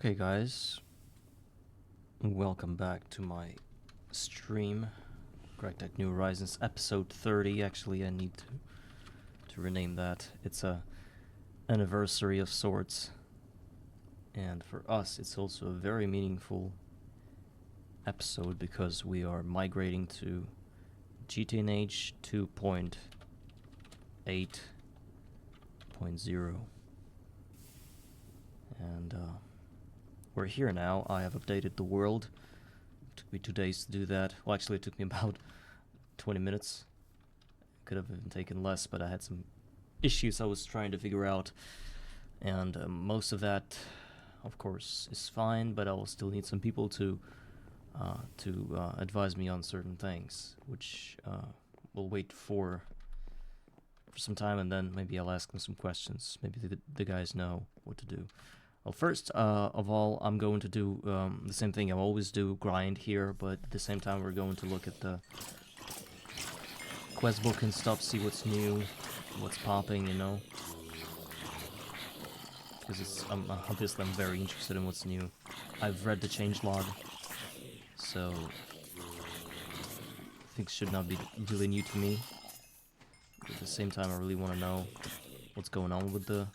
Okay guys, welcome back to my stream. Crytek New Horizons episode 30. Actually, I need to rename that. It's a anniversary of sorts. And for us, it's also a very meaningful episode because we are migrating to GTNH 2.8.0. And we're here now. I have updated the world. It took me 2 days to do that. Well, actually, it took me about 20 minutes. Could have even taken less, but I had some issues I was trying to figure out. And most of that, of course, is fine, but I will still need some people to advise me on certain things, which we'll wait for some time, and then maybe I'll ask them some questions. Maybe the guys know what to do. Well, first of all, I'm going to do the same thing I always do, grind here, but at the same time we're going to look at the quest book and stuff, see what's new, what's popping, you know. Because obviously I'm very interested in what's new. I've read the changelog, so things should not be really new to me. But at the same time, I really want to know what's going on with the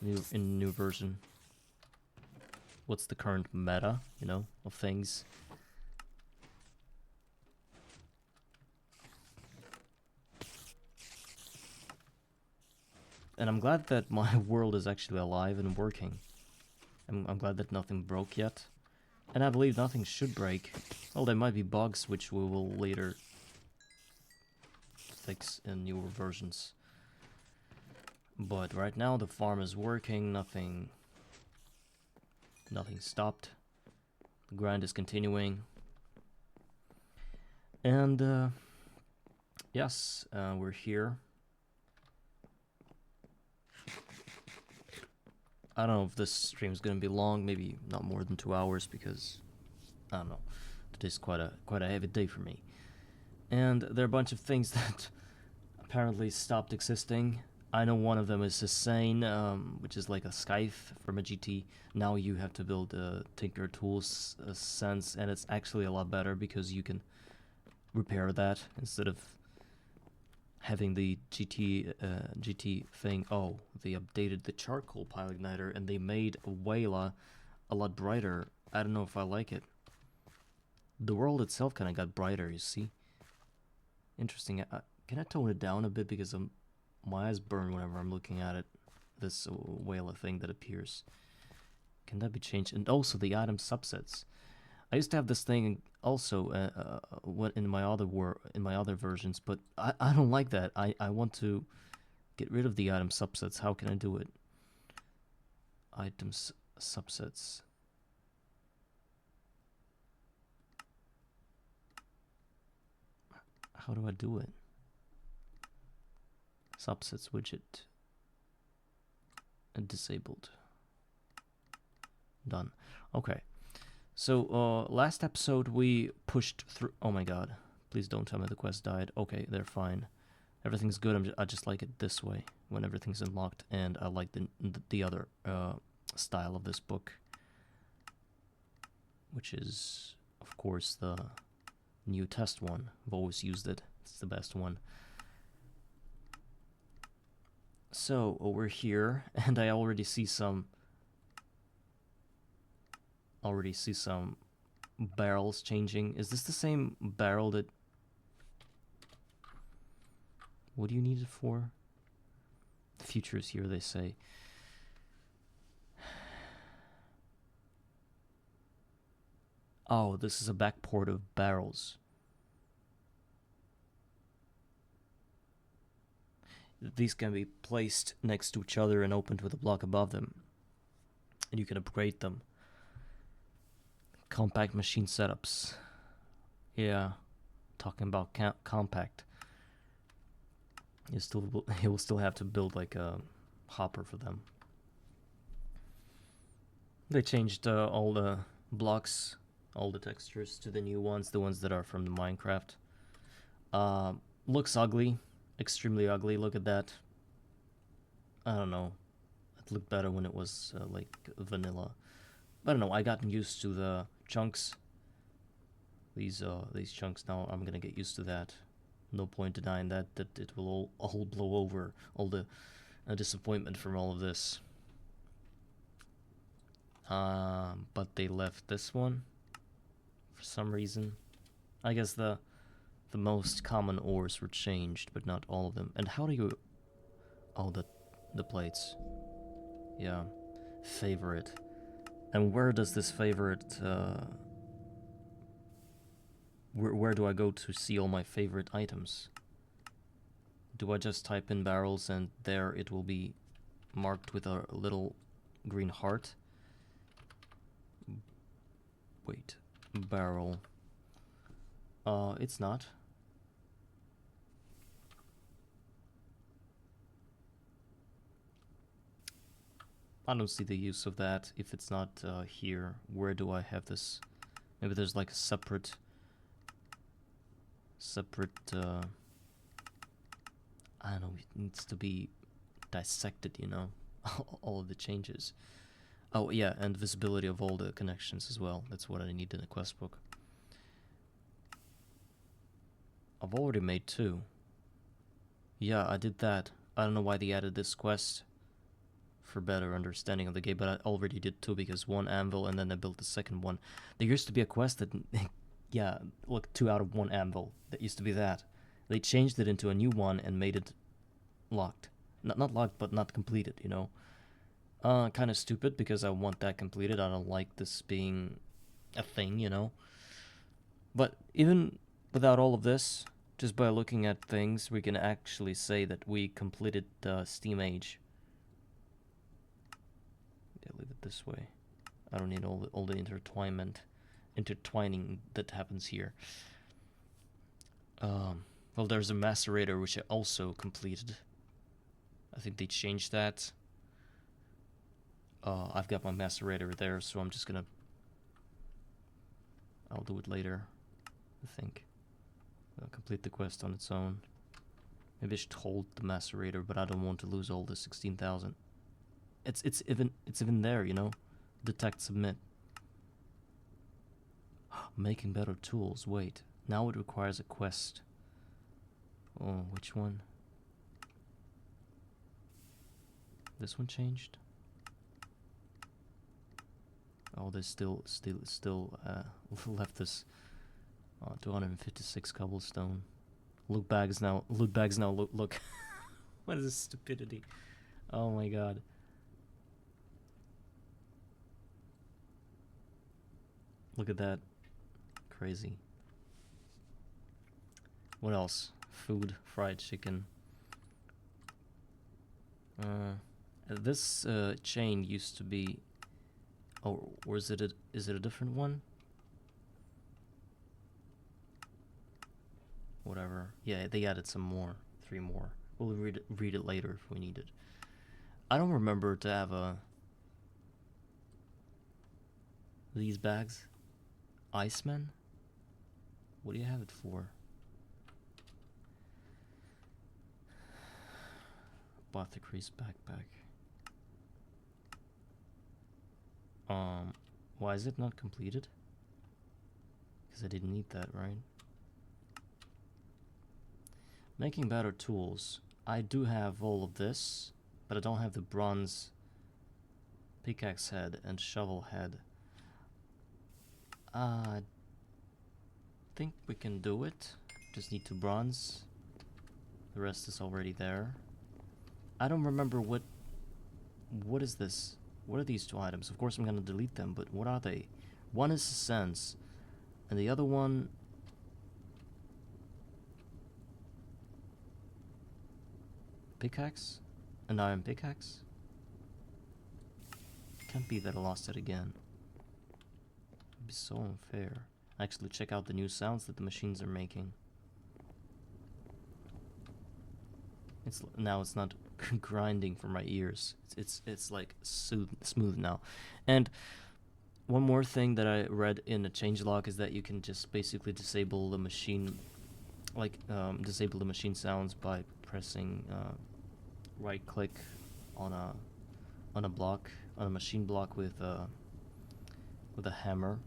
new version. What's the current meta, you know, of things. And I'm glad that my world is actually alive and working. I'm glad that nothing broke yet. And I believe nothing should break. Well, there might be bugs which we will later fix in newer versions. But right now the farm is working, nothing stopped. The grind is continuing. And yes, we're here. I don't know if this stream is gonna be long, maybe not more than 2 hours, because I don't know. Today's quite a heavy day for me. And there are a bunch of things that apparently stopped existing. I know one of them is Hussein, which is like a scythe from a GT. Now you have to build a Tinker Tools sense, and it's actually a lot better because you can repair that instead of having the GT thing. Oh, they updated the charcoal pile igniter and they made Wayla a lot brighter. I don't know if I like it. The world itself kind of got brighter, you see. Interesting. Can I tone it down a bit because my eyes burn whenever I'm looking at it. This Wayla thing that appears. Can that be changed? And also the item subsets. I used to have this thing also in my other versions, but I don't like that. I want to get rid of the item subsets. How can I do it? Items subsets. How do I do it? Subsets widget. Disabled. Done. Okay. So, last episode we pushed through... Oh my god. Please don't tell me the quest died. Okay, they're fine. Everything's good. I just like it this way, when everything's unlocked, and I like the other style of this book. Which is, of course, the new test one. I've always used it. It's the best one. So, we're here, and I already see some barrels changing. Is this the same barrel that... What do you need it for? The future is here, they say. Oh, this is a backport of barrels. These can be placed next to each other and opened with a block above them. And you can upgrade them. Compact machine setups. Yeah, talking about compact. You will still have to build like a hopper for them. They changed all the blocks, all the textures to the new ones, the ones that are from the Minecraft. Looks ugly, extremely ugly. Look at that. I don't know. It looked better when it was like vanilla. I don't know, I gotten used to the chunks. These chunks now, I'm gonna get used to that. No point denying that it will all blow over, all the disappointment from all of this. But they left this one for some reason. I guess the most common ores were changed, but not all of them. And how do you... Oh, the plates. Yeah. Favorite. And where does this favorite... Where do I go to see all my favorite items? Do I just type in barrels and there it will be marked with a little green heart? Wait. Barrel. It's not. I don't see the use of that if it's not here. Where do I have this? Maybe there's like a separate I don't know, it needs to be dissected, you know, all of the changes. Oh yeah, and visibility of all the connections as well. That's what I need in the quest book. I've already made 2. Yeah, I did that. I don't know why they added this quest for better understanding of the game, but I already did 2 because 1 anvil and then I built the second one. There used to be a quest that, yeah, look, 2 out of 1 anvil. That used to be that. They changed it into a new one and made it locked. Not locked, but not completed, you know. Kind of stupid because I want that completed. I don't like this being a thing, you know. But even without all of this, just by looking at things, we can actually say that we completed the Steam Age. Yeah, leave it this way. I don't need all the intertwining that happens here. Well, there's a macerator which I also completed. I think they changed that. I've got my macerator there, so I'm just gonna... I'll do it later, I think. I'll complete the quest on its own. Maybe I should hold the macerator, but I don't want to lose all the 16,000. It's even there, you know. Detect, submit. Making better tools. Wait, now it requires a quest. Oh, which one? This one changed. Oh, there's still left this 256 cobblestone. Loot bags now. Look. What is this stupidity? Oh my god. Look at that. Crazy. What else? Food, fried chicken. This chain used to be... Oh, or is it a different one? Whatever. Yeah, they added some more. 3 more. We'll read it later if we need it. I don't remember to have these bags. Iceman? What do you have it for? Apothecary's backpack. Why is it not completed? Because I didn't need that, right? Making better tools. I do have all of this, but I don't have the bronze pickaxe head and shovel head. I think we can do it. Just need 2 bronze. The rest is already there. I don't remember what is this? What are these 2 items? Of course I'm gonna delete them, but what are they? One is sense, and the other one... Pickaxe? An iron pickaxe? Can't be that I lost it again. It'd be so unfair. Actually, check out the new sounds that the machines are making. Now it's not grinding for my ears. It's like smooth now. And one more thing that I read in the changelog is that you can just basically disable the machine, like disable the machine sounds by pressing right click on a block, on a machine block with with a hammer.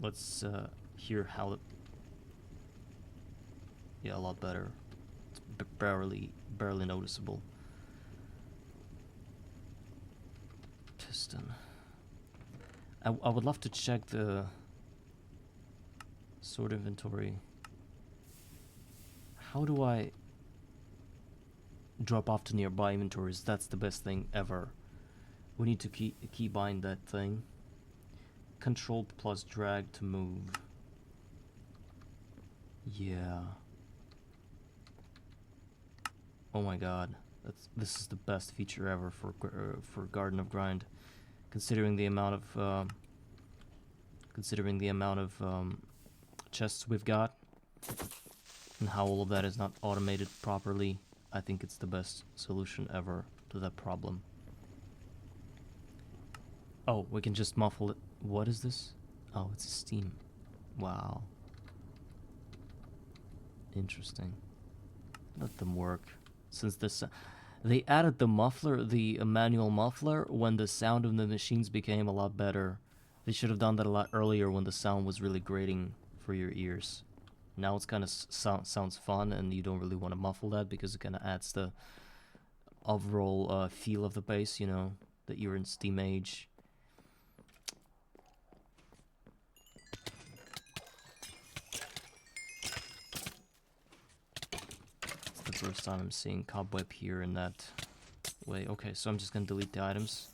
Let's hear how it... Yeah, a lot better. It's barely noticeable. Piston. I would love to check the sword inventory. How do I drop off to nearby inventories? That's the best thing ever. We need to keybind that thing. Control plus drag to move. Yeah. Oh my god. This is the best feature ever for Garden of Grind. Considering the amount of chests we've got and how all of that is not automated properly, I think it's the best solution ever to that problem. Oh, we can just muffle it. What is this? Oh, it's a steam. Wow. Interesting. Let them work. Since this, they added the muffler, the manual muffler, when the sound of the machines became a lot better. They should have done that a lot earlier when the sound was really grating for your ears. Now it's kind of sounds fun, and you don't really want to muffle that because it kind of adds the overall feel of the bass, you know, that you're in Steam Age. It's the first time I'm seeing cobweb here in that way. Okay, so I'm just gonna delete the items,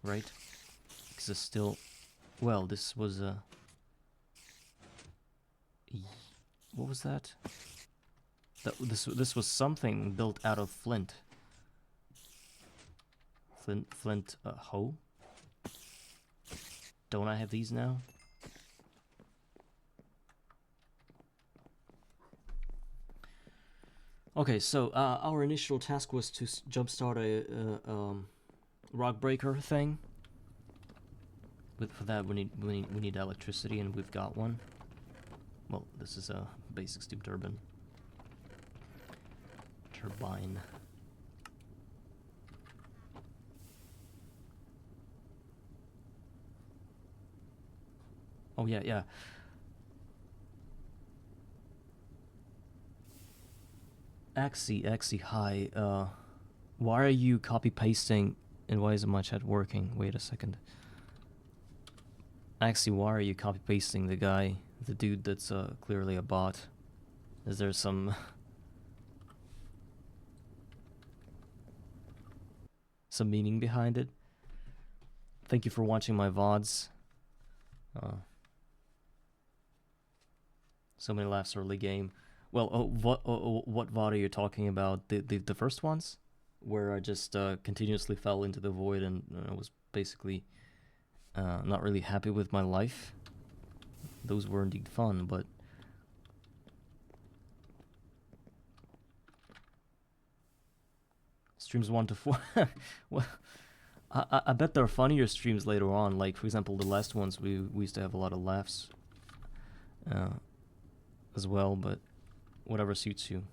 right? Because it's still... Well, this was a... What was that? This was something built out of flint. Flint hoe? Don't I have these now? Okay, so our initial task was to jumpstart a rock breaker thing. For that we need electricity, and we've got one. Well, this is a basic steam turbine. Oh yeah. Axie, hi. Why are you copy pasting, and why isn't my chat working? Wait a second. Axie, why are you copy pasting the dude that's clearly a bot? Is there some meaning behind it? Thank you for watching my VODs. So many laughs early game. Well, what VOD are you talking about? The first ones, where I just continuously fell into the void and I was basically not really happy with my life. Those were indeed fun, but streams 1 to 4. Well, I bet there are funnier streams later on. Like, for example, the last ones we used to have a lot of laughs as well, but whatever suits you.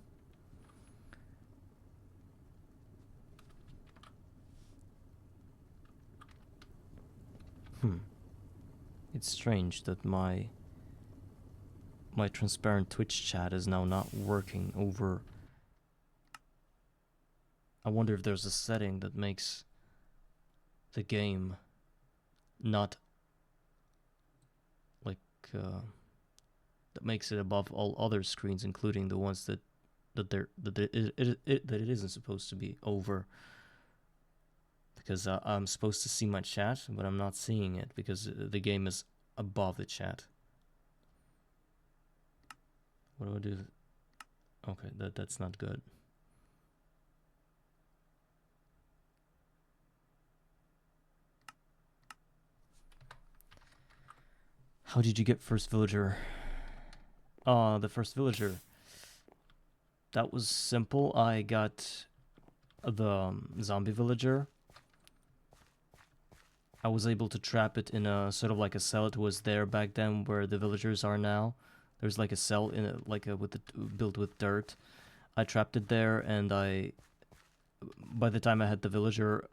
It's strange that my transparent Twitch chat is now not working over... I wonder if there's a setting that makes the game not like that makes it above all other screens, including the ones that it isn't supposed to be over. Because I'm supposed to see my chat, but I'm not seeing it because the game is above the chat. What do I do? Okay, that's not good. How did you get first villager? The first villager. That was simple. I got the zombie villager. I was able to trap it in a sort of like a cell. It was there back then where the villagers are now. There's like a cell in it, like built with dirt. I trapped it there, and by the time I had the villager,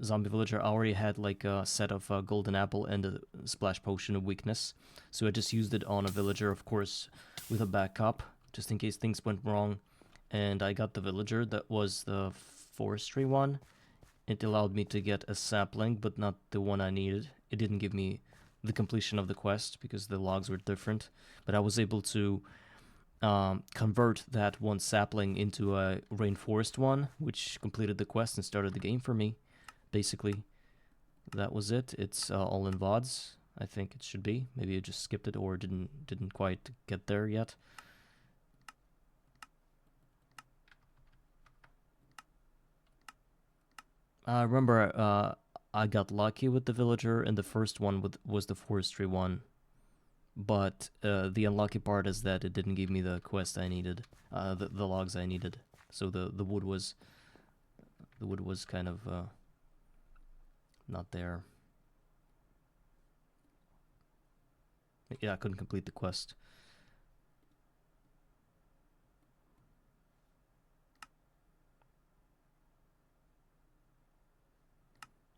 zombie villager, I already had like a set of golden apple and a splash potion of weakness, so I just used it on a villager, of course, with a backup, just in case things went wrong. And I got the villager that was the forestry one. It allowed me to get a sapling, but not the one I needed. It didn't give me the completion of the quest because the logs were different, but I was able to convert that one sapling into a rainforest one, which completed the quest and started the game for me. Basically, that was it. It's all in VODs. I think it should be. Maybe I just skipped it or didn't quite get there yet. I remember I got lucky with the villager, and the first one was the forestry one. But the unlucky part is that it didn't give me the quest I needed, the logs I needed. So the wood was kind of not there. Yeah, I couldn't complete the quest.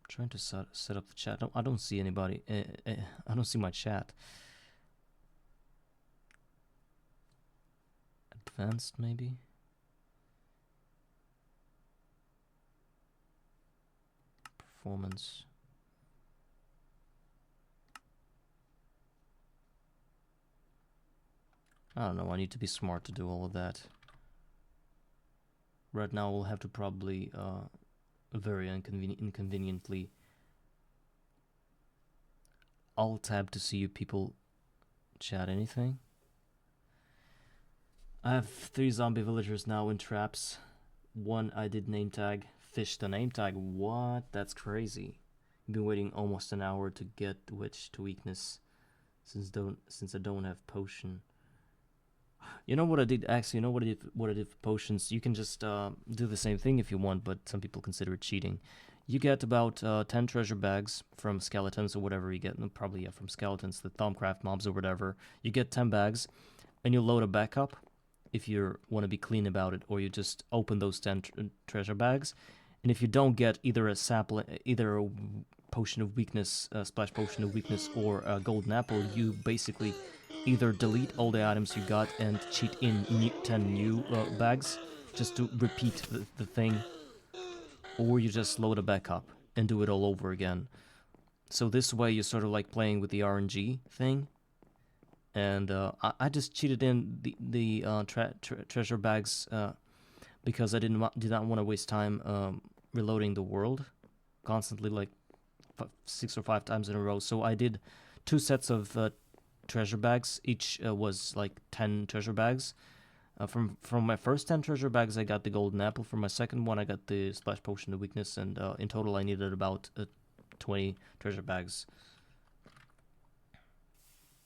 Trying to set up the chat. I don't see anybody. I don't see my chat. Advanced, maybe? Performance. I don't know, I need to be smart to do all of that. Right now we'll have to probably very inconveniently alt-tab to see if people chat anything. I have 3 zombie villagers now in traps. One I did name tag. Fished the name tag. What? That's crazy. I've been waiting almost an hour to get witch to weakness since I don't have potion. You know what I did? Actually, you know what I did for potions? You can just do the same thing if you want, but some people consider it cheating. You get about 10 treasure bags from skeletons or whatever you get. Probably, yeah, from skeletons, the Thaumcraft mobs or whatever. You get 10 bags, and you load a backup if you want to be clean about it, or you just open those 10 treasure bags. And if you don't get either a potion of weakness, splash potion of weakness, or a golden apple, you basically either delete all the items you got and cheat in 10 new bags just to repeat the thing, or you just load a backup and do it all over again. So this way you're sort of like playing with the RNG thing. And I just cheated in the treasure bags because I did not want to waste time reloading the world constantly, like 6 or 5 times in a row. So I did 2 sets of treasure bags. Each was like 10 treasure bags. From my first 10 treasure bags, I got the golden apple. From my second one, I got the splash potion of weakness, and in total, I needed about 20 treasure bags.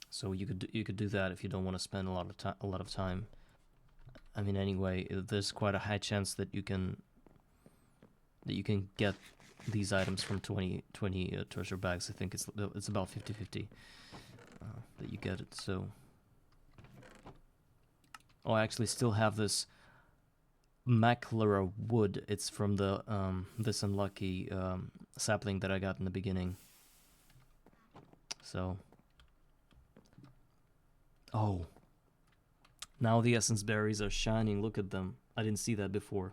So you could do that if you don't want to spend a lot of time. I mean, anyway, there's quite a high chance that you can get these items from 20 treasure bags. I think it's about 50-50 that you get it. So, oh, I actually still have this Maclara wood. It's from the this unlucky sapling that I got in the beginning. So, oh, now the essence berries are shining. Look at them. I didn't see that before.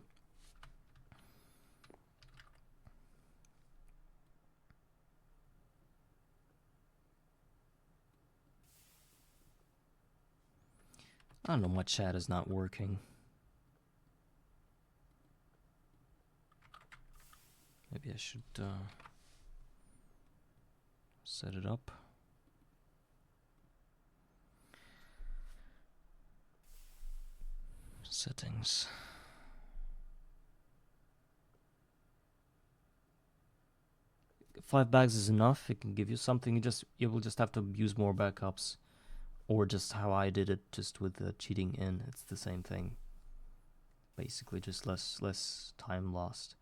I don't know, my chat is not working. Maybe I should set it up. Settings. If 5 bags is enough. It can give you something. You will just have to use more backups, or just how I did it, just with the cheating in. It's the same thing. Basically, just less time lost.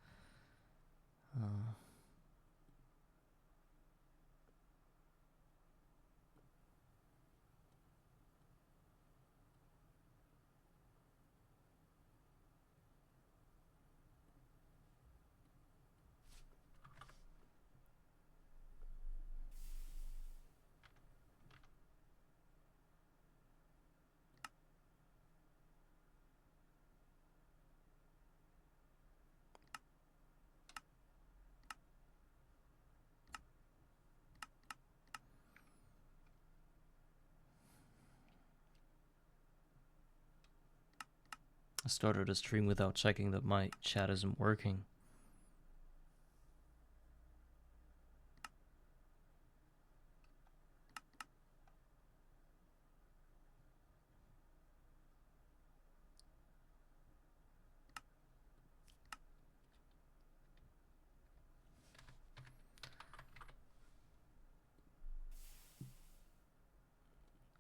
started a stream without checking that my chat isn't working.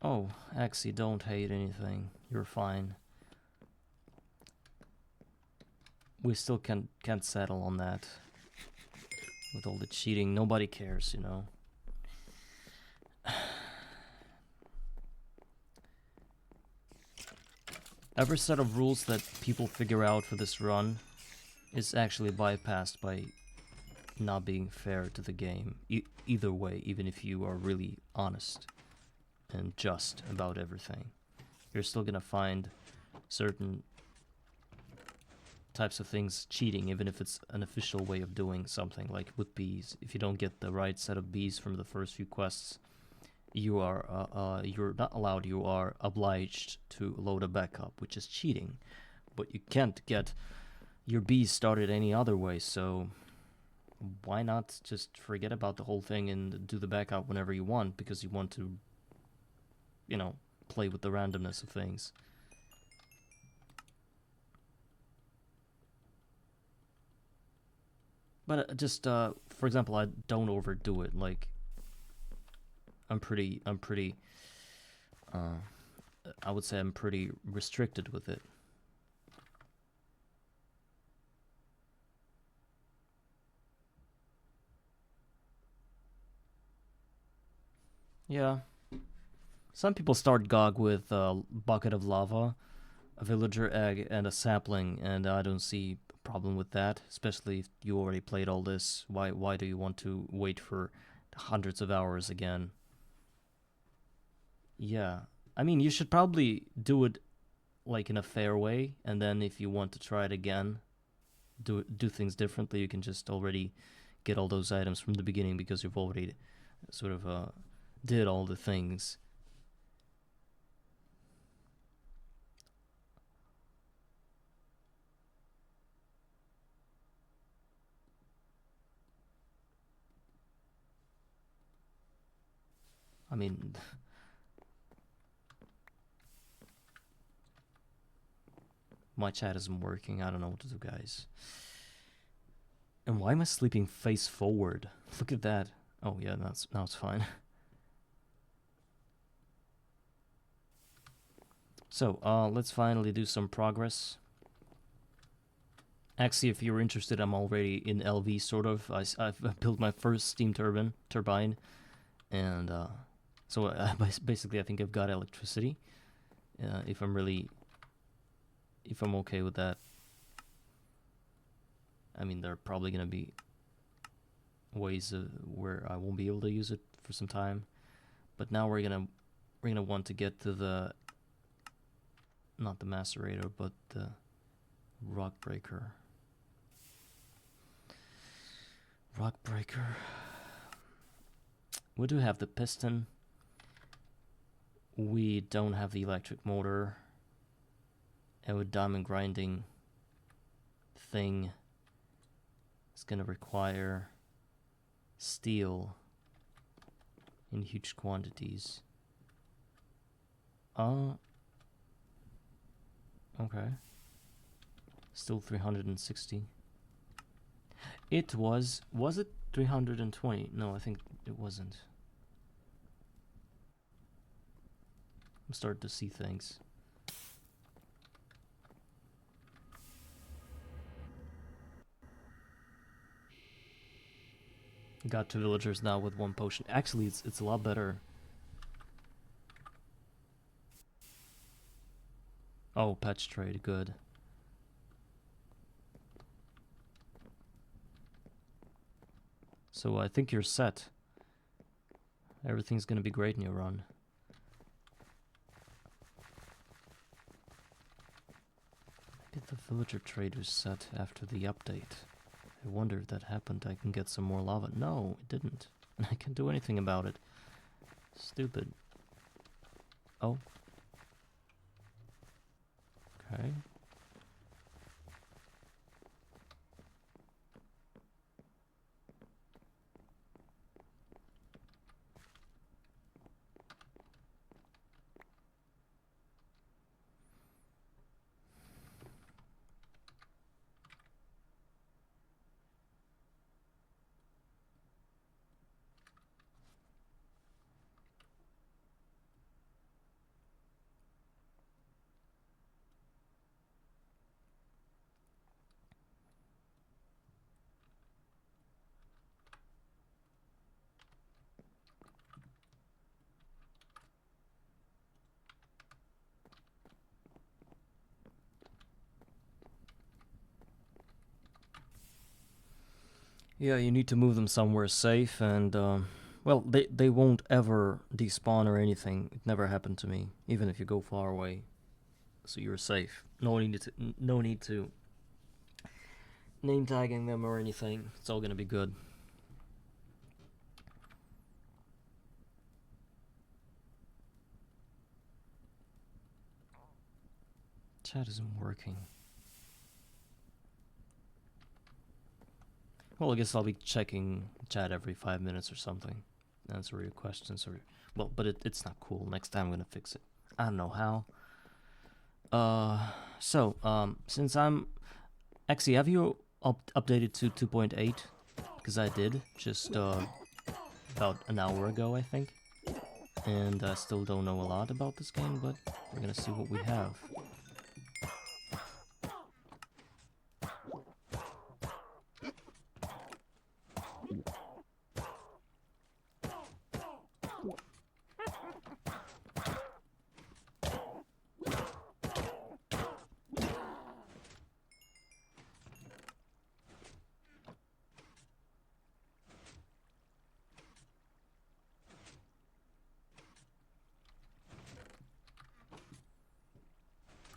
Oh, Axie, don't hate anything. You're fine. We still can't settle on that. With all the cheating, nobody cares, you know. Every set of rules that people figure out for this run is actually bypassed by not being fair to the game. Either way, even if you are really honest and just about everything, you're still gonna find certain types of things cheating, even if it's an official way of doing something, like with bees. If you don't get the right set of bees from the first few quests, you're not allowed, you are obliged to load a backup, which is cheating. But you can't get your bees started any other way, so why not just forget about the whole thing and do the backup whenever you want, because you want to, you know, play with the randomness of things. But just, for example, I don't overdo it. Like, I'm pretty, I would say I'm pretty restricted with it. Yeah. Some people start GOG with a bucket of lava, a villager egg, and a sapling, and I don't see a problem with that, especially if you already played all this. Why do you want to wait for hundreds of hours again? Yeah. I mean, you should probably do it like in a fair way, and then if you want to try it again, do things differently, you can just already get all those items from the beginning because you've already sort of did all the things. I mean, my chat isn't working. I don't know what to do, guys. And why am I sleeping face forward? Look at that. Oh yeah, now it's fine. So, let's finally do some progress. Actually, if you're interested, I'm already in LV, sort of. I've built my first steam turbine, and so basically I think I've got electricity. If I'm okay with that. I mean, there are probably gonna be ways where I won't be able to use it for some time, but now we're gonna want to get to the, not the macerator, but the rock breaker. We do have the piston. We don't have the electric motor. And with diamond grinding thing, it's gonna require steel in huge quantities. Okay. Still 360. It was it 320? No, I think it wasn't. I'm starting to see things. Got 2 villagers now with 1 potion. Actually, it's a lot better. Oh, patch trade, good. So I think you're set. Everything's gonna be great in your run. Maybe the villager trade was set after the update. I wonder if that happened. I can get some more lava. No, it didn't. And I can't do anything about it. Stupid. Oh. Okay. Yeah, you need to move them somewhere safe, and well, they won't ever despawn or anything. It never happened to me, even if you go far away. So you're safe. No need to name tagging them or anything. It's all gonna be good. Chat isn't working. Well, I guess I'll be checking chat every 5 minutes or something. Answer your questions or well, but it's not cool. Next time I'm gonna fix it. I don't know how. Since I'm actually, have you updated to 2.8? Because I did just about an hour ago, I think. And I still don't know a lot about this game, but we're gonna see what we have.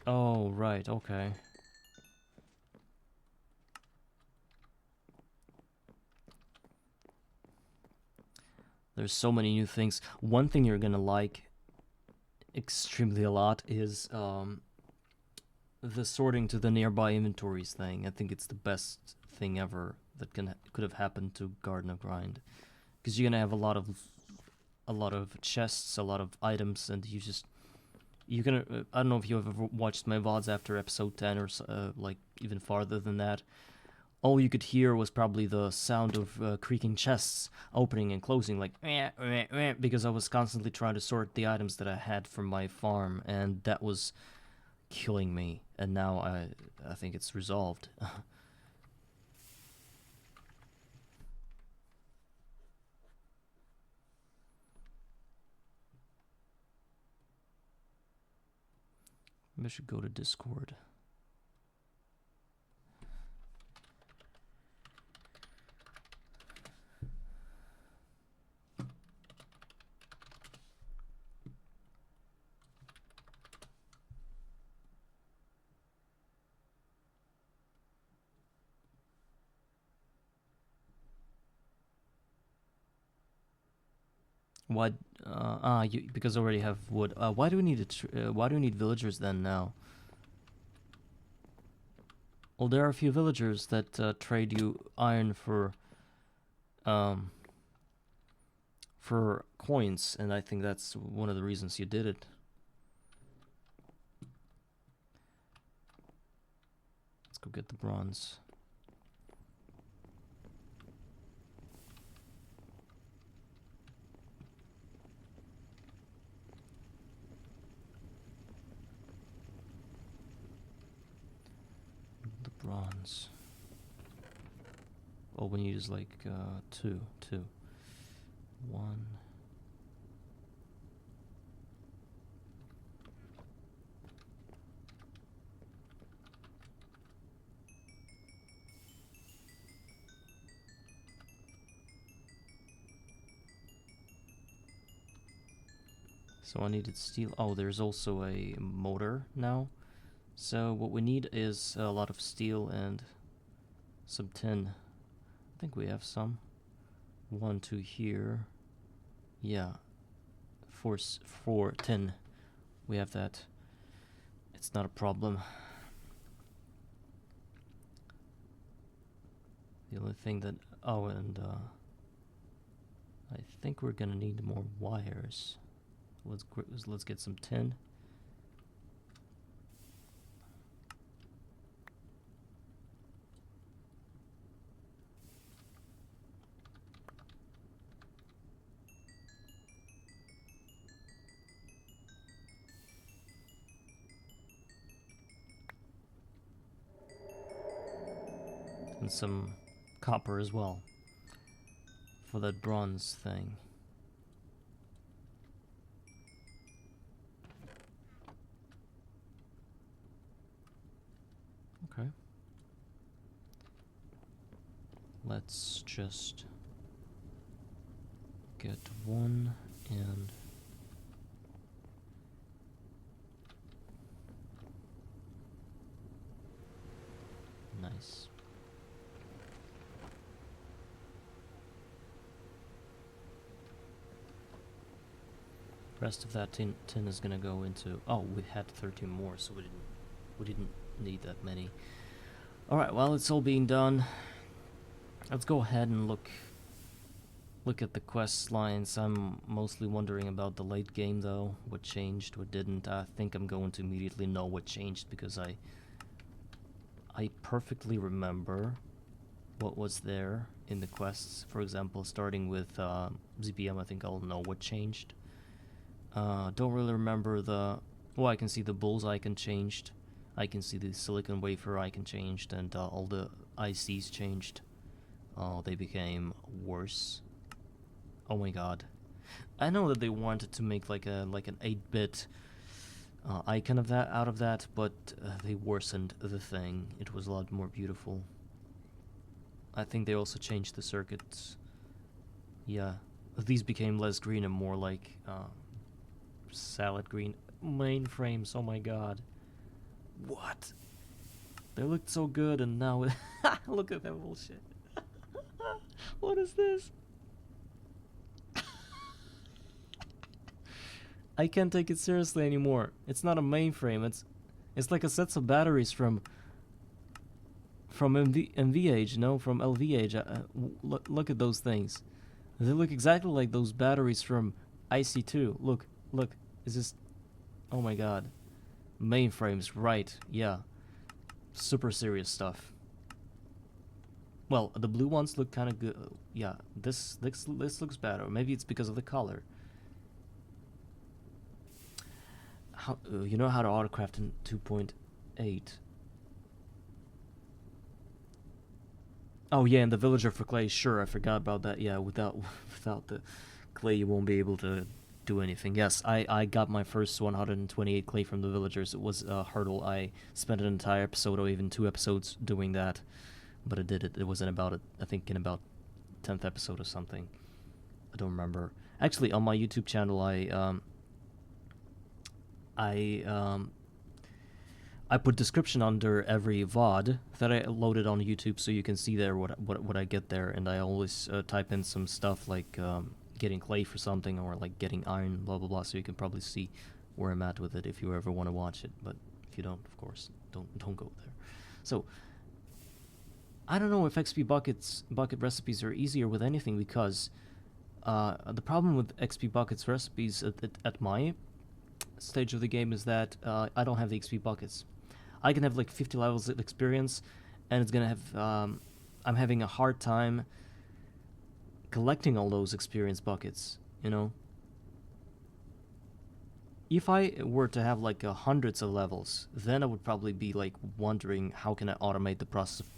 Oh, right, okay. There's so many new things. One thing you're gonna like extremely a lot is the sorting to the nearby inventories thing. I think it's the best thing ever that could have happened to Garden of Grind, because you're gonna have a lot of chests, a lot of items, and you're gonna. I don't know if you've ever watched my VODs after episode 10 or like even farther than that. All you could hear was probably the sound of creaking chests opening and closing, like because I was constantly trying to sort the items that I had from my farm, and that was killing me. And now I think it's resolved. Maybe I should go to Discord. Why? You because I already have wood. Why do we need why do we need villagers then now? Well, there are a few villagers that trade you iron um for coins, and I think that's one of the reasons you did it. Let's go get the bronze. The bronze. All we need is like two. One. So I needed steel. Oh, there's also a motor now. So what we need is a lot of steel and some tin. I think we have some. 1, 2 here. Yeah. 4 tin. We have that. It's not a problem. The only thing that... Oh, and I think we're gonna need more wires. Let's get some tin. And some copper as well for that bronze thing. Okay. Let's just get one and nice. Rest of that tin is gonna go into. Oh, we had 13 more, so we didn't need that many. All right, well, it's all being done. Let's go ahead and look at the quest lines. I'm mostly wondering about the late game though. What changed, what didn't. I think I'm going to immediately know what changed because I perfectly remember what was there in the quests. For example, starting with ZPM, I think I'll know what changed. Don't really remember the... Well, I can see the bull's icon changed. I can see the silicon wafer icon changed, and all the ICs changed. They became worse. Oh my god. I know that they wanted to make like an 8-bit icon of that out of that, but they worsened the thing. It was a lot more beautiful. I think they also changed the circuits. Yeah, these became less green and more like salad green. Mainframes, oh my god. What? They looked so good and now look at that bullshit. What is this? I can't take it seriously anymore. It's not a mainframe. It's like a set of batteries from MVH, no, from LVH. Look at those things. They look exactly like those batteries from IC2. Look. Is this? Oh my god. Mainframes, right? Yeah. Super serious stuff. Well, the blue ones look kind of good. Yeah, this looks better. Maybe it's because of the color. How you know how to autocraft in 2.8? Oh yeah, and the villager for clay. Sure, I forgot about that. Yeah, without the clay, you won't be able to do anything. Yes, I got my first 128 clay from the villagers. It was a hurdle. I spent an entire episode or even 2 episodes doing that, but I did it. It was in about I think in about 10th episode or something. I don't remember. Actually, on my YouTube channel, I put description under every VOD that I loaded on YouTube, so you can see there what I get there, and I always type in some stuff like getting clay for something or like getting iron, blah blah blah, so you can probably see where I'm at with it if you ever want to watch it. But if you don't, of course, don't go there. So I don't know if XP bucket recipes are easier with anything, because the problem with XP buckets recipes at my stage of the game is that I don't have the XP buckets. I can have like 50 levels of experience, and it's gonna have I'm having a hard time collecting all those experience buckets, you know. If I were to have like hundreds of levels, then I would probably be like wondering how can I automate the process of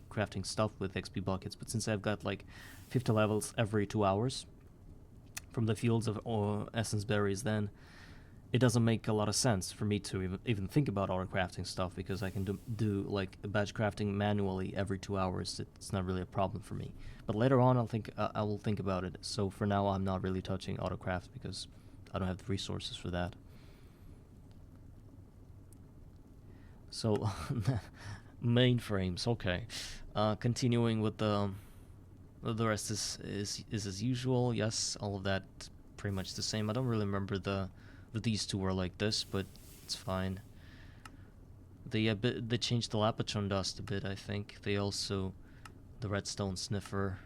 crafting stuff with XP buckets. But since I've got like 50 levels every 2 hours from the fields of essence berries, then it doesn't make a lot of sense for me to even think about auto crafting stuff, because I can do like batch crafting manually every 2 hours. It's not really a problem for me. But later on, I will think about it. So for now, I'm not really touching auto craft because I don't have the resources for that. So mainframes, okay. Continuing with the rest is as usual. Yes, all of that pretty much the same. I don't really remember that these two were like this, but it's fine. They changed the Lapachon dust a bit, I think. They also, the redstone sniffer,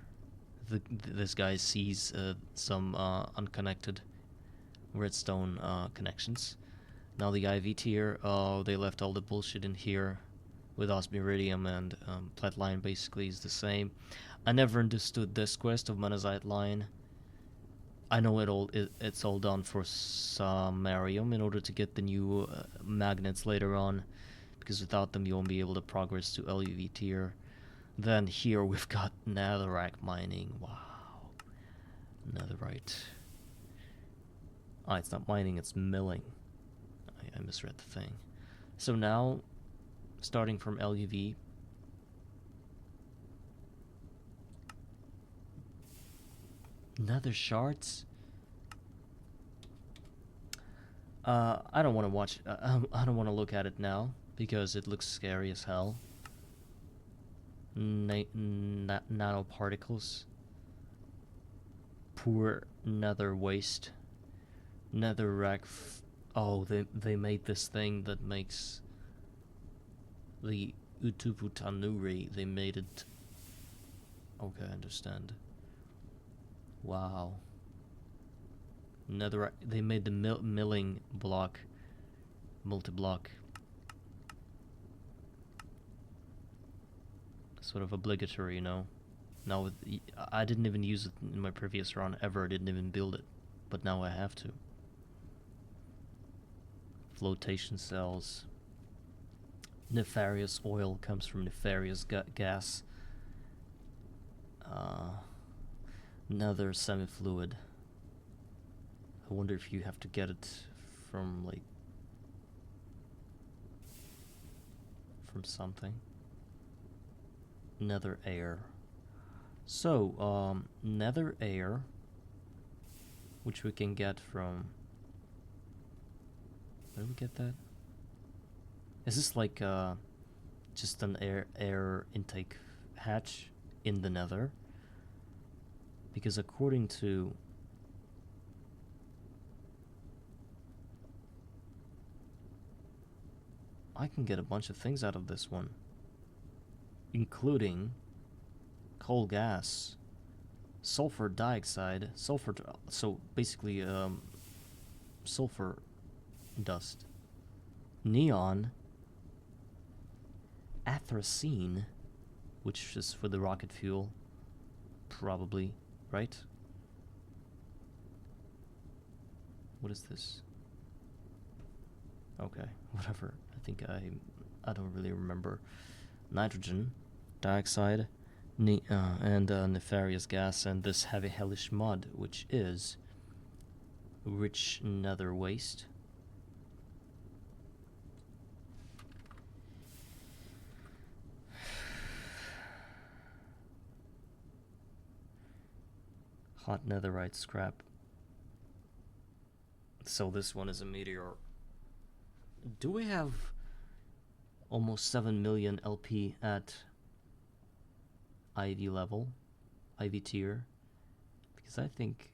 this guy sees some unconnected redstone connections. Now the IV tier, they left all the bullshit in here with osmiridium, and Platline basically is the same. I never understood this quest of Monazite line. I know it's all done for Samarium in order to get the new magnets later on, because without them you won't be able to progress to LUV tier. Then here we've got netherrack mining. Wow. Netherite. It's not mining, it's milling. I misread the thing. So now, starting from LUV, Nether shards? I don't want to watch. I don't want to look at it now because it looks scary as hell. Nanoparticles. Poor nether waste. Nether rack. Oh, they made this thing that makes the Utupu Tanuri. They made it. Okay, I understand. Wow. Nether. They made the milling block, multi-block, sort of obligatory, you know. Now with I didn't even use it in my previous run ever. I didn't even build it, but now I have to. Flotation cells. Nefarious oil comes from nefarious gas. Another semi-fluid. I wonder if you have to get it from, like, from something. Nether air. So, nether air, which we can get from... Where do we get that? Is this like, just an air intake hatch in the nether? Because according to... I can get a bunch of things out of this one, including coal gas, sulfur dioxide, so basically sulfur dust, neon, atrazine, which is for the rocket fuel, probably, right? What is this? Okay, whatever. I think I don't really remember. Nitrogen, dioxide, and nefarious gas, and this heavy hellish mud, which is rich nether waste. Hot netherite scrap. So this one is a meteor. Do we have almost 7 million LP at IV level, IV tier? Because I think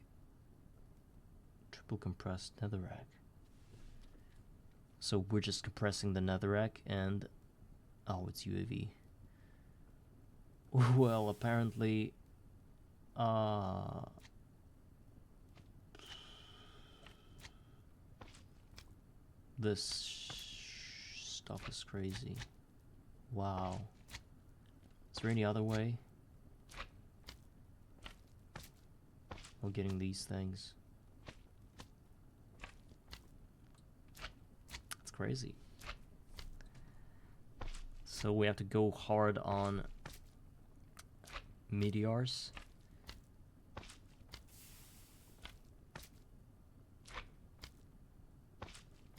triple compressed netherrack. So we're just compressing the netherrack and... Oh, it's UAV. Well, apparently... This stuff is crazy. Wow. Is there any other way of getting these things? It's crazy. So we have to go hard on meteors.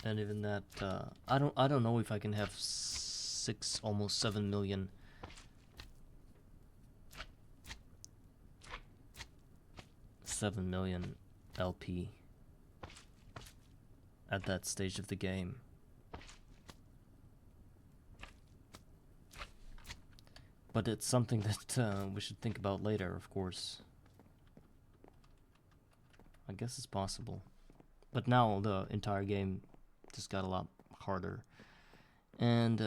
And even that, I don't know if I can have almost 7 million. LP at that stage of the game. But it's something that we should think about later, of course. I guess it's possible. But now the entire game just got a lot harder. And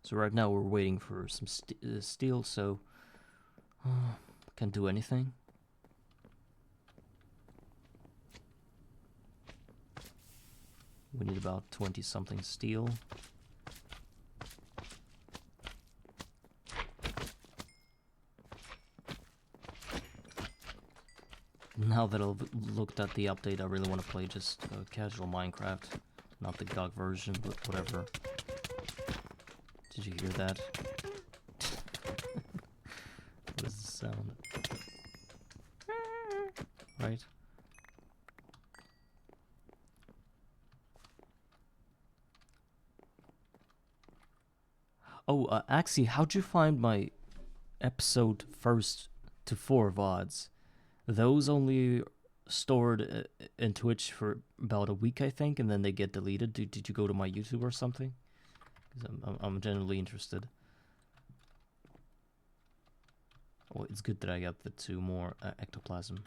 so right now we're waiting for some steel, so can't do anything. We need about 20 something steel. Now that I've looked at the update, I really want to play just casual Minecraft, not the GOG version, but whatever. Did you hear that? What is the sound? Right? Oh, Axie, how'd you find my episode first to 4 VODs? Those only stored in Twitch for about a week, I think, and then they get deleted. Did you go to my YouTube or something? Because I'm genuinely interested. Oh, it's good that I got the 2 more ectoplasm.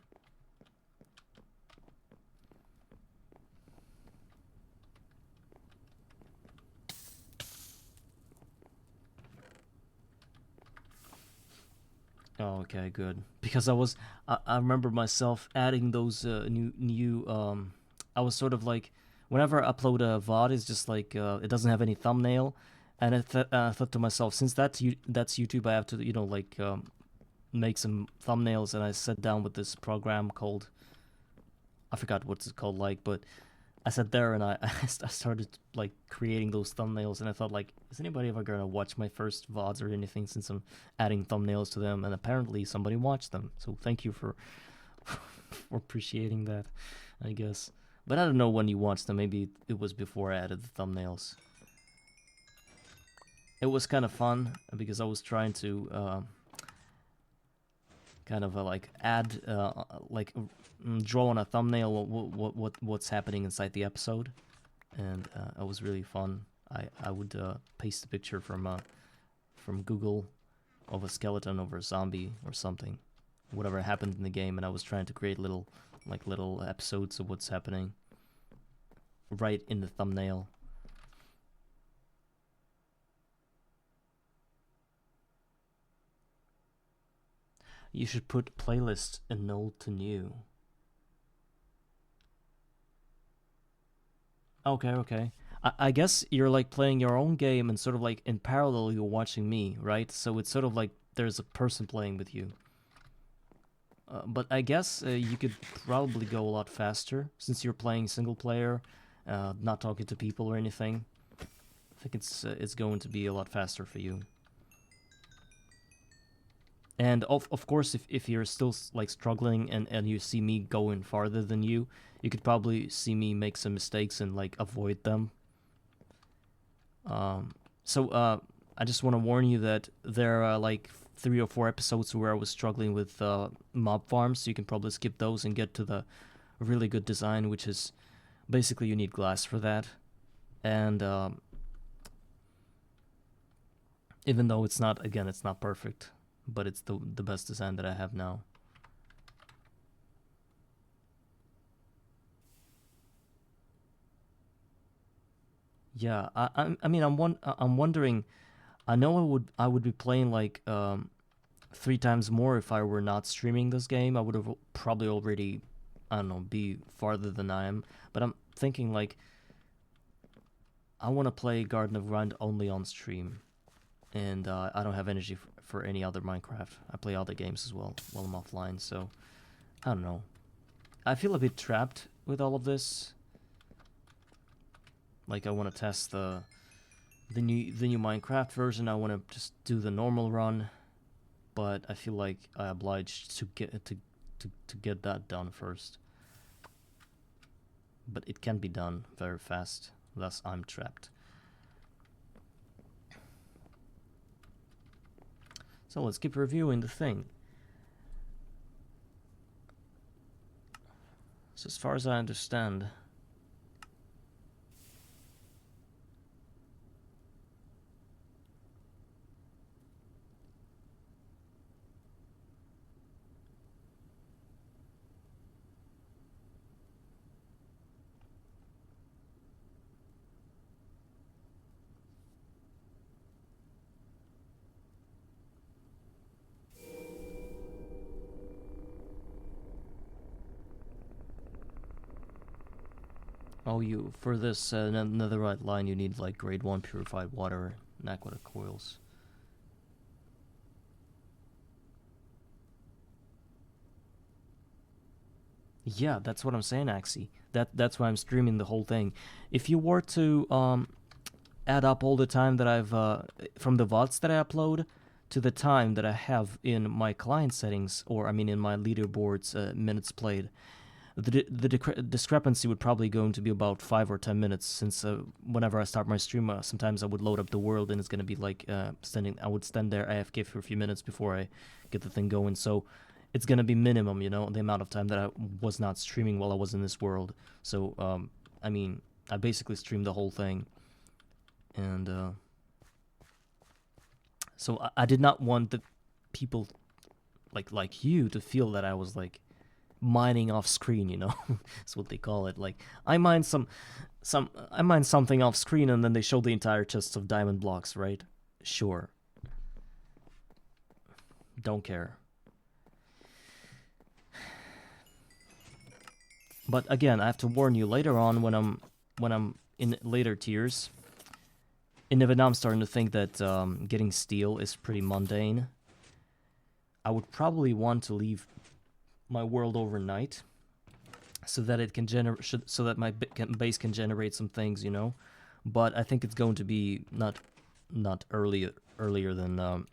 Oh, okay, good. Because I remember myself adding those new. I was sort of like, whenever I upload a VOD, it's just like it doesn't have any thumbnail, and I thought to myself, since that's YouTube, I have to like make some thumbnails, and I sat down with this program called, I forgot what it's called, like, but I sat there and I started like creating those thumbnails, and I thought like, is anybody ever gonna watch my first VODs or anything since I'm adding thumbnails to them? And apparently somebody watched them, so thank you for for appreciating that, I guess. But I don't know when you watched them. Maybe it was before I added the thumbnails. It was kind of fun because I was trying to kind of like add like draw on a thumbnail what's happening inside the episode, and it was really fun. I would paste a picture from Google of a skeleton or a zombie or something, whatever happened in the game, and I was trying to create little episodes of what's happening right in the thumbnail. You should put playlist in old to new. Okay. I guess you're like playing your own game and sort of like in parallel you're watching me, right? So it's sort of like there's a person playing with you. But I guess you could probably go a lot faster since you're playing single player, not talking to people or anything. I think it's going to be a lot faster for you. And of course, if you're still like struggling and you see me going farther than you could probably see me make some mistakes and like avoid them. So I just want to warn you that there are like 3 or 4 episodes where I was struggling with mob farms, so you can probably skip those and get to the really good design, which is basically you need glass for that. And even though it's not perfect, but it's the best design that I have now. Yeah, I mean I'm wondering. I know I would be playing like 3 times more if I were not streaming this game. I would have probably already, I don't know, be farther than I am. But I'm thinking like I want to play Garden of Grind only on stream, and I don't have energy for any other Minecraft. I play other games as well while I'm offline, so I don't know. I feel a bit trapped with all of this. Like I want to test the new Minecraft version. I want to just do the normal run, but I feel like I'm obliged to get that done first. But it can be done very fast. Thus, I'm trapped. So let's keep reviewing the thing. So as far as I understand, oh, you for this netherite line, you need like grade 1 purified water and aqueduct coils. Yeah, that's what I'm saying, Axie. That's why I'm streaming the whole thing. If you were to add up all the time that I've from the VODs that I upload to the time that I have in my client settings, or I mean in my leaderboards minutes played, the discrepancy would probably going to be about 5 or 10 minutes. Since whenever I start my stream, sometimes I would load up the world and it's gonna be like standing. I would stand there AFK for a few minutes before I get the thing going. So it's gonna be minimum, the amount of time that I was not streaming while I was in this world. So I mean, I basically streamed the whole thing, and so I did not want the people like you to feel that I was like mining off screen, That's what they call it. Like I mine I mine something off screen and then they show the entire chest of diamond blocks, right? Sure. Don't care. But again, I have to warn you, later on when I'm in later tiers, in Vietnam, I'm starting to think that getting steel is pretty mundane. I would probably want to leave my world overnight, so that it can so that my base can generate some things, But I think it's going to be not earlier than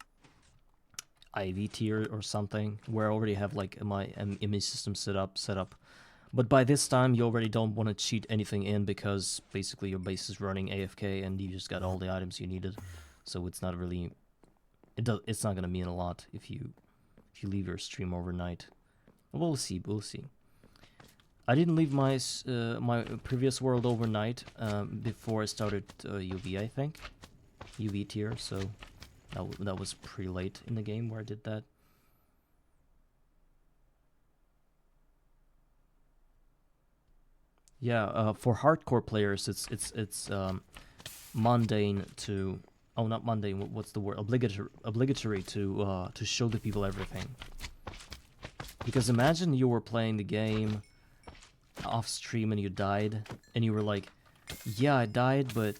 IV tier or something, where I already have like my image system set up. But by this time, you already don't want to cheat anything in, because basically your base is running AFK and you just got all the items you needed. So it's not really, it's not gonna mean a lot if you leave your stream overnight. We'll see. I didn't leave my my previous world overnight before I started UV, I think. UV tier, so that was pretty late in the game where I did that. Yeah, for hardcore players, it's mundane to, oh, not mundane. What's the word? Obligatory to show the people everything. Because imagine you were playing the game off stream and you died, and you were like, "Yeah, I died, but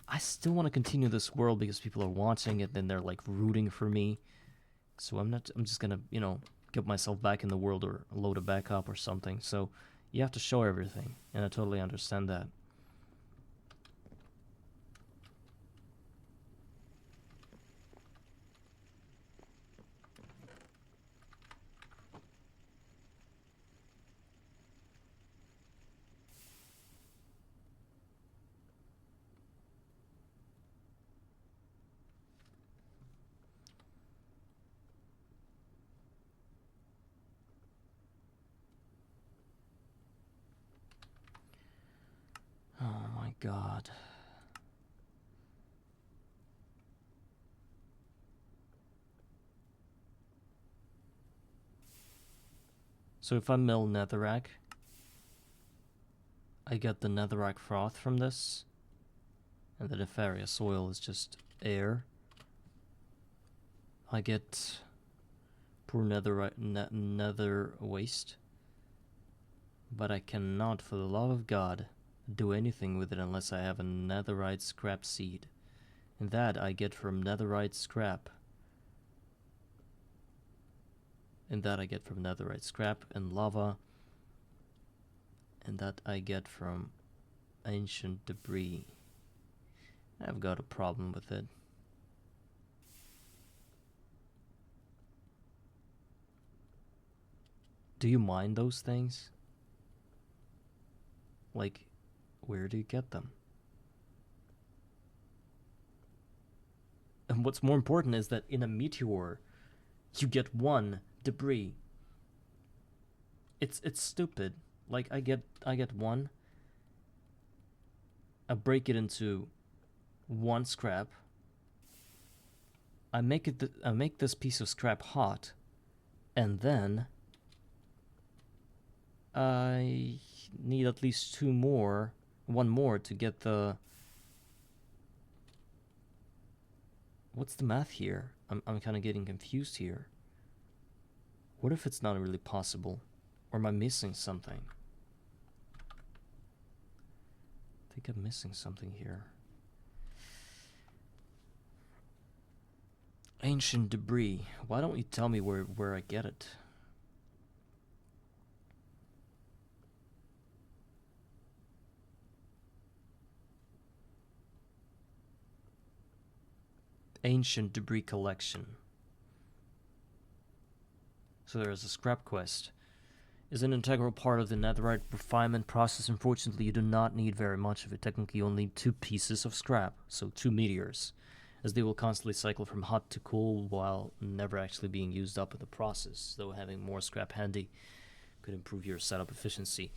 I still want to continue this world because people are watching it, and they're like rooting for me. So I'm just gonna, get myself back in the world or load it back up or something." So you have to show everything, and I totally understand that. Oh my god. So if I mill netherrack, I get the netherrack froth from this, and the nefarious soil is just air. I get poor nether waste, but I cannot, for the love of God, do anything with it unless I have a netherite scrap seed, and that I get from netherite scrap. And that I get from netherite scrap and lava, and that I get from ancient debris. I've got a problem with it. Do you mine those things? Like, where do you get them? And what's more important is that in a meteor, you get one debris. It's stupid. Like, I get one. I break it into one scrap. I make this piece of scrap hot, and then I need at least one more to get the... What's the math here? I'm kind of getting confused here. What if it's not really possible? Or am I missing something? I think I'm missing something here. Ancient debris. Why don't you tell me where I get it? ancient debris collection. So there's a scrap quest. Is an integral part of the netherite refinement process. Unfortunately, you do not need very much of it. Technically, only 2 pieces of scrap, so 2 meteors, as they will constantly cycle from hot to cool while never actually being used up in the process, though having more scrap handy could improve your setup efficiency.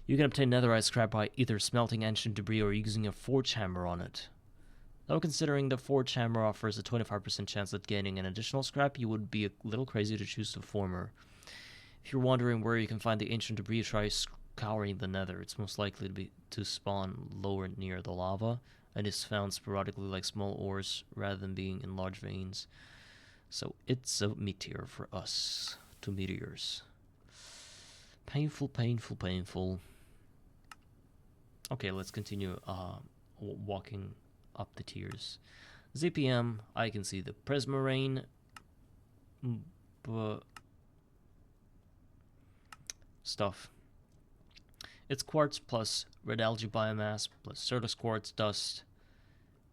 You can obtain netherite scrap by either smelting ancient debris or using a forge hammer on it. Though considering the forge hammer offers a 25% chance at gaining an additional scrap, you would be a little crazy to choose the former. If you're wondering where you can find the ancient debris, try scouring the nether. It's most likely to spawn lower near the lava, and is found sporadically like small ores rather than being in large veins. So it's a meteor for us. 2 meteors. Painful, painful, painful. Okay, let's continue walking up the tiers. ZPM, I can see the Prismarine, but stuff. It's quartz plus red algae biomass plus Certus quartz dust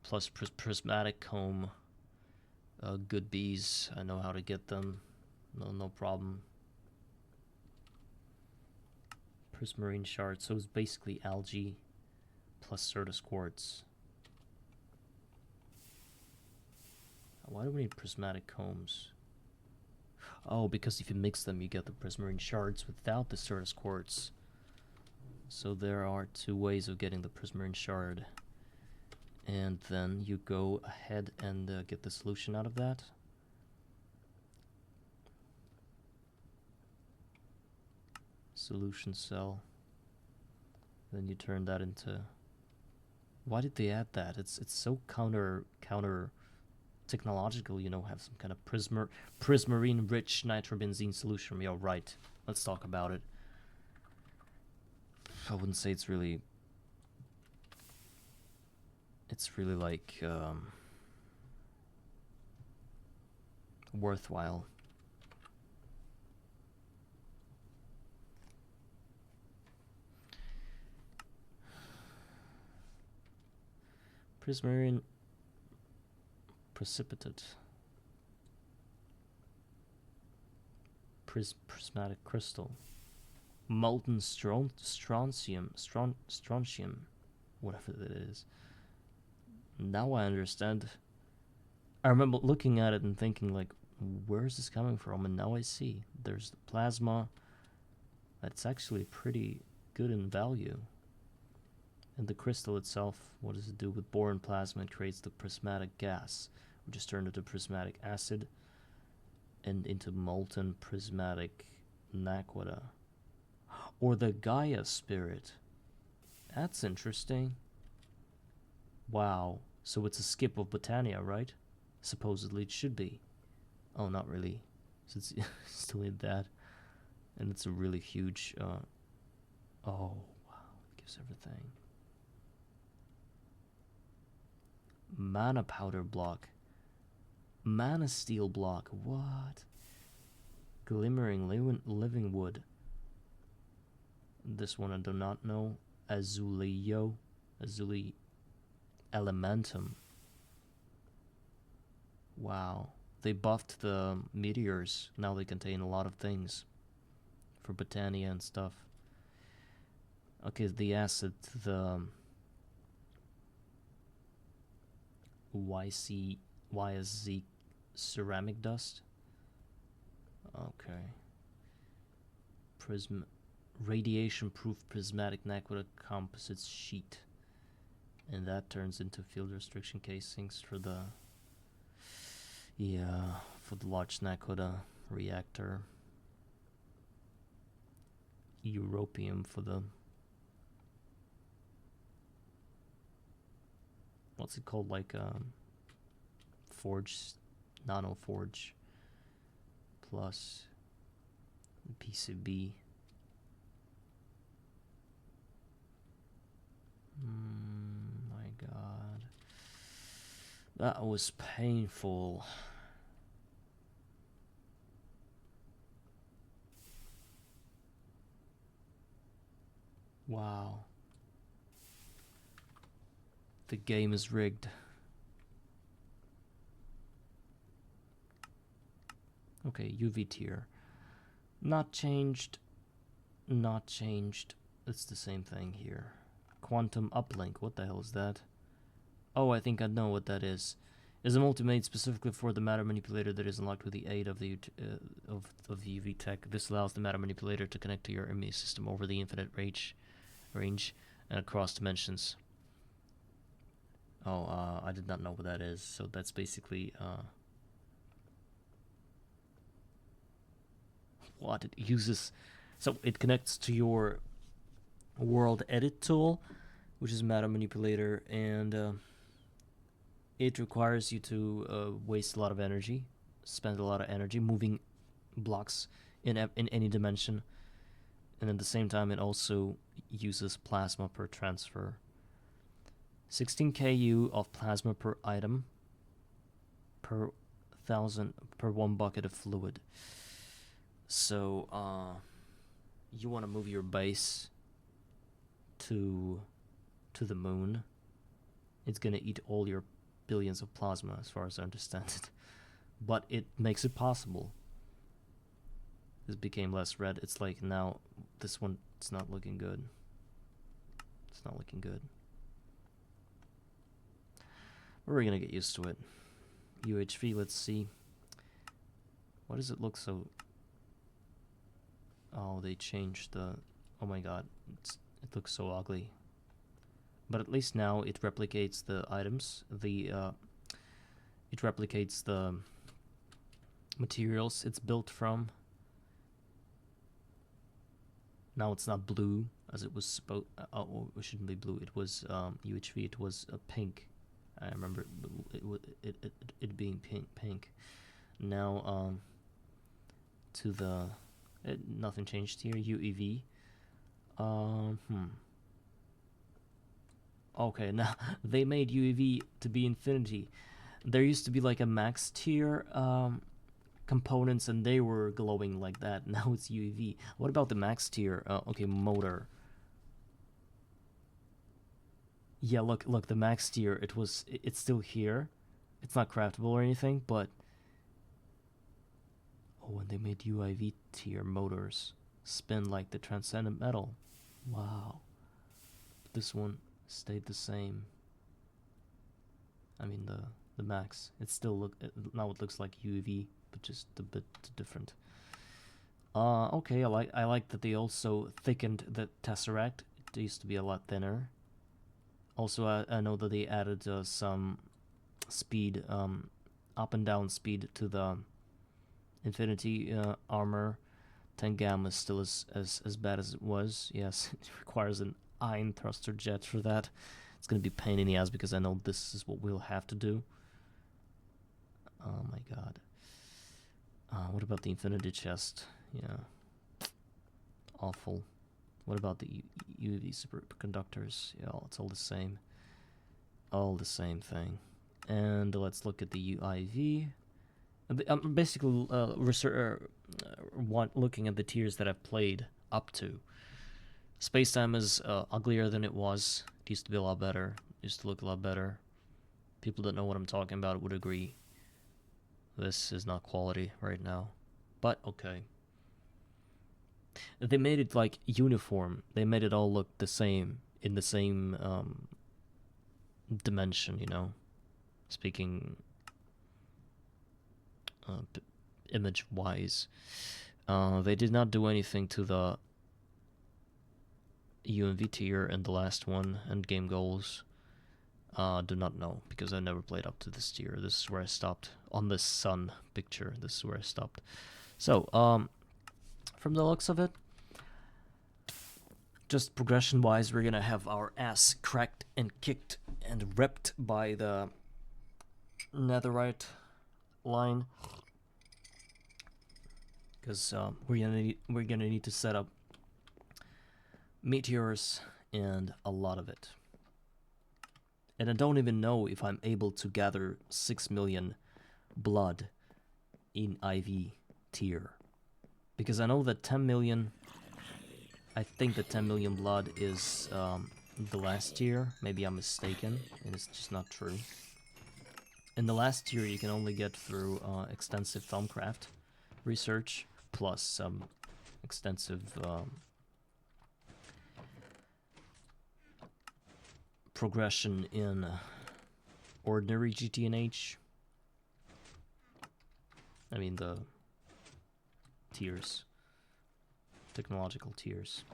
plus prismatic comb. Good bees. I know how to get them. No problem. Prismarine shard. So it's basically algae plus Certus quartz. Why do we need prismatic combs? Oh, because if you mix them, you get the prismarine shards without the Certus quartz. So there are 2 ways of getting the prismarine shard. And then you go ahead and get the solution out of that. Solution cell. Then you turn that into... Why did they add that? It's so counter technological, you know, have some kind of prismarine rich nitrobenzene solution. Yeah, right. Let's talk about it. I wouldn't say it's really like worthwhile. Prismarine precipitate. Prismatic crystal. Molten strontium, whatever that is. Now I understand. I remember looking at it and thinking, like, where is this coming from? And now I see. There's the plasma. That's actually pretty good in value. And the crystal itself, what does it do with boron plasma? It creates the prismatic gas, which is turned into prismatic acid and into molten prismatic naquita. Or the Gaia spirit. That's interesting. Wow. So it's a skip of Botania, right? Supposedly it should be. Oh, not really. So it's still in that. And it's a really huge... oh, wow. It gives everything. Mana powder block. Mana steel block. What? Glimmering living wood. This one I do not know. Azuli elementum. Wow. They buffed the meteors. Now they contain a lot of things for Botania and stuff. Okay, the acid, the YSZ ceramic dust. Okay. Radiation proof prismatic naquita composite sheet. And that turns into field restriction casings for the large naquita reactor. Europium for the what's it called, like forge, nano forge plus PCB. My god, that was painful. Wow. The game is rigged. Okay, UV tier. Not changed. Not changed. It's the same thing here. Quantum uplink. What the hell is that? Oh, I think I know what that is. Is a multi-made specifically for the matter manipulator that is unlocked with the aid of the UV tech. This allows the matter manipulator to connect to your immune system over the infinite range and across dimensions. Oh, I did not know what that is. So that's basically what it uses. So it connects to your world edit tool, which is matter manipulator, and it requires you to waste a lot of energy, spend a lot of energy moving blocks in any dimension, and at the same time it also uses plasma per transfer. 16 KU of plasma per item per 1,000 per 1 bucket of fluid. So you want to move your base to the moon. It's gonna eat all your billions of plasma, as far as I understand it, but it makes it possible. This became less red. It's like now this one, it's not looking good. It's not looking good. We're gonna get used to it. UHV, let's see. Why does it look so... Oh, they changed the... Oh my god, it looks so ugly. But at least now it replicates the items. It replicates the materials it's built from. Now it's not blue as it was supposed. Oh, it shouldn't be blue. It was UHV. It was pink. I remember it being pink. Now to the nothing changed here. UEV. Okay, now they made UEV to be infinity. There used to be like a max tier components, and they were glowing like that. Now it's UEV. What about the max tier? Okay, motor. Yeah, look, the max tier. It's still here. It's not craftable or anything, but oh, and they made UIV tier motors spin like the transcendent metal. Wow. This one stayed the same. I mean the max. It still now it looks like UV, but just a bit different. Okay, I like that they also thickened the tesseract. It used to be a lot thinner. Also, I know that they added some speed, up and down speed to the Infinity armor. 10 gamma is still as bad as it was. Yes, it requires an ion thruster jet for that. It's gonna be a pain in the ass because I know this is what we'll have to do. Oh my god. What about the infinity chest? Yeah. Awful. What about the UV superconductors? Yeah, it's all the same. All the same thing. And let's look at the UIV. I'm basically looking at the tiers that I've played up to. Spacetime is uglier than it was. It used to be a lot better. It used to look a lot better. People that know what I'm talking about would agree. This is not quality right now. But okay. They made it like uniform. They made it all look the same in the same dimension, you know. Speaking image-wise. They did not do anything to the UMV tier and the last one, and game goals. Do not know, because I never played up to this tier. This is where I stopped. On the sun picture, this is where I stopped. So, from the looks of it, just progression-wise, we're gonna have our ass cracked and kicked and ripped by the netherite line, because we're gonna need to set up meteors and a lot of it. And I don't even know if I'm able to gather 6 million blood in IV tier, because I know that 10 million. I think that 10 million blood is the last tier. Maybe I'm mistaken, and it's just not true. In the last tier, you can only get through extensive Thaumcraft, research plus some extensive progression in ordinary GTNH. I mean the tiers, technological tiers.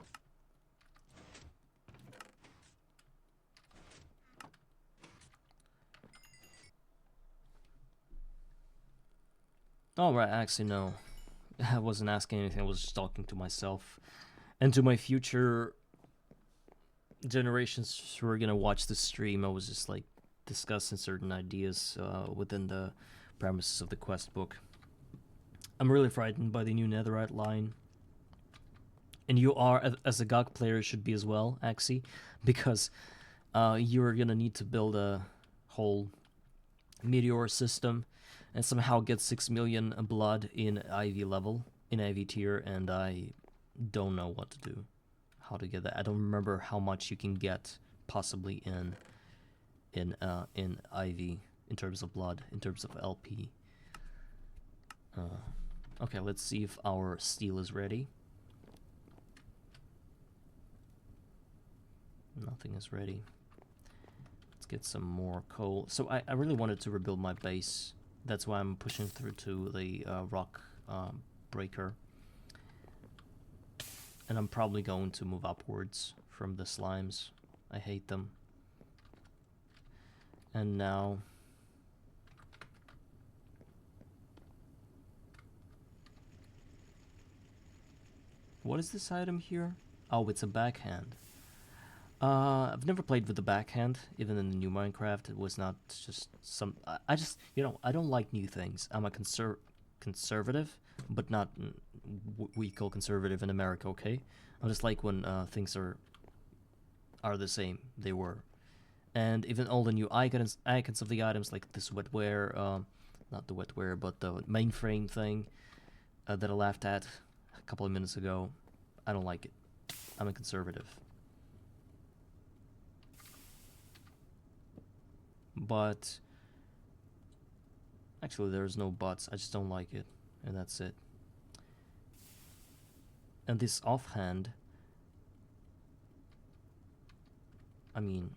Oh, right, actually, no. I wasn't asking anything, I was just talking to myself and to my future generations who are gonna watch the stream. I was just like discussing certain ideas within the premises of the quest book. I'm really frightened by the new netherite line. And you are, as a GOG player, should be as well, Axie, because you're gonna need to build a whole meteor system and somehow get 6 million blood in IV level, in IV tier, and I don't know what to do, how to get that. I don't remember how much you can get possibly in IV in terms of blood, in terms of LP. Okay, let's see if our steel is ready. Nothing is ready. Let's get some more coal. So I really wanted to rebuild my base. That's why I'm pushing through to the rock breaker. And I'm probably going to move upwards from the slimes. I hate them. And now... what is this item here? Oh, it's a backhand. I've never played with the backhand, even in the new Minecraft. It was not just some... I just, you know, I don't like new things. I'm a conservative, but not what we call conservative in America, okay? I just like when things are the same they were. And even all the new icons of the items, like this wetware, not the wetware, but the mainframe thing that I laughed at a couple of minutes ago, I don't like it. I'm a conservative. But actually there's no buts, I just don't like it, and that's it. And this offhand, I mean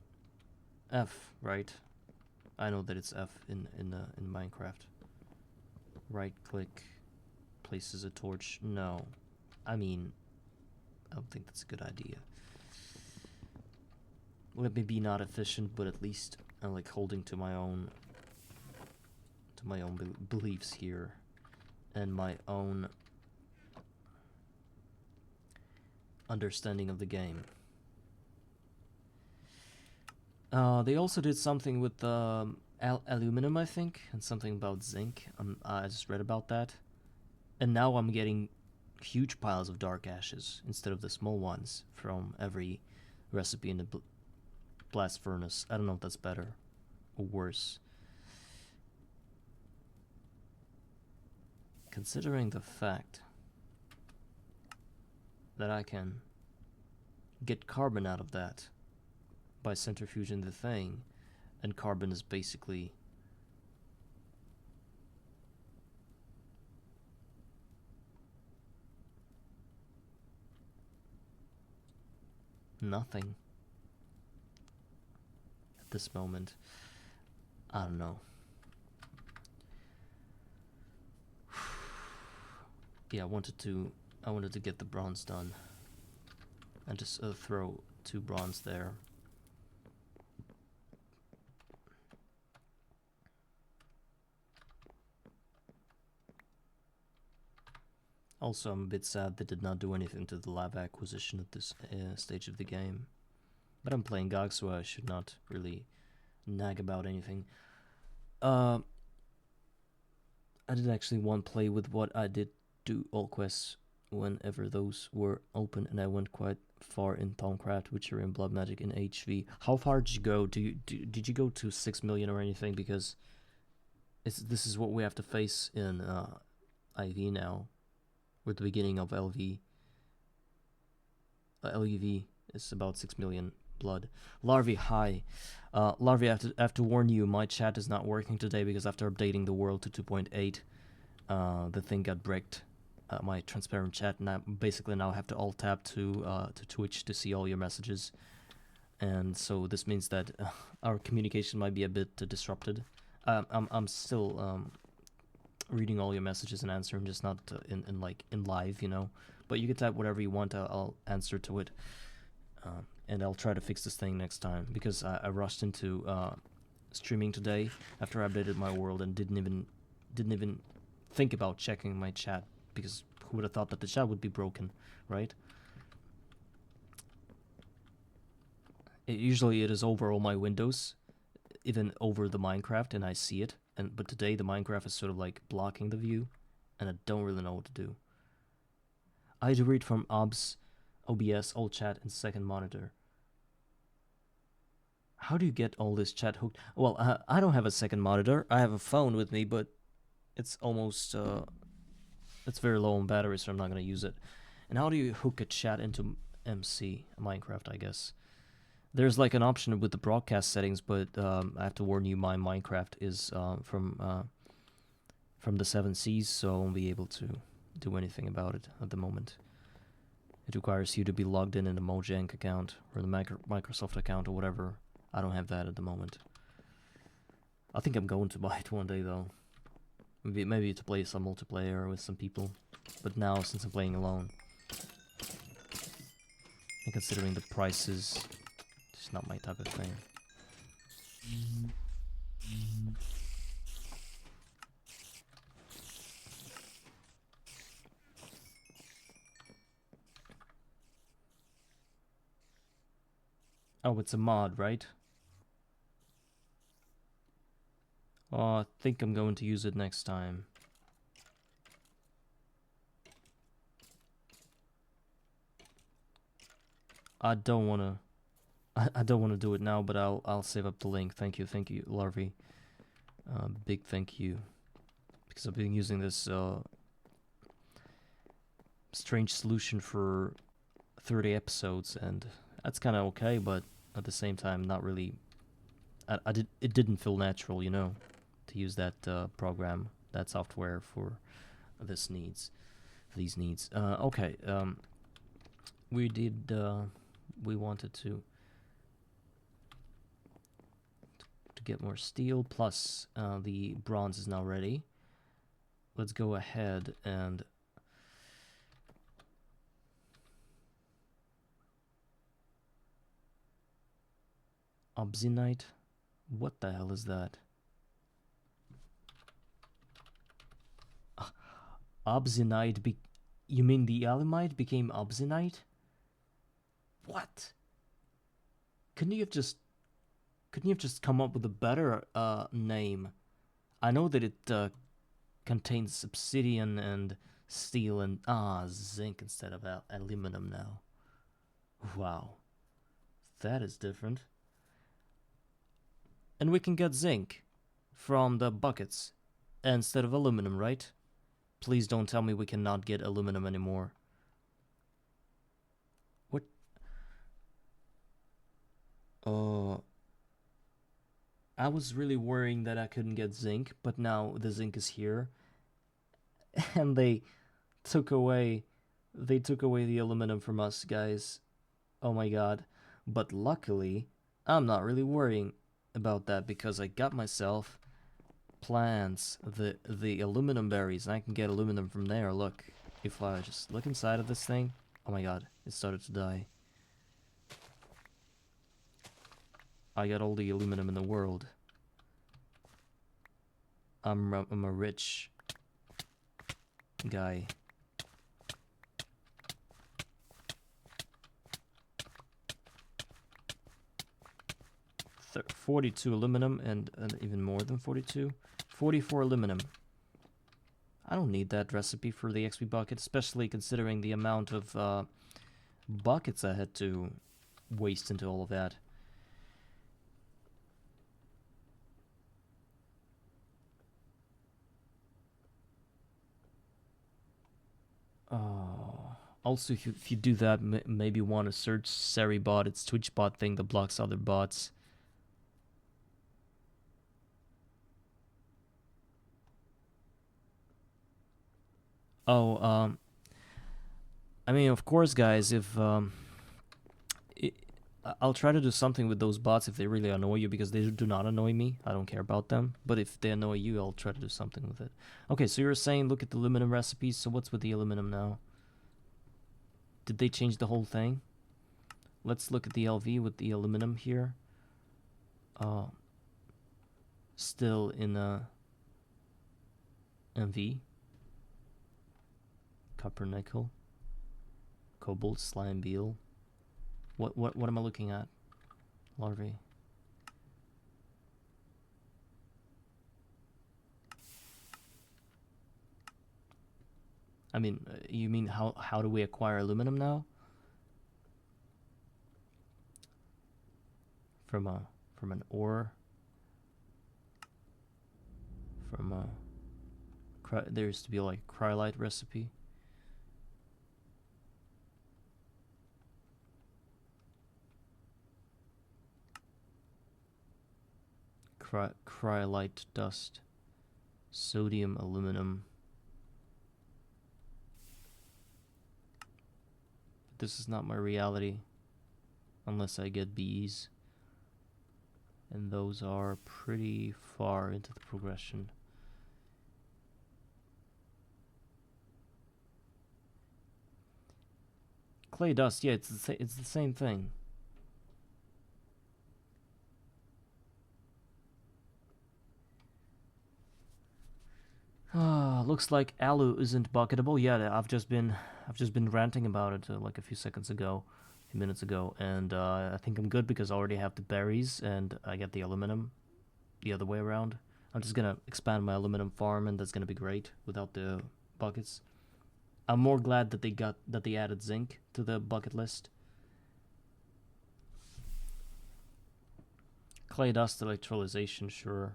F, right? I know that it's F in Minecraft. Right click places a torch. No, I mean, I don't think that's a good idea. Let me be not efficient, but at least I like holding to my own beliefs here, and my own understanding of the game. They also did something with aluminum, I think, and something about zinc. I just read about that, and now I'm getting huge piles of dark ashes instead of the small ones from every recipe in the blast furnace. I don't know if that's better or worse. Considering the fact that I can get carbon out of that by centrifuging the thing, and carbon is basically nothing at this moment. I don't know. Yeah, I wanted to get the bronze done and just throw 2 bronze there. Also, I'm a bit sad they did not do anything to the lava acquisition at this stage of the game. But I'm playing GOG, so I should not really nag about anything. I did actually one play with what I did do all quests whenever those were open, and I went quite far in Thaumcraft, Witchery, and Blood Magic in HV. How far did you go? Did you go to 6 million or anything? Because this is what we have to face in IV now. We're at the beginning of LV. LUV is about 6 million blood. Larvae, hi. Larvae, I have to warn you, my chat is not working today because after updating the world to 2.8, the thing got bricked, my transparent chat, and I basically now have to alt tab to Twitch to see all your messages, and so this means that our communication might be a bit disrupted. I'm still reading all your messages and answering, just not in live, you know. But you can type whatever you want. I'll answer to it, and I'll try to fix this thing next time, because I rushed into streaming today after I updated my world and didn't even think about checking my chat, because who would have thought that the chat would be broken, right? Usually it is over all my windows, even over the Minecraft, and I see it. But today the Minecraft is sort of like blocking the view, and I don't really know what to do. I had to read from OBS, all chat, and second monitor. How do you get all this chat hooked? Well, I don't have a second monitor. I have a phone with me, but it's almost it's very low on battery, so I'm not gonna use it. And how do you hook a chat into MC Minecraft? I guess there's like an option with the broadcast settings, but I have to warn you, my Minecraft is from the 7 Seas, so I won't be able to do anything about it at the moment. It requires you to be logged in a Mojang account or the Microsoft account or whatever. I don't have that at the moment. I think I'm going to buy it one day though. Maybe to play some multiplayer with some people. But now, since I'm playing alone, and considering the prices, it's not my type of thing. Oh, it's a mod, right? Oh, I think I'm going to use it next time. I don't wanna do it now, but I'll save up the link. Thank you, Larvy. Big thank you, because I've been using this strange solution for 30 episodes, and that's kind of okay, but at the same time, not really. It didn't feel natural, you know, to use that program, that software for these needs. Okay. We wanted to get more steel, plus the bronze is now ready. Let's go ahead and obsidianite. What the hell is that? Obsidianite. You mean the alemite became obsidianite? What? Couldn't you have just come up with a better name? I know that it contains obsidian and steel and zinc instead of aluminum now. Wow, that is different. And we can get zinc from the buckets instead of aluminum, right? Please don't tell me we cannot get aluminum anymore. What? I was really worrying that I couldn't get zinc, but now the zinc is here. And they took away the aluminum from us, guys. Oh my god. But luckily, I'm not really worrying about that, because I got myself plants, the aluminum berries, and I can get aluminum from there. Look, if I just look inside of this thing, oh my god, it started to die. I got all the aluminum in the world. I'm a rich guy. 42 aluminum and even more than 42. 44 aluminum. I don't need that recipe for the XP bucket, especially considering the amount of buckets I had to waste into all of that. Also, if you do that, maybe want to search Seribot, it's Twitch bot thing that blocks other bots. Oh, I mean, of course, guys, if I- I'll try to do something with those bots if they really annoy you, because they do not annoy me. I don't care about them. But if they annoy you, I'll try to do something with it. Okay, so you're saying look at the aluminum recipes. So what's with the aluminum now? Did they change the whole thing? Let's look at the LV with the aluminum here. Still in MV. Copper nickel. Cobalt, slime, beal. What am I looking at? Larvae. I mean, you mean how do we acquire aluminum now? From an ore. From there used to be like cryolite recipe. Cryolite dust. Sodium, aluminum. But this is not my reality. Unless I get bees. And those are pretty far into the progression. Clay dust, yeah, it's the same thing. Looks like alu isn't bucketable. Yeah, I've just been ranting about it like a few minutes ago, and I think I'm good because I already have the berries and I get the aluminum the other way around. I'm just gonna expand my aluminum farm, and that's gonna be great without the buckets. I'm more glad that they added zinc to the bucket list. Clay dust electrolyzation, sure.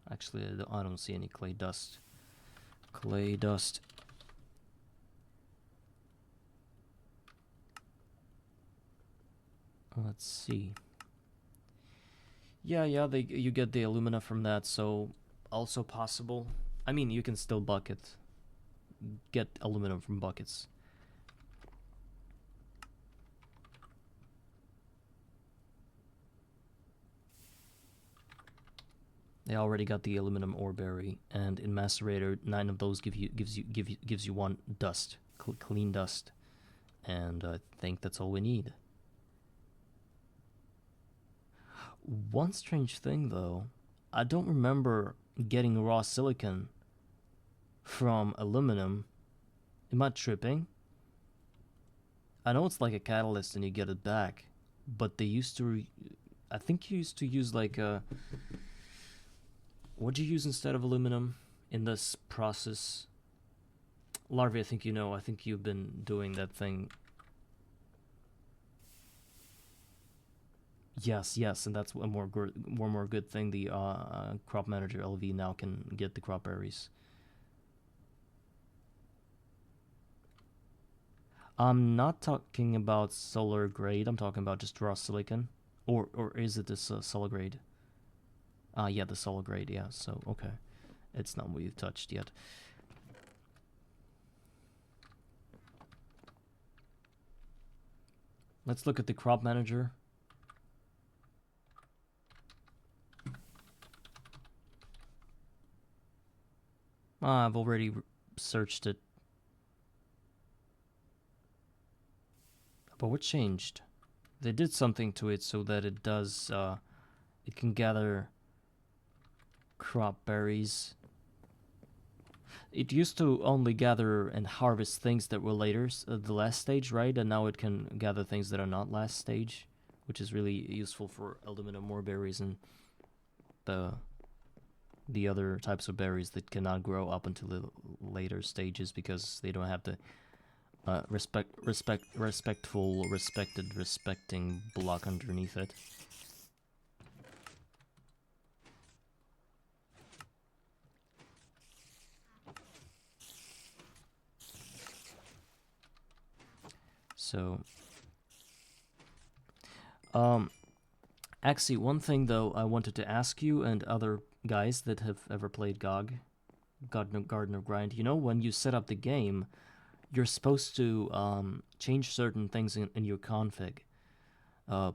Actually, I don't see any clay dust. Clay dust. Let's see. Yeah, you get the alumina from that, so also possible. I mean, you can still get aluminum from buckets. They already got the aluminum ore berry, and in macerator, 9 of those gives you one dust, clean dust, and I think that's all we need. One strange thing, though, I don't remember getting raw silicon from aluminum. Am I tripping? I know it's like a catalyst and you get it back, but they used to. I think you used to use like a. What'd you use instead of aluminum in this process? Larvae, I think you know. I think you've been doing that thing. Yes, and that's a more good thing. The crop manager LV now can get the crop berries. I'm not talking about solar grade. I'm talking about just raw silicon, or is it this solar grade? Yeah, the solar grade. Yeah. So okay, it's not what you've touched yet. Let's look at the crop manager. I've already searched it. But what changed? They did something to it so that it does, it can gather crop berries. It used to only gather and harvest things that were later, the last stage, right? And now it can gather things that are not last stage, which is really useful for aluminum ore berries and the other types of berries that cannot grow up until the later stages because they don't have the respecting block underneath it. So Um, Actually, one thing though I wanted to ask you and other guys that have ever played Garden of Grind. You know, when you set up the game, you're supposed to change certain things in your config. Uh,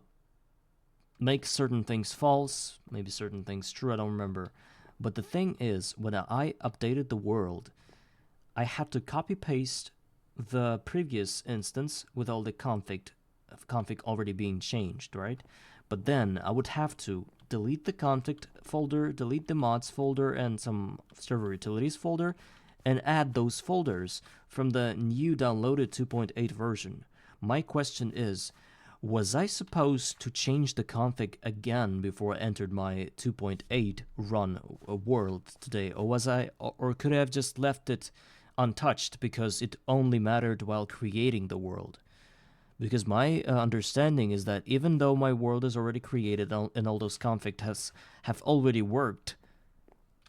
make certain things false, maybe certain things true, I don't remember. But the thing is, when I updated the world, I had to copy paste the previous instance with all the config already being changed, right? But then I would have to delete the config folder, delete the mods folder, and some server utilities folder, and add those folders from the new downloaded 2.8 version. My question is, was I supposed to change the config again before I entered my 2.8 run world today, or could I have just left it untouched because it only mattered while creating the world? Because my understanding is that even though my world is already created and all those configs have already worked,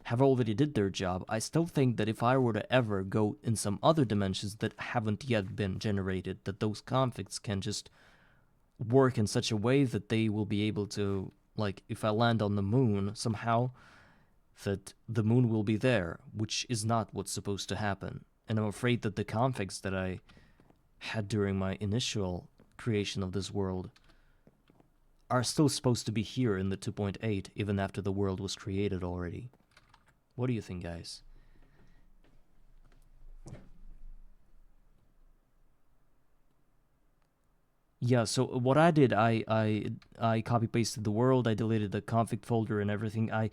have already did their job, I still think that if I were to ever go in some other dimensions that haven't yet been generated, that those configs can just work in such a way that they will be able to, like, if I land on the moon somehow, that the moon will be there, which is not what's supposed to happen. And I'm afraid that the configs that I had during my initial creation of this world are still supposed to be here in the 2.8, even after the world was created already. What do you think, guys? Yeah, so what I did, I copy pasted the world, I deleted the config folder and everything. I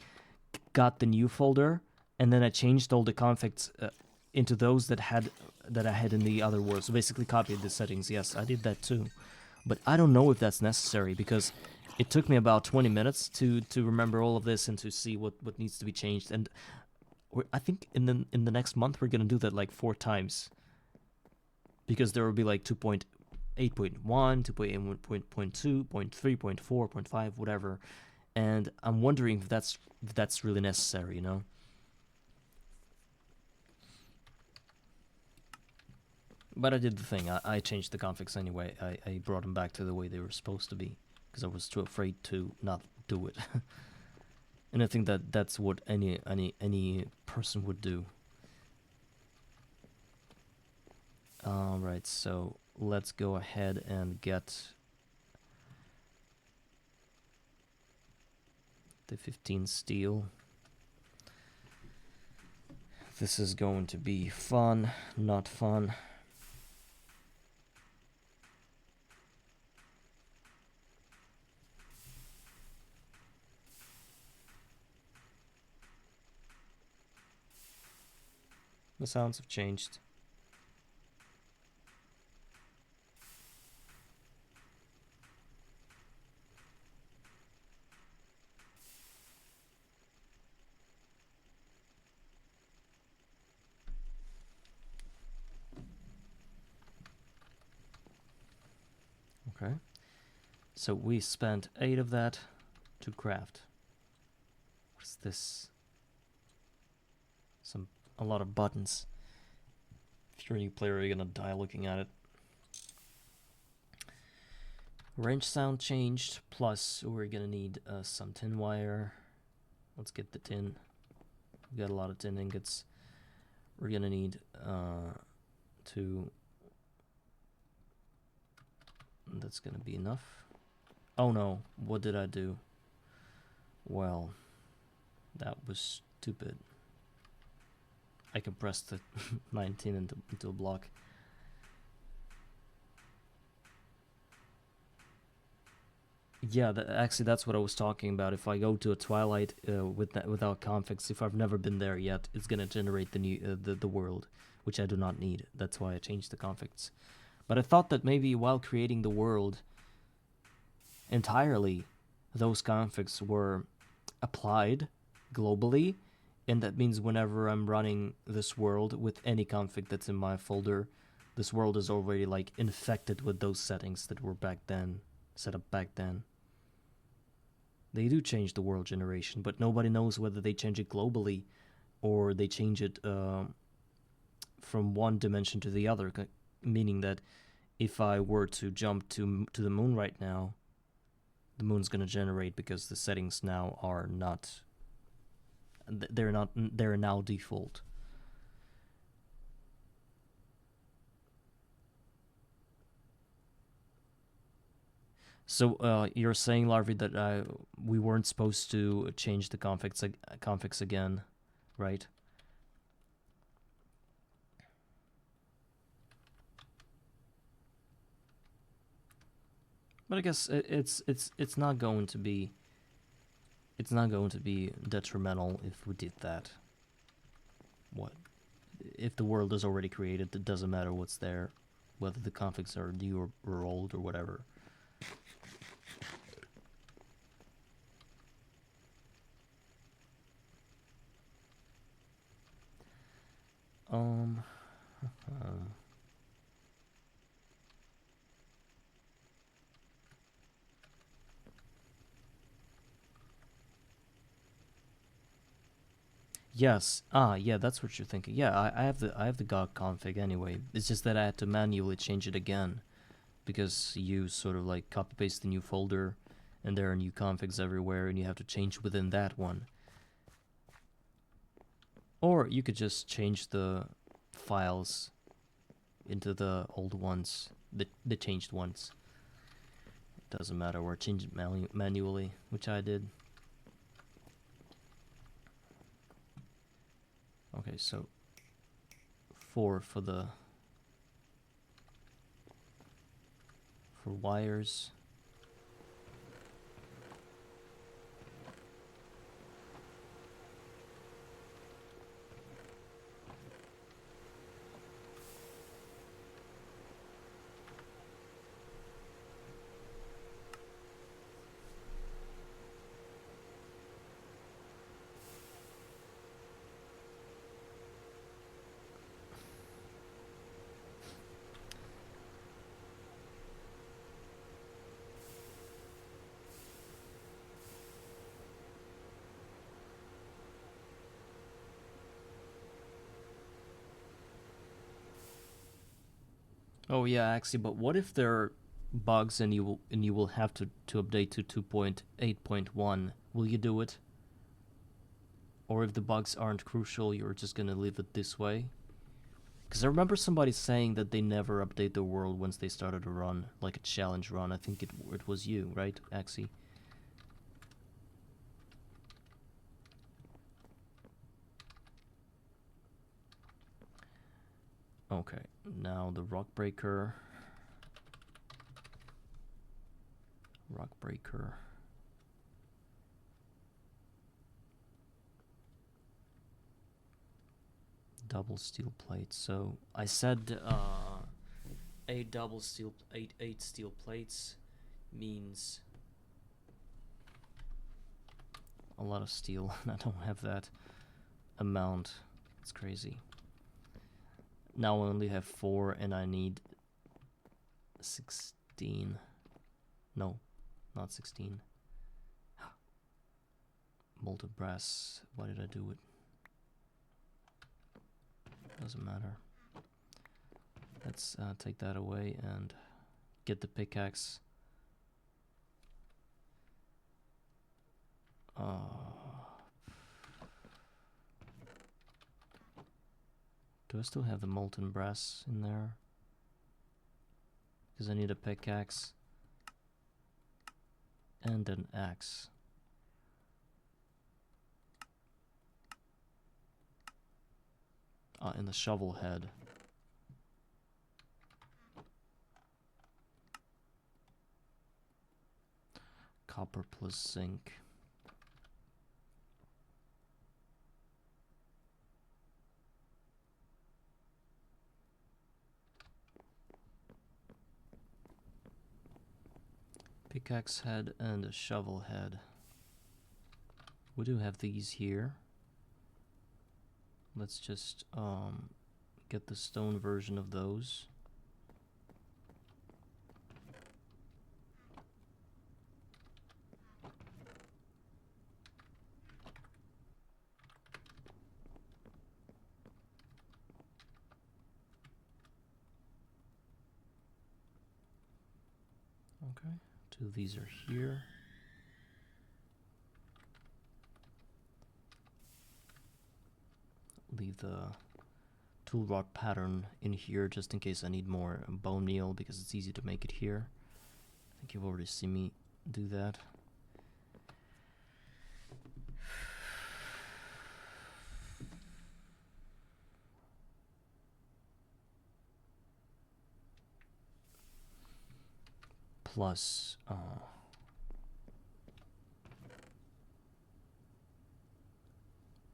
got the new folder, and then I changed all the configs into those that I had in the other world. So basically copied the settings. Yes, I did that too. But I don't know if that's necessary, because it took me about 20 minutes to remember all of this and to see what needs to be changed. And I think in the next month we're gonna do that like 4 times, because there will be like 2.8.1, 2.8.2, 0.3, 0.4, 0.5, whatever. And I'm wondering if that's really necessary, you know? But I did the thing. I changed the configs anyway. I brought them back to the way they were supposed to be, because I was too afraid to not do it. And I think that that's what any person would do. Alright, so let's go ahead and get the 15 steel. This is going to be fun, not fun. The sounds have changed. Okay. So we spent 8 of that to craft. What's this? A lot of buttons. If you're a new player, you're gonna die looking at it. Range sound changed, plus we're gonna need some tin wire. Let's get the tin. We got a lot of tin ingots. We're gonna need 2. That's gonna be enough. Oh no, what did I do? Well, that was stupid. I compressed the 19 into a block. Yeah, actually that's what I was talking about. If I go to a Twilight without configs, if I've never been there yet, it's gonna generate the new the world, which I do not need. That's why I changed the configs. But I thought that maybe while creating the world entirely, those configs were applied globally, and that means whenever I'm running this world with any config that's in my folder, this world is already like infected with those settings that were back then, set up back then. They do change the world generation, but nobody knows whether they change it globally or they change it from one dimension to the other, meaning that if I were to jump to the moon right now, the moon's gonna generate, because the settings now are not. They're now default. So you're saying, Larvi, that we weren't supposed to change the configs again, right? But I guess it's not going to be detrimental if we did that. What if the world is already created? It doesn't matter what's there, whether the configs are new or old or whatever. Yes. Yeah, that's what you're thinking. Yeah, I have the GOG config anyway. It's just that I had to manually change it again, because you sort of like copy paste the new folder, and there are new configs everywhere, and you have to change within that one. Or you could just change the files into the old ones, the changed ones. It doesn't matter, or change it manually, which I did. Okay, so 4 for wires. Oh yeah, actually, but what if there are bugs and you will have to update to 2.8.1? Will you do it? Or if the bugs aren't crucial, you're just gonna leave it this way? Because I remember somebody saying that they never update the world once they started a run, like a challenge run. I think it was you, right, Axie? Okay, now the rock breaker. Double steel plates. So I said 8 steel plates means a lot of steel. I don't have that amount. It's crazy. Now I only have 4 and I need 16. No, not 16. Molten brass. Why did I do it? Doesn't matter. Let's take that away and get the pickaxe. Do I still have the molten brass in there? Because I need a pickaxe and an axe. And the shovel head. Copper plus zinc. Pickaxe head and a shovel head. We do have these here. Let's just get the stone version of those. Okay, 2 of these are here. leave the tool rod pattern in here just in case I need more bone meal, because it's easy to make it here. I think you've already seen me do that. Plus,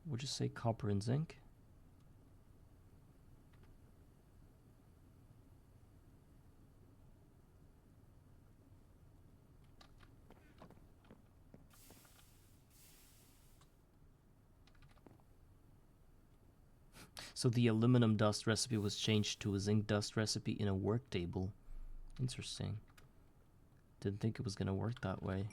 would you say copper and zinc? So the aluminum dust recipe was changed to a zinc dust recipe in a work table. Interesting. Didn't think it was gonna work that way.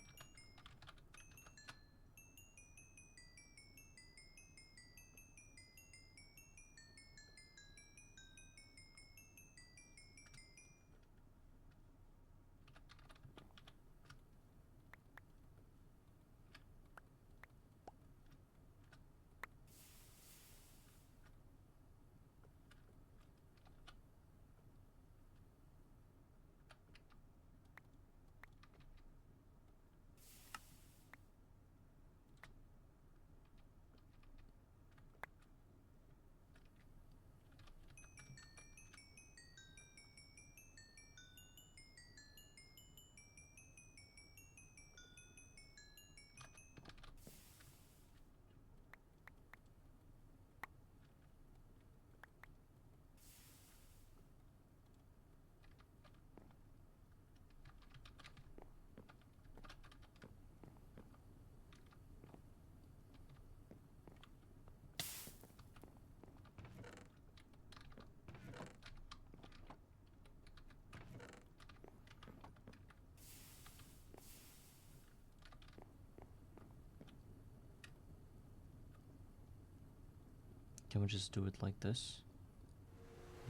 Can we just do it like this?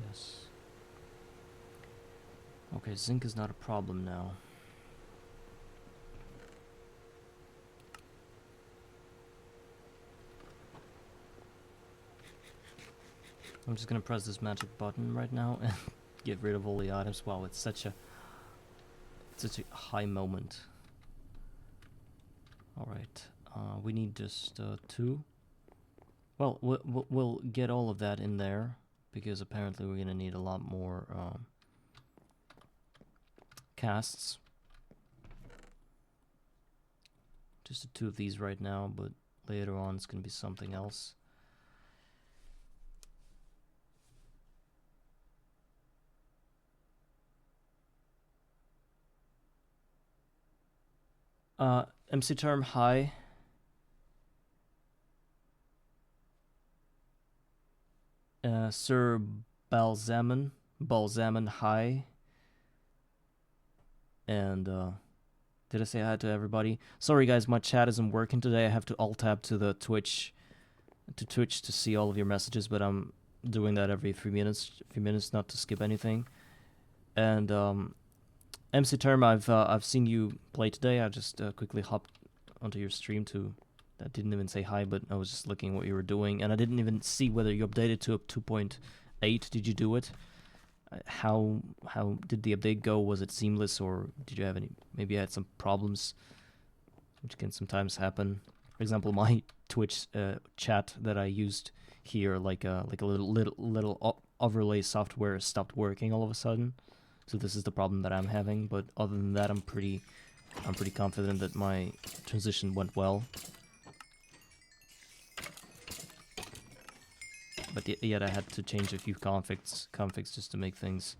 Yes. Okay, zinc is not a problem now. I'm just gonna press this magic button right now and get rid of all the items. Wow, it's such a high moment. Alright, we need just 2. Well, we'll get all of that in there, because apparently we're gonna need a lot more casts. Just the 2 of these right now, but later on it's gonna be something else. MC term high. Sir Balzaman hi. And did I say hi to everybody? Sorry guys, my chat isn't working today. I have to alt tab to the Twitch to see all of your messages, but I'm doing that every few minutes not to skip anything. And MC Term, I've seen you play today. I just quickly hopped onto your stream to. I didn't even say hi, but I was just looking what you were doing, and I didn't even see whether you updated to 2.8. Did you do it? How did the update go? Was it seamless, or did you have any? Maybe you had some problems, which can sometimes happen. For example, my Twitch chat that I used here, like a little overlay software, stopped working all of a sudden. So this is the problem that I'm having. But other than that, I'm pretty confident that my transition went well. But yet I had to change a few configs just to make things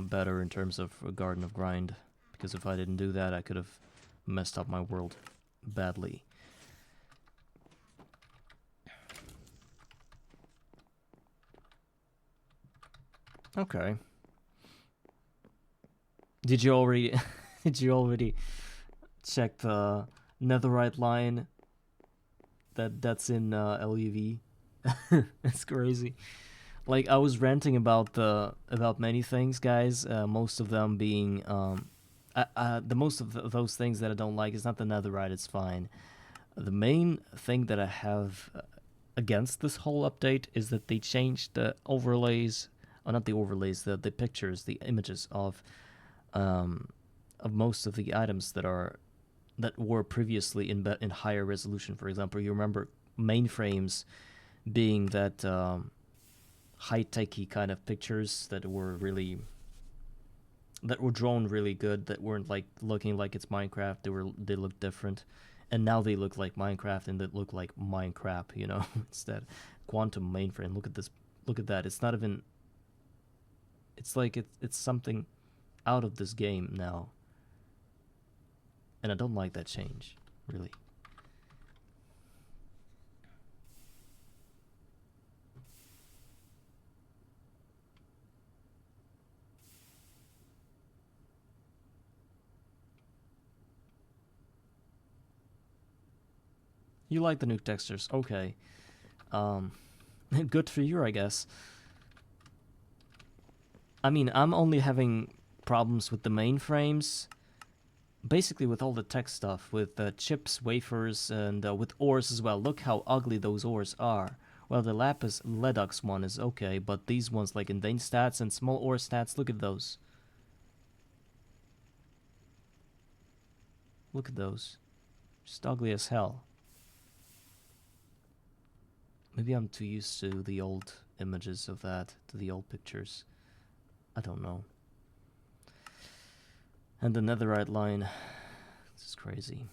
better in terms of Garden of Grind. Because if I didn't do that, I could have messed up my world badly. Okay. Did you already check the netherite line that's in LUV? It's crazy. Like, I was ranting about many things, guys. Most of them being most of those things that I don't like is not the netherite. It's fine. The main thing that I have against this whole update is that they changed the overlays, or not the overlays, the pictures, the images of most of the items that were previously in higher resolution. For example, you remember mainframes being that high-techy kind of pictures that were drawn really good, that weren't like looking like it's Minecraft. They looked different, and now they look like Minecraft, and they look like Minecraft. You know, it's that quantum mainframe. Look at this. Look at that. It's not even. It's like it's something out of this game now, and I don't like that change, really. You like the new textures, okay. Good for you, I guess. I mean, I'm only having problems with the mainframes, basically with all the tech stuff, with chips, wafers, and with ores as well. Look how ugly those ores are. Well, the lapis Ledux one is okay, but these ones like Indane stats and small ore stats, look at those. Look at those. Just ugly as hell. Maybe I'm too used to the old images of that, to the old pictures. I don't know. And the netherite line, this is crazy.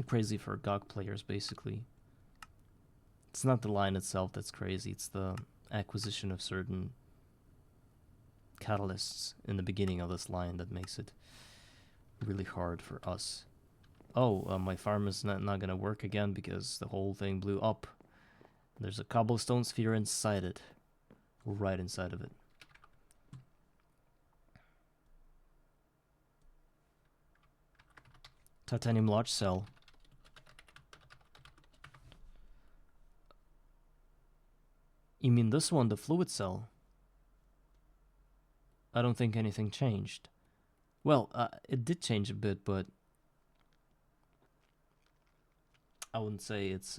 Crazy for GOG players, basically. It's not the line itself that's crazy, it's the acquisition of certain catalysts in the beginning of this line that makes it really hard for us. Oh, my farm is not gonna work again because the whole thing blew up. There's a cobblestone sphere inside it. Right inside of it. Titanium large cell. You mean this one, the fluid cell? I don't think anything changed. Well, it did change a bit, but I wouldn't say it's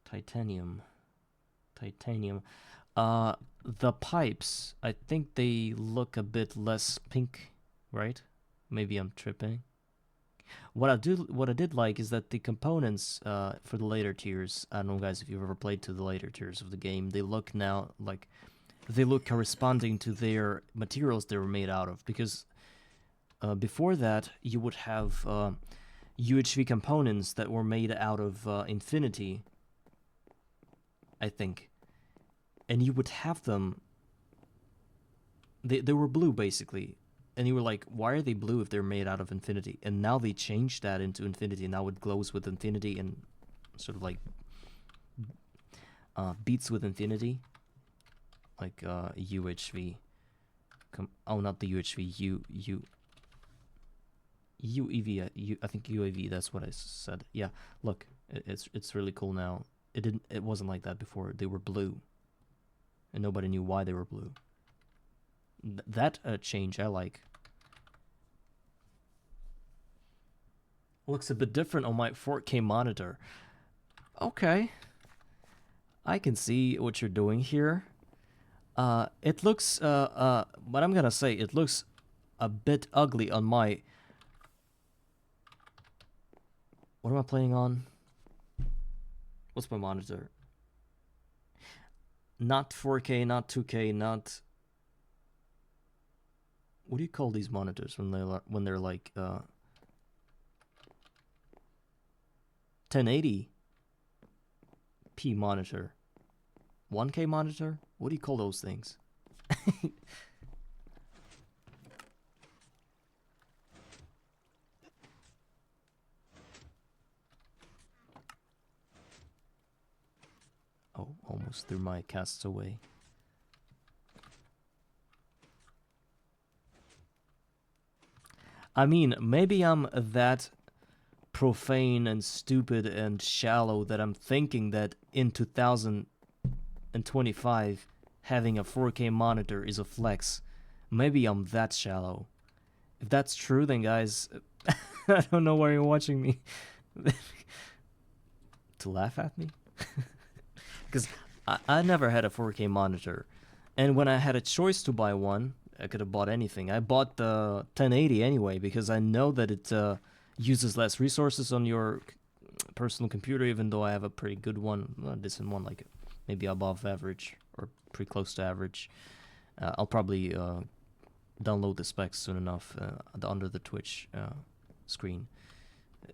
titanium. The pipes, I think they look a bit less pink, right? Maybe I'm tripping. What I did like is that the components for the later tiers, I don't know guys if you've ever played to the later tiers of the game, they look now like they look corresponding to their materials they were made out of, because before that you would have UHV components that were made out of infinity, I think, and you would have them, they were blue basically, and you were like, why are they blue if they're made out of infinity? And now they changed that into infinity, and now it glows with infinity and sort of like beats with infinity, like UHV. Oh, not the UHV, UEV. I think UAV. That's what I said. Yeah, look, it's really cool now. It wasn't like that before. They were blue, and nobody knew why they were blue. That change I like. Looks a bit different on my 4K monitor. Okay, I can see what you're doing here. It looks what I'm gonna say, it looks a bit ugly on my. What am I playing on? What's my monitor? Not 4K, not 2K, not. What do you call these monitors when they're like 1080p monitor, 1K monitor? What do you call those things? Oh, almost threw my casts away. I mean, maybe I'm that profane and stupid and shallow that I'm thinking that in 2025 having a 4K monitor is a flex. Maybe I'm that shallow. If that's true, then guys, I don't know why you're watching me. to laugh at me? Because I never had a 4K monitor, and when I had a choice to buy one, I could have bought anything. I bought the 1080 anyway because I know that it uses less resources on your personal computer, even though I have a pretty good one, a decent one, like maybe above average or pretty close to average. I'll probably download the specs soon enough under the Twitch screen.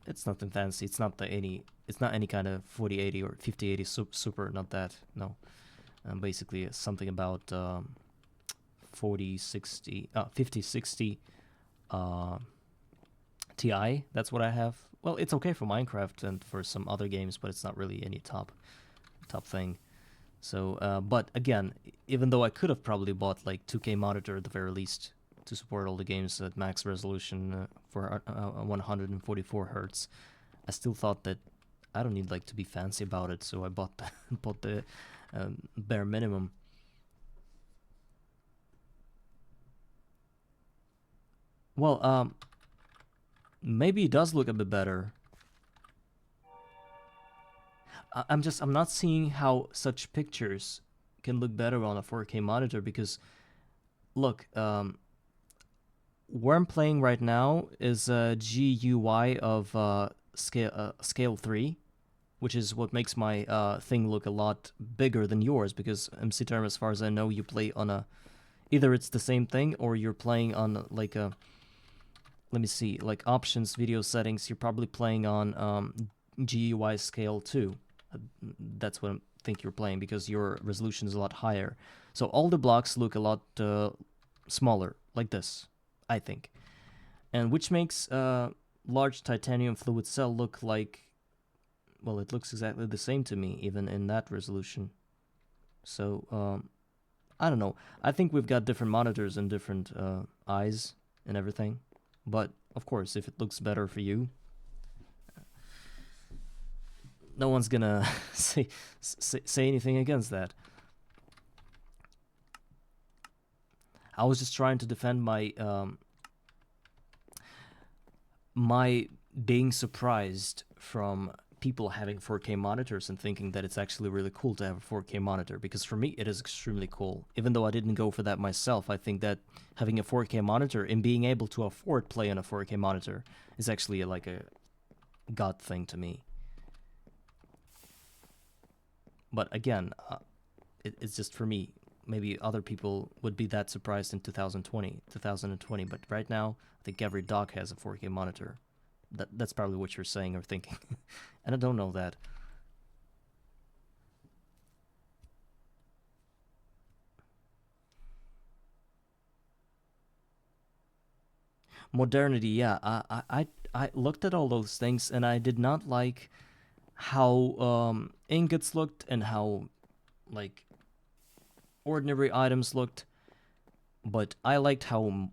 It's nothing fancy. It's not It's not any kind of 4080 or 5080 super. Not that. No. Basically, it's something about 5060 Ti. That's what I have. Well, it's okay for Minecraft and for some other games, but it's not really any top thing. So, but again, even though I could have probably bought like 2K monitor at the very least to support all the games at max resolution for 144 hertz, I still thought that I don't need like to be fancy about it, so I bought the bare minimum. Well, maybe it does look a bit better. I'm not seeing how such pictures can look better on a 4K monitor because, look, where I'm playing right now is a GUI of scale 3, which is what makes my thing look a lot bigger than yours, because MC Term, as far as I know, you play on a... Either it's the same thing, or you're playing on, like, a... Let me see, like, options, video settings, you're probably playing on GUI scale 2. That's what I think you're playing, because your resolution is a lot higher. So all the blocks look a lot smaller, like this, I think. And which makes large titanium fluid cell look like... Well, it looks exactly the same to me, even in that resolution. So, I don't know. I think we've got different monitors and different eyes and everything. But, of course, if it looks better for you, no one's gonna say anything against that. I was just trying to defend my my being surprised from people having 4K monitors and thinking that it's actually really cool to have a 4K monitor, because for me it is extremely cool. Even though I didn't go for that myself, I think that having a 4K monitor and being able to afford play on a 4K monitor is actually like a god thing to me. But again, it's just for me. Maybe other people would be that surprised in 2020, but right now I think every dog has a 4K monitor. That's probably what you're saying or thinking. And I don't know that. Modernity, yeah. I looked at all those things and I did not like how ingots looked and how like ordinary items looked, but I liked how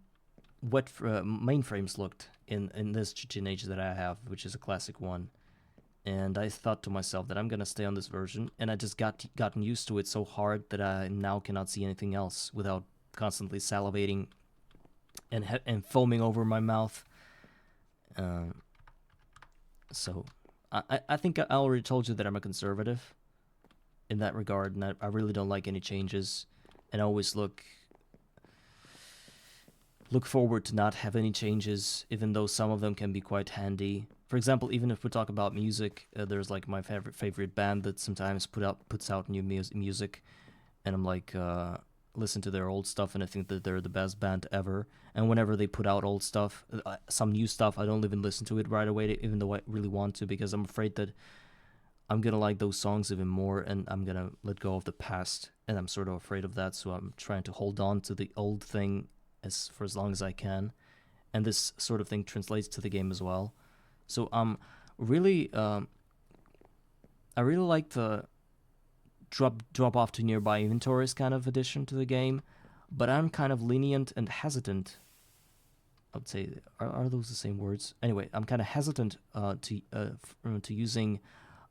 wet mainframes looked in this GTNH that I have, which is a classic one. And I thought to myself that I'm gonna stay on this version, and I just gotten used to it so hard that I now cannot see anything else without constantly salivating and foaming over my mouth. So I think I already told you that I'm a conservative in that regard, and I really don't like any changes, and I always look forward to not have any changes, even though some of them can be quite handy. For example, even if we talk about music, there's like my favorite band that sometimes puts out new music, and I'm like listen to their old stuff, and I think that they're the best band ever. And whenever they put out old stuff, some new stuff, I don't even listen to it right away, even though I really want to, because I'm afraid that I'm gonna like those songs even more, and I'm gonna let go of the past, and I'm sort of afraid of that. So I'm trying to hold on to the old thing for as long as I can, and this sort of thing translates to the game as well. So really, I really like the drop off to nearby inventories kind of addition to the game, but I'm kind of lenient and hesitant. I would say, are those the same words? Anyway, I'm kind of hesitant to using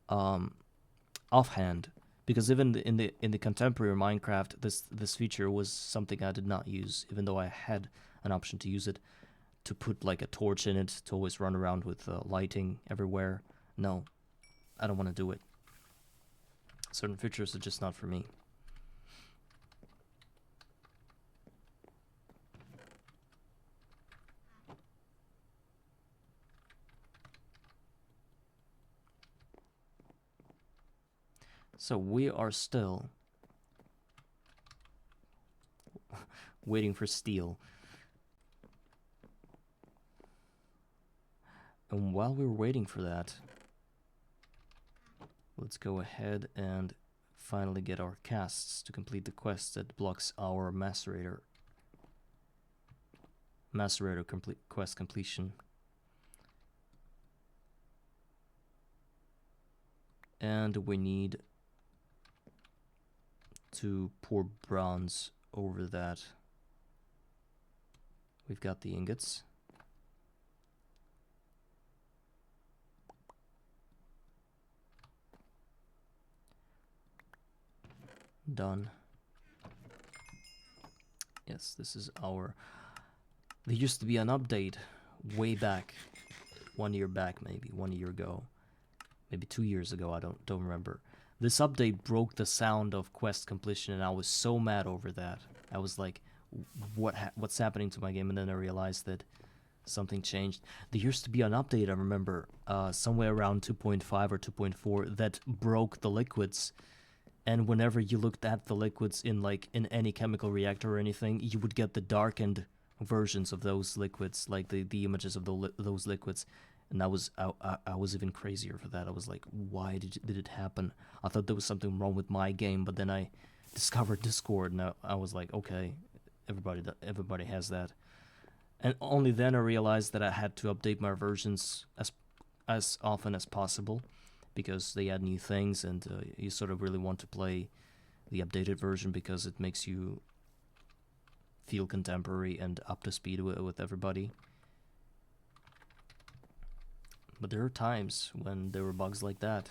offhand, because even in the contemporary Minecraft, this feature was something I did not use, even though I had an option to use it, to put like a torch in it to always run around with lighting everywhere. No, I don't want to do it. Certain features are just not for me. So we are still waiting for steel. And while we're waiting for that, let's go ahead and finally get our casts to complete the quest that blocks our macerator quest completion. And we need to pour bronze over that. We've got the ingots. Done. Yes, this is our... There used to be an update way back, 1 year back maybe, 1 year ago, maybe 2 years ago, I don't remember. This update broke the sound of quest completion, and I was so mad over that. I was like, what's happening to my game? And then I realized that something changed. There used to be an update, I remember, somewhere around 2.5 or 2.4 that broke the liquids. And whenever you looked at the liquids in any chemical reactor or anything, you would get the darkened versions of those liquids, like the images of those liquids. And I was even crazier for that. I was like, why did it happen? I thought there was something wrong with my game, but then I discovered Discord, and I was like, okay, everybody has that. And only then I realized that I had to update my versions as often as possible, because they add new things, and you sort of really want to play the updated version because it makes you feel contemporary and up to speed with everybody. But there are times when there were bugs like that,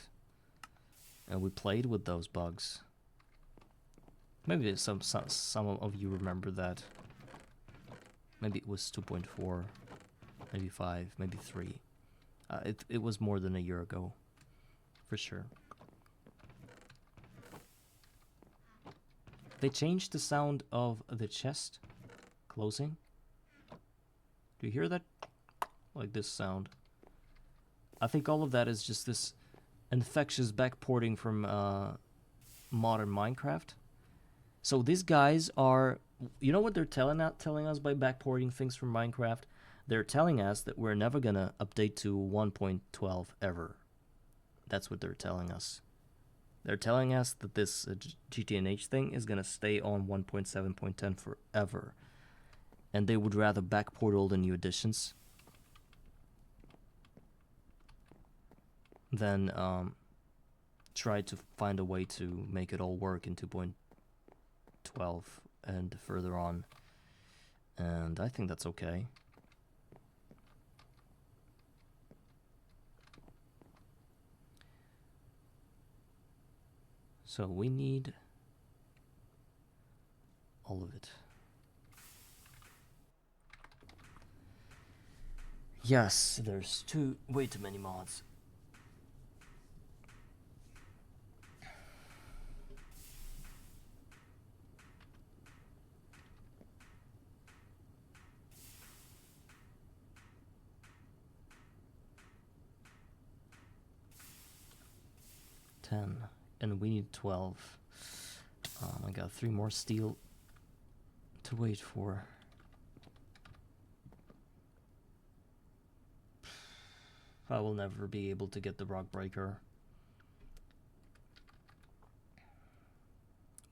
and we played with those bugs. Maybe some of you remember that. Maybe it was 2.4, maybe 5, maybe 3. It was more than a year ago, for sure. They changed the sound of the chest closing. Do you hear that? Like this sound. I think all of that is just this infectious backporting from modern Minecraft. So these guys are... You know what they're telling us by backporting things from Minecraft? They're telling us that we're never gonna update to 1.12 ever. That's what they're telling us. They're telling us that this GTNH thing is gonna stay on 1.7.10 forever. And they would rather backport all the new additions than try to find a way to make it all work in 2.12 and further on. And I think that's okay. So we need all of it. Yes, there's way too many mods. And we need 12. I got 3 more steel to wait for. I will never be able to get the rock breaker.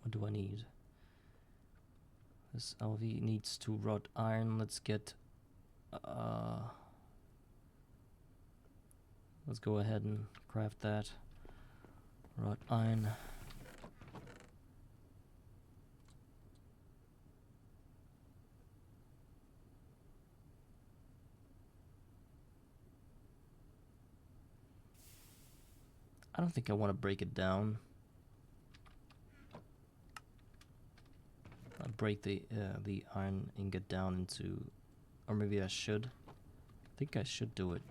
What do I need? This LV needs 2 wrought iron. Let's get let's go ahead and craft that. Wrought iron. I don't think I want to break it down. I'll break the iron ingot down into, or maybe I should. I think I should do it.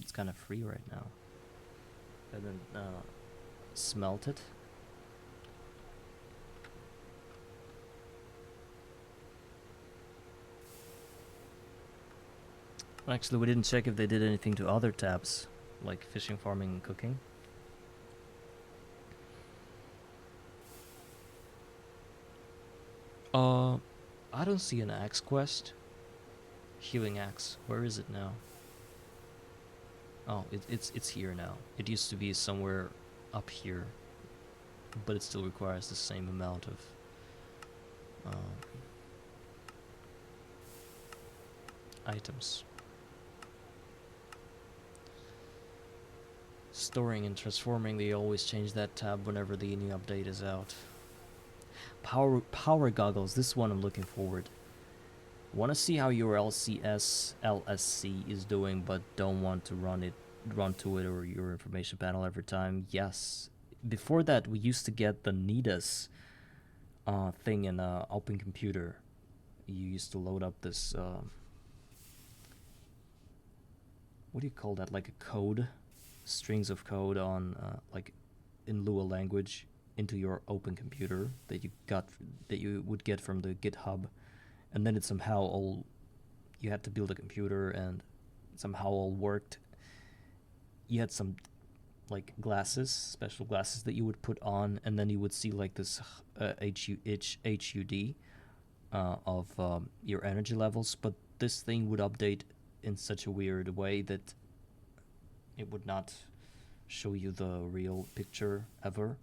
It's kind of free right now. And then smelt it. Actually, we didn't check if they did anything to other tabs, like fishing, farming, and cooking. I don't see an axe quest. Healing axe. Where is it now? Oh, it's here now. It used to be somewhere up here, but it still requires the same amount of items. Storing and transforming, they always change that tab whenever the new update is out. Power goggles, this one I'm looking forward. Want to see how your LSC is doing, but don't want to run to it or your information panel every time. Yes. Before that, we used to get the NIDAS thing in open computer. You used to load up this what do you call that? Like a code, strings of code on like in Lua language into your open computer that you would get from the GitHub. And then it somehow all, you had to build a computer and somehow all worked. You had some like glasses, special glasses that you would put on, and then you would see like this HUD of your energy levels. But this thing would update in such a weird way that it would not show you the real picture ever.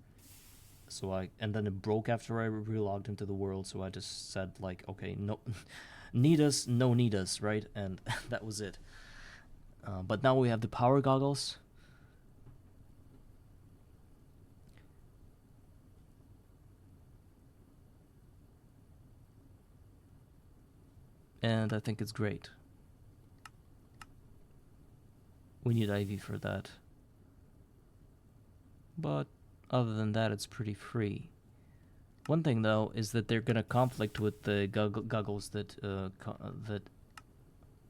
And then it broke after I relogged into the world, so I just said like, okay, no, need us, right? And that was it. But now we have the power goggles. And I think it's great. We need Ivy for that. But other than that, it's pretty free. One thing though is that they're gonna conflict with the goggles that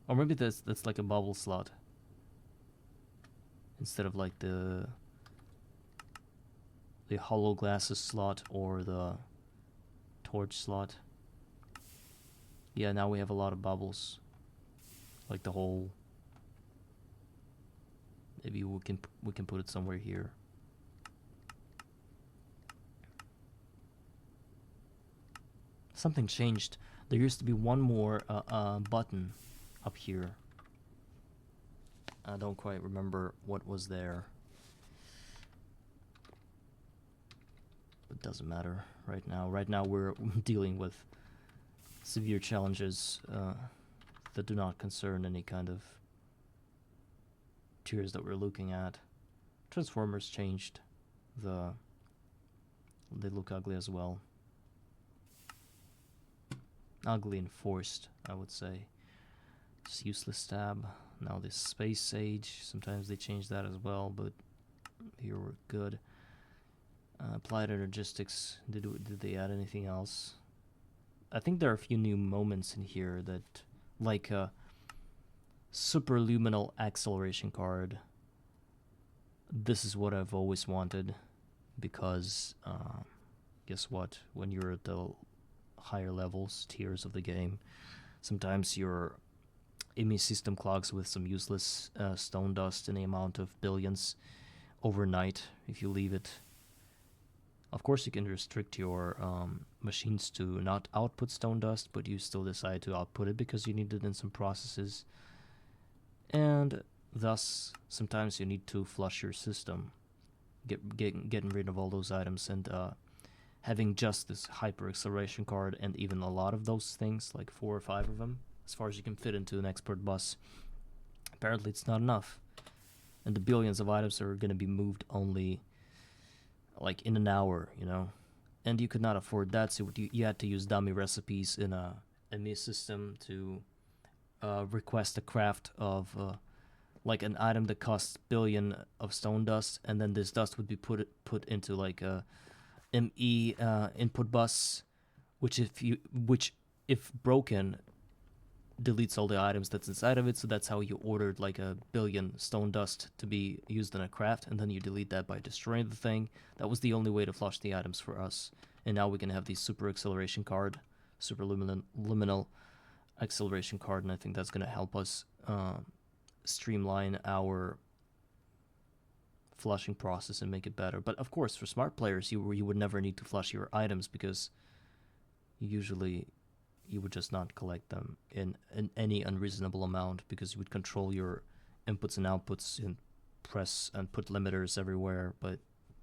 or maybe that's like a bubble slot instead of like the hollow glasses slot or the torch slot. Yeah, now we have a lot of bubbles, like the whole. Maybe we can put it somewhere here. Something changed. There used to be one more button up here. I don't quite remember what was there. It doesn't matter right now. Right now we're dealing with severe challenges that do not concern any kind of tiers that we're looking at. Transformers changed. They look ugly as well. Ugly and forced, I would say. Just useless tab. Now this space sage. Sometimes they change that as well, but here we're good. Applied energistics. Did they add anything else? I think there are a few new moments in here that, like a superluminal acceleration card. This is what I've always wanted, because guess what? When you're at the higher levels, tiers of the game, sometimes your IMI system clogs with some useless stone dust in the amount of billions overnight if you leave it. Of course, you can restrict your machines to not output stone dust, but you still decide to output it because you need it in some processes. And thus, sometimes you need to flush your system, getting rid of all those items, and having just this hyper acceleration card and even a lot of those things, like 4 or 5 of them, as far as you can fit into an expert bus. Apparently it's not enough. And the billions of items are going to be moved only like in an hour, you know? And you could not afford that, so you had to use dummy recipes in a ME system to request a craft of like an item that costs billion of stone dust, and then this dust would be put into like a ME input bus, which if broken deletes all the items that's inside of it. So that's how you ordered like 1,000,000,000 stone dust to be used in a craft, and then you delete that by destroying the thing. That was the only way to flush the items for us. And now we can have the super acceleration card, super liminal acceleration card, and I think that's going to help us streamline our flushing process and make it better. But of course, for smart players, you would never need to flush your items, because usually you would just not collect them in any unreasonable amount, because you would control your inputs and outputs and press and put limiters everywhere. But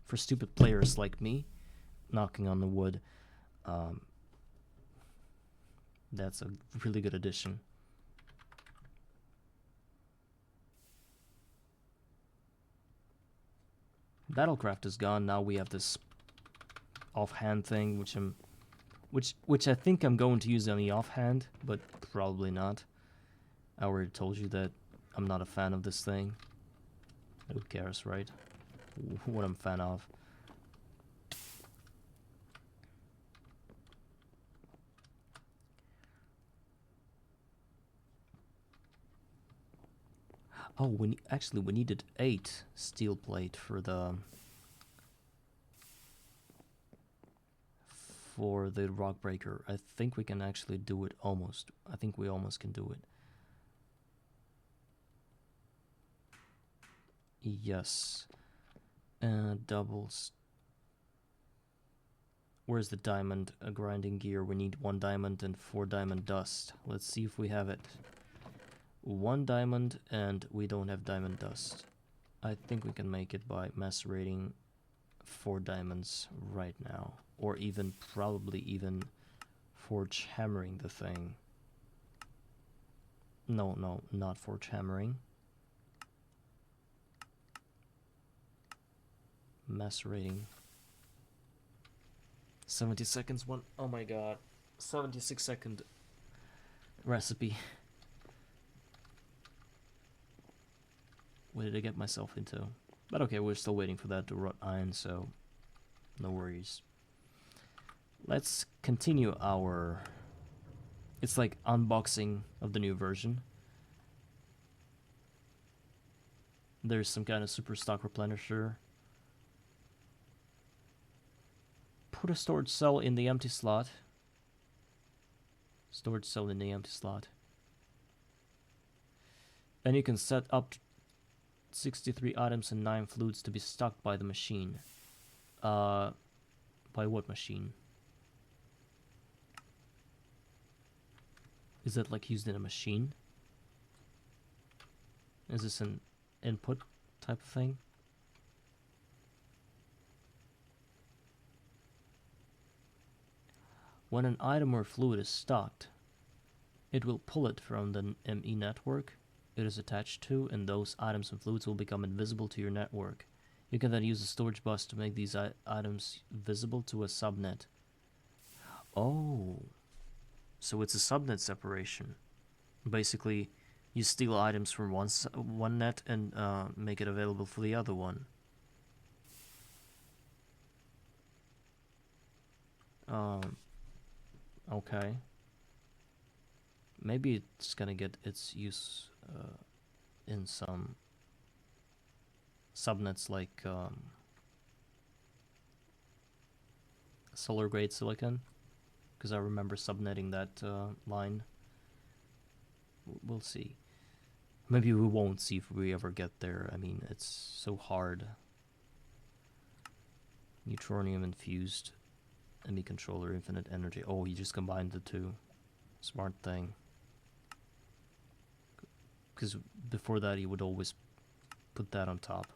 for stupid players like me, knocking on the wood, that's a really good addition. Battlecraft is gone. Now we have this offhand thing, which I think I'm going to use on the offhand, but probably not. I already told you that I'm not a fan of this thing. Who cares, right? What I'm a fan of. Oh, we needed 8 steel plate for the rock breaker. I think we can actually do it almost. I think we almost can do it. Yes. Doubles. Where's the diamond grinding gear? We need 1 diamond and 4 diamond dust. Let's see if we have it. 1 diamond, and we don't have diamond dust. I think we can make it by macerating 4 diamonds right now, or even probably even forge hammering the thing. No, not forge hammering. Macerating. 70 seconds one. Oh my god. 76-second recipe. What did I get myself into? But okay, we're still waiting for that to rot iron, so no worries. Let's continue our... It's like unboxing of the new version. There's some kind of super stock replenisher. Put a storage cell in the empty slot. Storage cell in the empty slot. And you can set up 63 items and 9 flutes to be stocked by the machine. By what machine? Is that like used in a machine? Is this an input type of thing? When an item or fluid is stocked, it will pull it from the ME network it is attached to, and those items and fluids will become invisible to your network. You can then use a storage bus to make these items visible to a subnet. Oh, so it's a subnet separation. Basically, you steal items from one net and make it available for the other one. Okay. Maybe it's gonna get its use in some subnets like solar grade silicon, because I remember subnetting that line. We'll see. Maybe we won't see if we ever get there. I mean, it's so hard. Neutronium infused ME controller, infinite energy. Oh, you just combined the two. Smart thing. Because before that, he would always put that on top.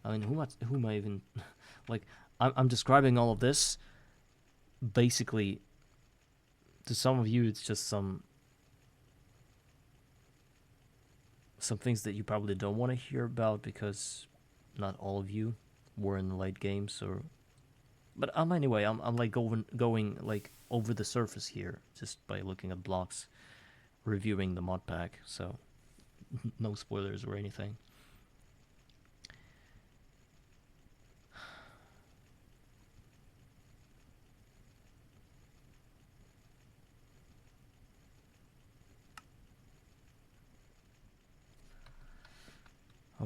I mean, who am I even... like, I'm describing all of this. Basically, to some of you, it's just some things that you probably don't want to hear about, because not all of you were in the late game, so... But anyway, I'm like going like over the surface here, just by looking at blocks, reviewing the mod pack, so no spoilers or anything.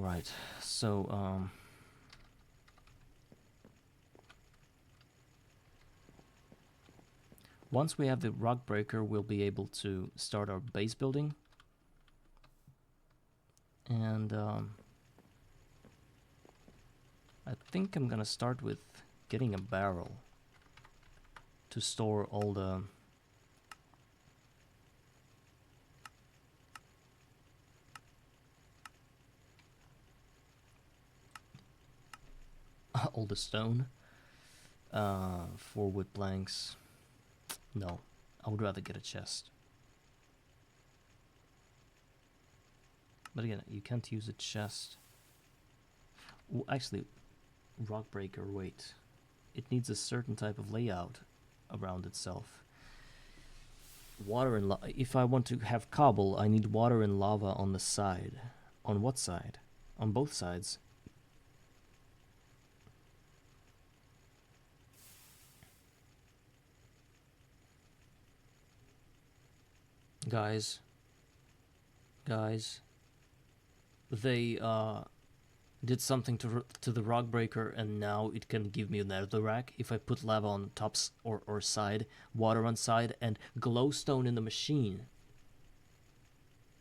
Alright, so, once we have the rock breaker, we'll be able to start our base building. And, I think I'm gonna start with getting a barrel to store all the all the stone for wood planks. No, I would rather get a chest. But again, you can't use a chest. Well, actually, rock breaker, wait. It needs a certain type of layout around itself. Water and if I want to have cobble, I need water and lava on the side. On what side? On both sides. Guys, they did something to the rock breaker, and now it can give me a netherrack if I put lava on tops or side, water on side, and glowstone in the machine.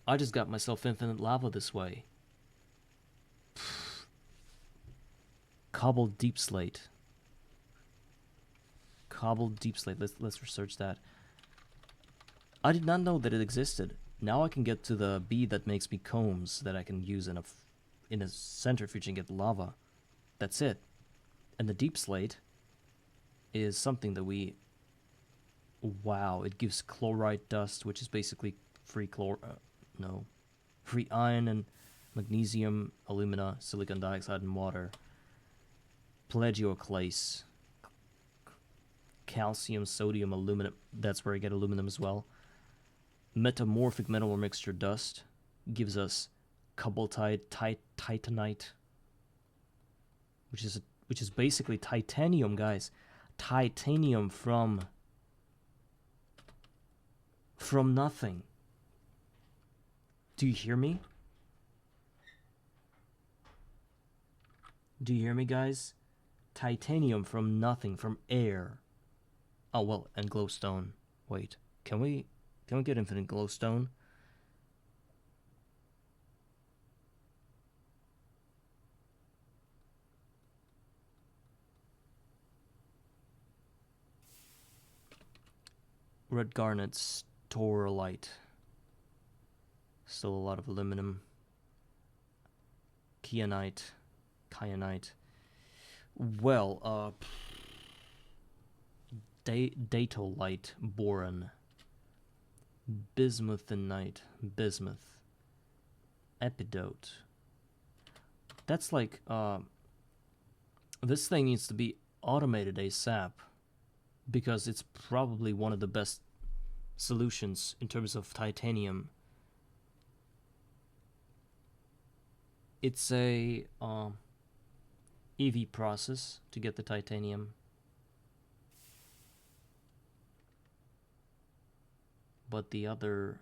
I just got myself infinite lava this way. Cobbled deep slate. Cobbled deep slate. Let's research that. I did not know that it existed. Now I can get to the bee that makes me combs that I can use in a centrifuge and get lava. That's it. And the deep slate is something that we... Wow, it gives chlorite dust, which is basically free free iron and magnesium, alumina, silicon dioxide, and water. Plagioclase. Calcium, sodium, aluminum. That's where I get aluminum as well. Metamorphic metal mixture dust gives us cobaltite, titanite, which is basically titanium, guys. Titanium from nothing. Do you hear me? Do you hear me, guys? Titanium from nothing, from air. Oh well, and glowstone. Wait, can we get infinite glowstone? Red garnet, storolite. Still a lot of aluminum. Kyanite. Well, datolite, boron. Bismuthinite, bismuth. Epidote. That's like, this thing needs to be automated ASAP, because it's probably one of the best solutions in terms of titanium. It's a EV process to get the titanium. But the other...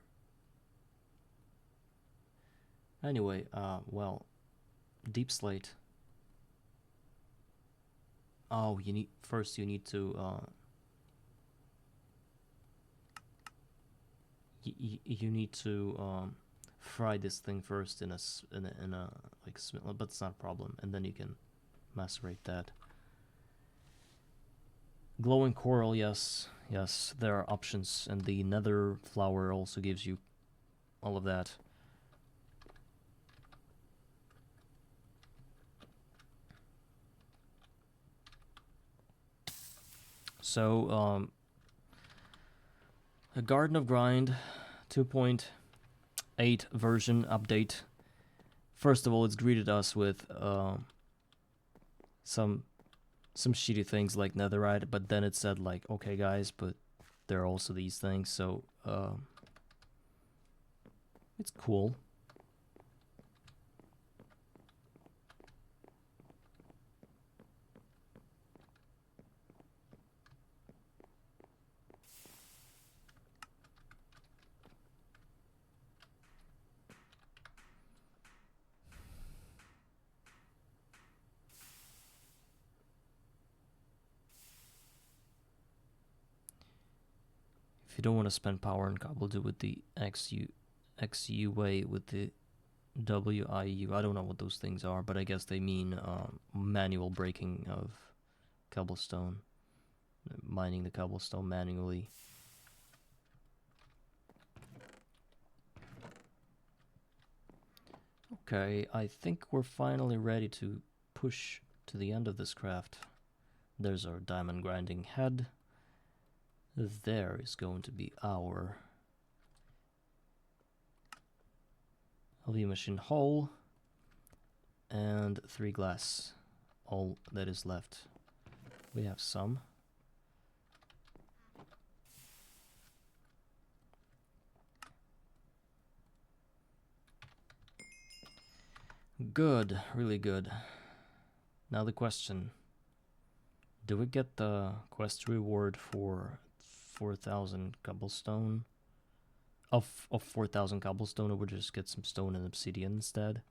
Anyway, well, deep slate. Oh, you need to you need to fry this thing first in a like, but it's not a problem, and then you can macerate that. Glowing coral, yes, there are options, and the nether flower also gives you all of that. So, a Garden of Grind 2.8 version update. First of all, it's greeted us with some shitty things like netherite, but then it said like, okay guys, but there are also these things, so it's cool. you don't want to spend power on cobble, do with the XU way with the WIU. I don't know what those things are, but I guess they mean manual breaking of cobblestone, mining the cobblestone manually. Okay, I think we're finally ready to push to the end of this craft. There's our diamond grinding head. There is going to be our LV machine hole and 3 glass. All that is left. We have some. Good, really good. Now the question. Do we get the quest reward for 4,000 cobblestone? Of 4,000 cobblestone, or we just get some stone and obsidian instead?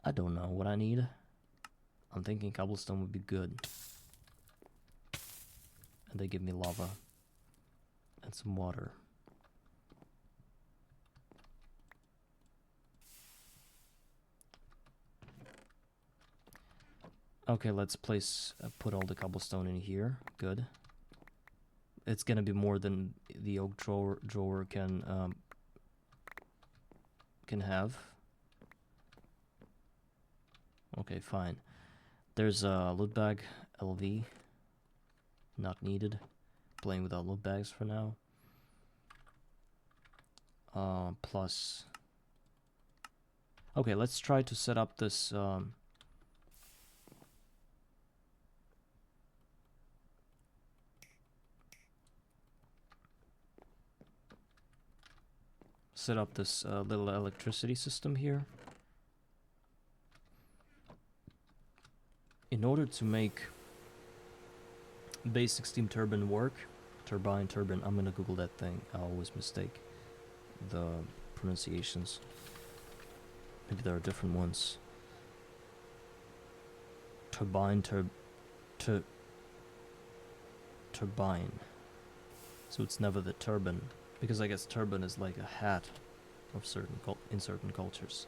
I don't know what I need. I'm thinking cobblestone would be good. And they give me lava. And some water. Okay, let's put all the cobblestone in here. Good. It's gonna be more than the oak drawer can have. Okay, fine. There's a loot bag, LV. Not needed. Playing without loot bags for now. Plus. Okay, let's try to set up this. Set up this little electricity system here. In order to make basic steam turbine work, turbine, I'm gonna Google that thing. I always mistake the pronunciations. Maybe there are different ones. Turbine. So it's never the turbine, because I guess turbine is like a hat of in certain cultures.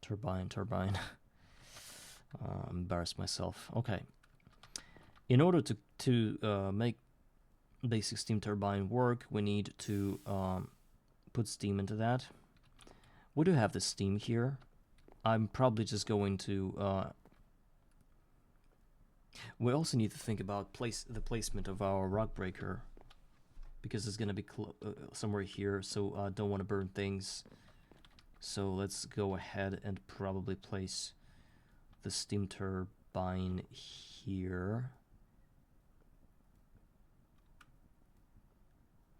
Turbine. Embarrassed myself. Okay. In order to make basic steam turbine work, we need to put steam into that. We do have the steam here. I'm probably just going to... we also need to think about the placement of our rock breaker, because it's going to be somewhere here, so I don't want to burn things. So let's go ahead and probably place the steam turbine here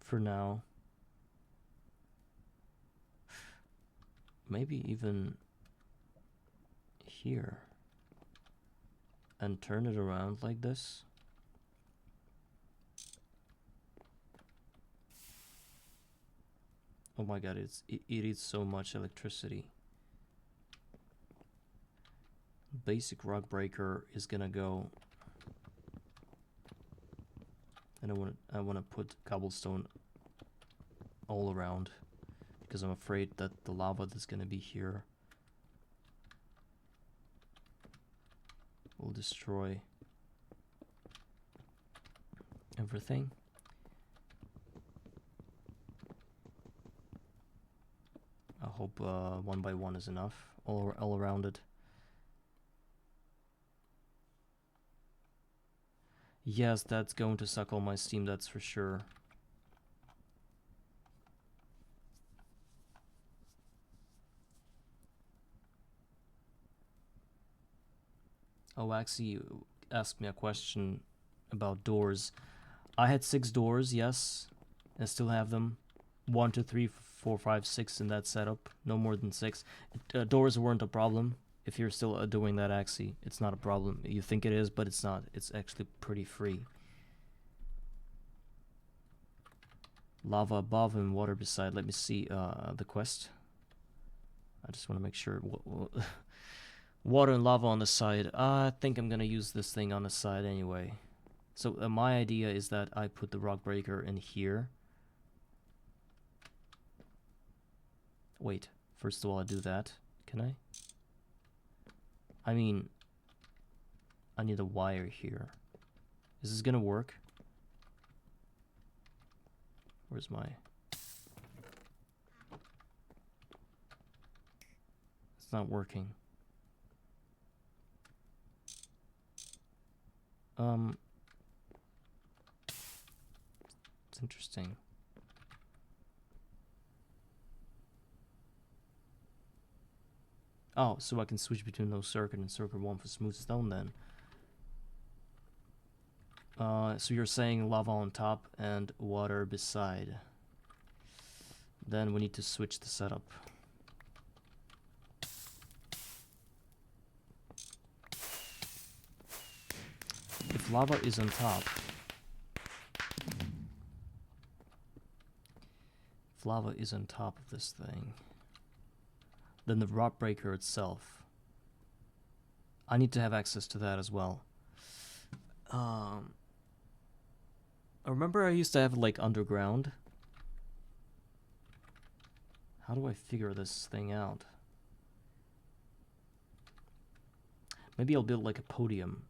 for now. Maybe even here, and turn it around like this. Oh my god, it eats so much electricity. Basic rock breaker is gonna go, and I wanna put cobblestone all around, because I'm afraid that the lava that's gonna be here will destroy everything. I hope 1 by 1 is enough all around it. Yes, that's going to suck all my steam, that's for sure. Oh, actually, you asked me a question about doors. I had 6 doors, yes, and still have them. 1, 2, 3, 4, 5, 6 in that setup. No more than 6. Doors weren't a problem. If you're still doing that, Axie, it's not a problem. You think it is, but it's not. It's actually pretty free. Lava above and water beside. Let me see the quest. I just want to make sure. Water and lava on the side. I think I'm gonna use this thing on the side anyway. So my idea is that I put the rock breaker in here. Wait, first of all I do that. Can I? I mean, I need a wire here. Is this gonna work? Where's my... It's not working. It's interesting. Oh, so I can switch between no circuit and circuit 1 for smooth stone then. So you're saying lava on top and water beside. Then we need to switch the setup. If lava is on top, of this thing, then the rock breaker itself, I need to have access to that as well. I remember I used to have like underground. How do I figure this thing out? Maybe I'll build like a podium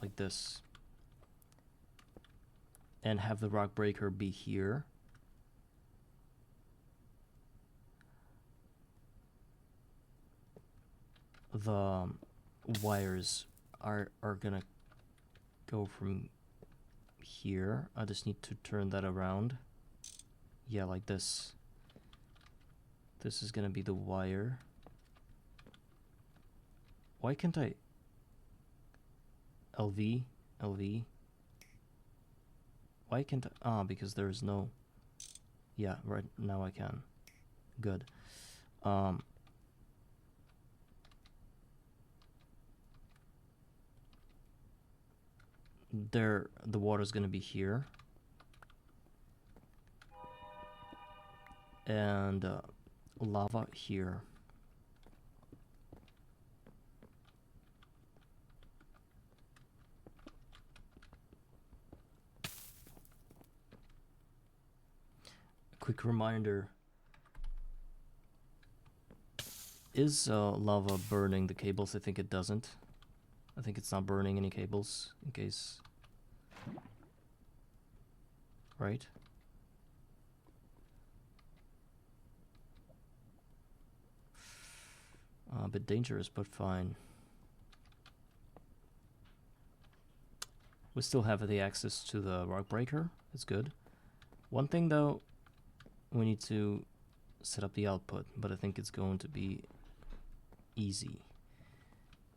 like this and have the rock breaker be here. The wires are gonna go from here. I just need to turn that around. Yeah, like this. This is gonna be the wire. Why can't I? LV. Why can't I? Ah, because there's no... Yeah, right now I can. Good. The water's gonna be here. And lava here. Quick reminder. Is lava burning the cables? I think it doesn't. I think it's not burning any cables, in case... Right? A bit dangerous, but fine. We still have the access to the rock breaker. It's good. One thing though, we need to set up the output, but I think it's going to be easy.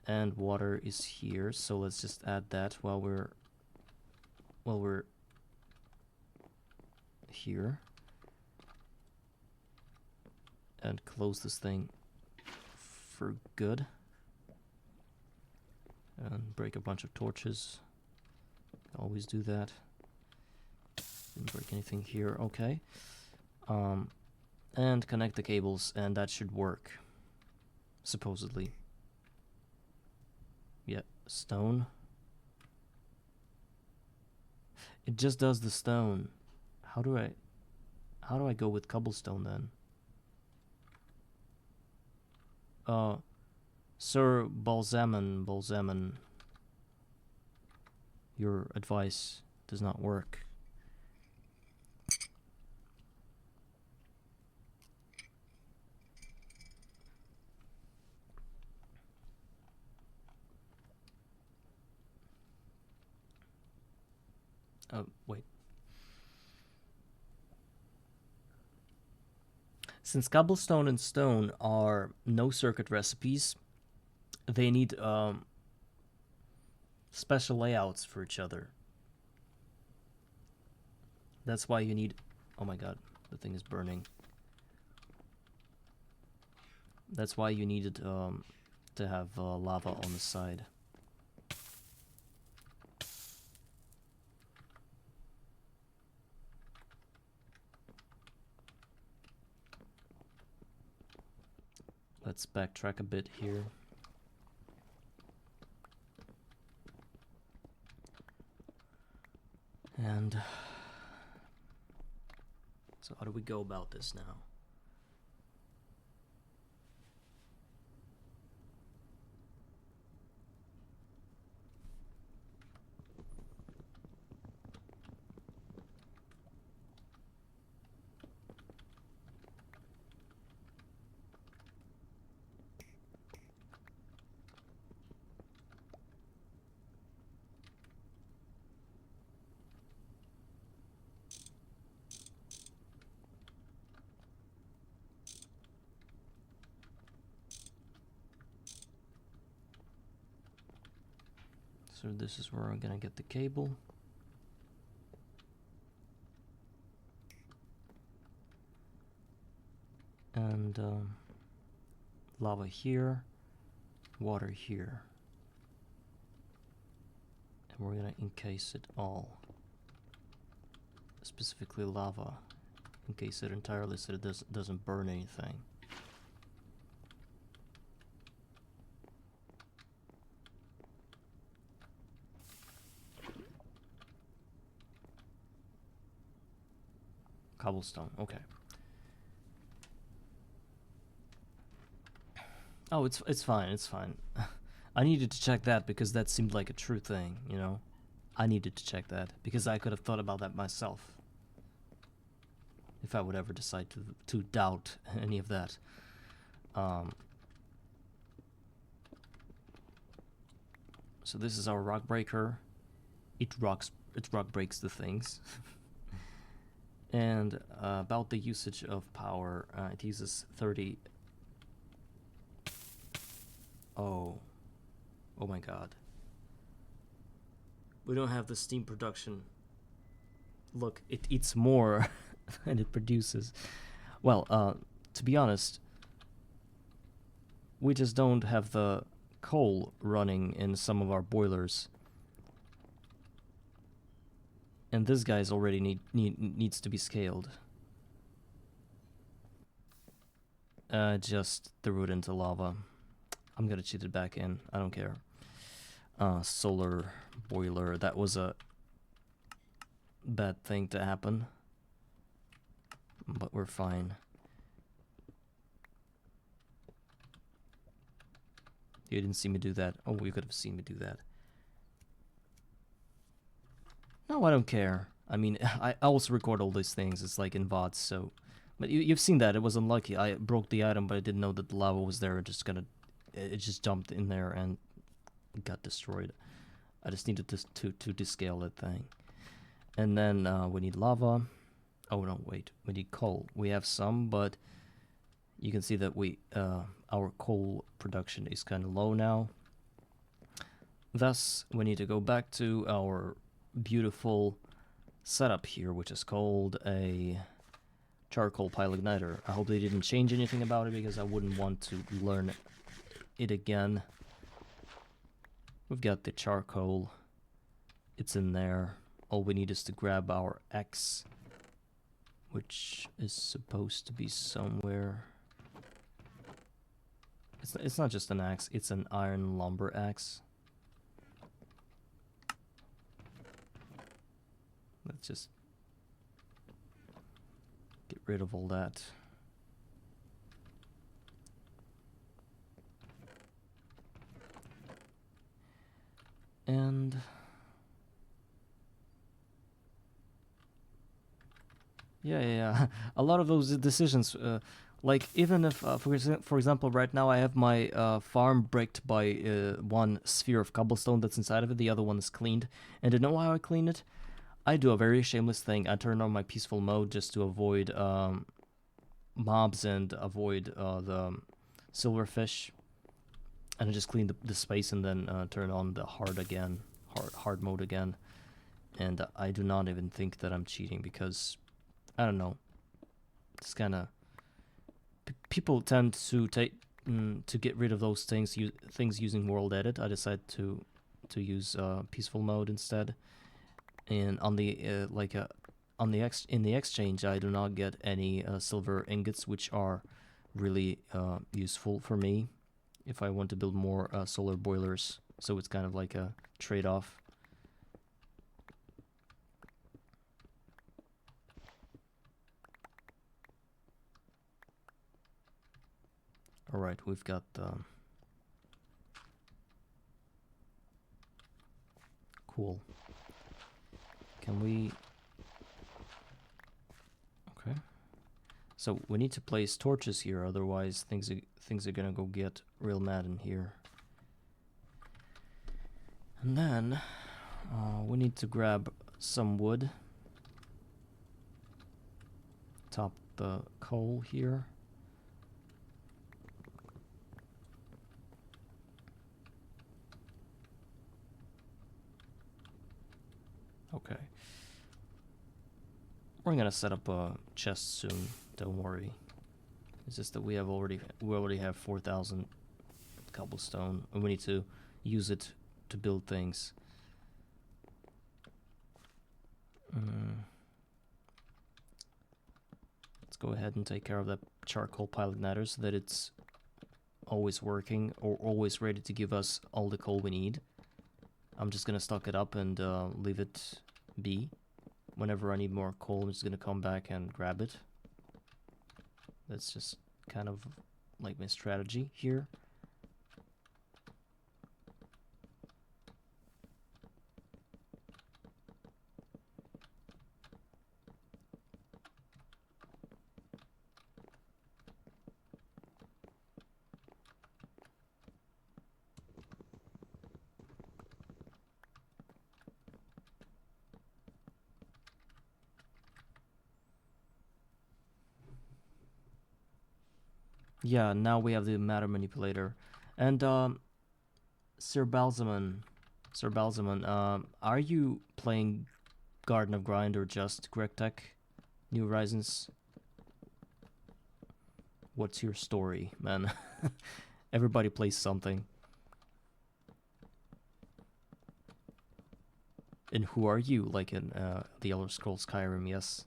And water is here, so let's just add that while we're here. And close this thing for good. And break a bunch of torches. Always do that. Didn't break anything here. Okay. And connect the cables, and that should work. Supposedly. Yeah, stone. It just does the stone. How do I go with cobblestone then? Sir Balzaman, your advice does not work. Wait. Since cobblestone and stone are no circuit recipes, they need special layouts for each other. That's why you need... Oh my god, the thing is burning. That's why you needed to have lava on the side. Let's backtrack a bit here. And so how do we go about this now? So this is where I'm gonna get the cable. And lava here, water here. And we're gonna encase it all. Specifically lava. Encase it entirely so it doesn't burn anything. Cobblestone, okay. Oh, it's fine, it's fine. I needed to check that because that seemed like a true thing, you know? I needed to check that because I could have thought about that myself. If I would ever decide to doubt any of that. So this is our rock breaker. It rock breaks the things. And about the usage of power, it uses 30. Oh my god. We don't have the steam production. Look, it eats more than it produces. Well, to be honest, we just don't have the coal running in some of our boilers. And this guy's already needs to be scaled. Just threw it into lava. I'm gonna cheat it back in. I don't care. Solar boiler. That was a bad thing to happen. But we're fine. You didn't see me do that. Oh, you could have seen me do that. No, I don't care. I mean, I also record all these things. It's like in VODs, so... But you've seen that. It was unlucky. I broke the item, but I didn't know that the lava was there. It just jumped in there and got destroyed. I just needed to descale that thing. And then we need lava. Oh, no, wait. We need coal. We have some, but you can see that our coal production is kind of low now. Thus, we need to go back to our beautiful setup here, which is called a charcoal pile igniter. I hope they didn't change anything about it because I wouldn't want to learn it again. We've got the charcoal. It's in there. All we need is to grab our axe, which is supposed to be somewhere. It's not just an axe, it's an iron lumber axe. Let's just get rid of all that. And yeah. A lot of those decisions, like even if, for example, right now I have my farm bricked by one sphere of cobblestone that's inside of it, the other one is cleaned. And to know how I clean it, I do a very shameless thing. I turn on my peaceful mode just to avoid mobs and avoid the silverfish. And I just clean the space and then turn on the hard mode again. And I do not even think that I'm cheating because, I don't know, it's kind of... people tend to get rid of those things using world edit. I decided to use peaceful mode instead. And on the in the exchange, I do not get any silver ingots, which are really useful for me if I want to build more solar boilers. So it's kind of like a trade-off. All right, we've got cool. Can we? Okay. So we need to place torches here, otherwise things are gonna go get real mad in here. And then we need to grab some wood. Top the coal here. Okay. We're gonna set up a chest soon, don't worry. It's just that we already have 4,000 cobblestone and we need to use it to build things. Let's go ahead and take care of that charcoal pile igniter so that it's always working or always ready to give us all the coal we need. I'm just gonna stock it up and leave it be. Whenever I need more coal, I'm just gonna come back and grab it. That's just kind of like my strategy here. Yeah, now we have the matter manipulator. And Sir Balzaman, are you playing Garden of Grind or just Greg Tech New Horizons? What's your story, man? Everybody plays something. And who are you? Like in the Elder Scrolls Skyrim, yes.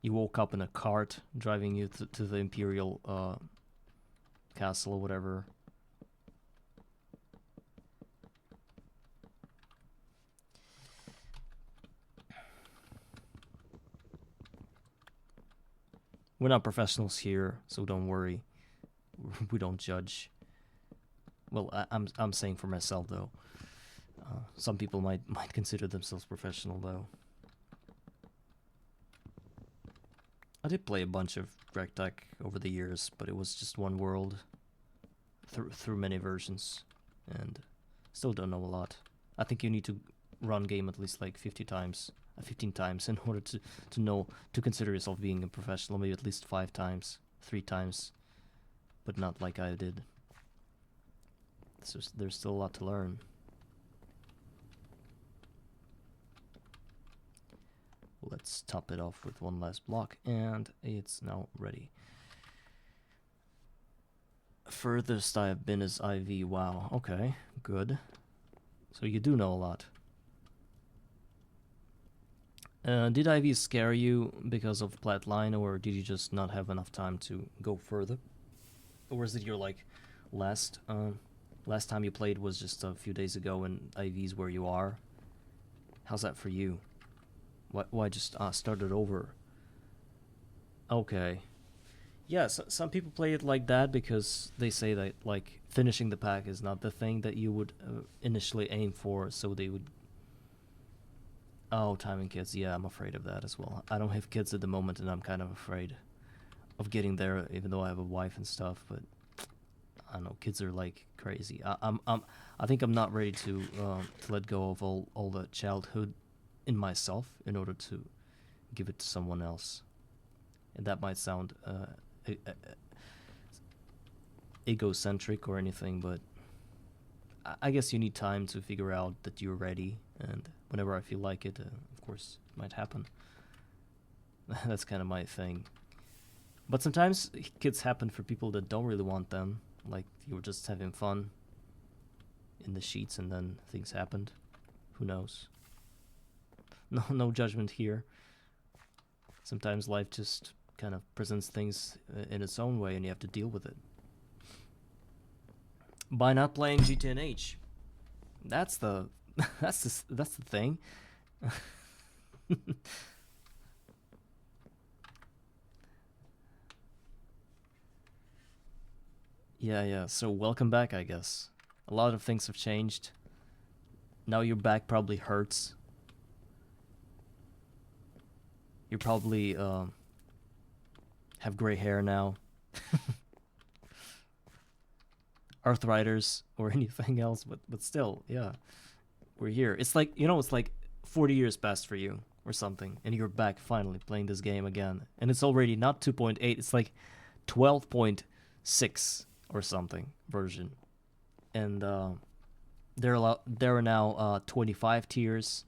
You woke up in a cart driving you to the Imperial castle or whatever. We're not professionals here, so don't worry. We don't judge. Well, I'm saying for myself though. Some people might consider themselves professional though. I did play a bunch of Greg Tech over the years, but it was just one world through many versions, and still don't know a lot. I think you need to run game at least like 15 times in order to know, to consider yourself being a professional. Maybe at least 5 times, 3 times, but not like I did. So there's still a lot to learn. Let's top it off with one last block, and it's now ready. Furthest I have been is IV. Wow, okay, good. So you do know a lot. Did IV scare you because of Flatline, or did you just not have enough time to go further? Or is it your, like, last time you played was just a few days ago and IV's where you are? How's that for you? Why just start it over? Okay. Yeah, some people play it like that because they say that, like, finishing the pack is not the thing that you would initially aim for, so they would... Oh, timing kids. Yeah, I'm afraid of that as well. I don't have kids at the moment, and I'm kind of afraid of getting there, even though I have a wife and stuff, but... I don't know, kids are like crazy. I think I'm not ready to let go of all the childhood in myself in order to give it to someone else. And that might sound egocentric or anything, but I guess you need time to figure out that you're ready, and whenever I feel like it, of course, it might happen. That's kind of my thing. But sometimes kids happen for people that don't really want them. Like, you were just having fun in the sheets and then things happened. Who knows? no judgment here. Sometimes life just kind of presents things in its own way, and you have to deal with it. By not playing GTNH, that's the that's the thing. Yeah. So welcome back, I guess. A lot of things have changed. Now your back probably hurts. You probably have gray hair now, arthritis, or anything else. But still, yeah, we're here. It's like it's like 40 years passed for you or something, and you're back finally playing this game again. And it's already not 2.8. It's like 12.6 or something version. And there are now 25 tiers.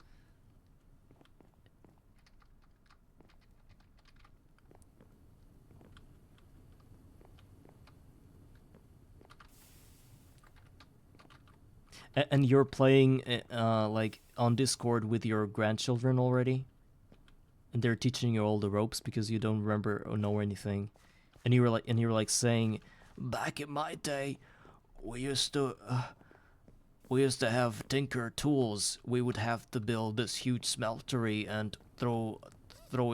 And you're playing like on Discord with your grandchildren already, and they're teaching you all the ropes because you don't remember or know anything, and you were like saying, back in my day, we used to have tinker tools. We would have to build this huge smeltery and throw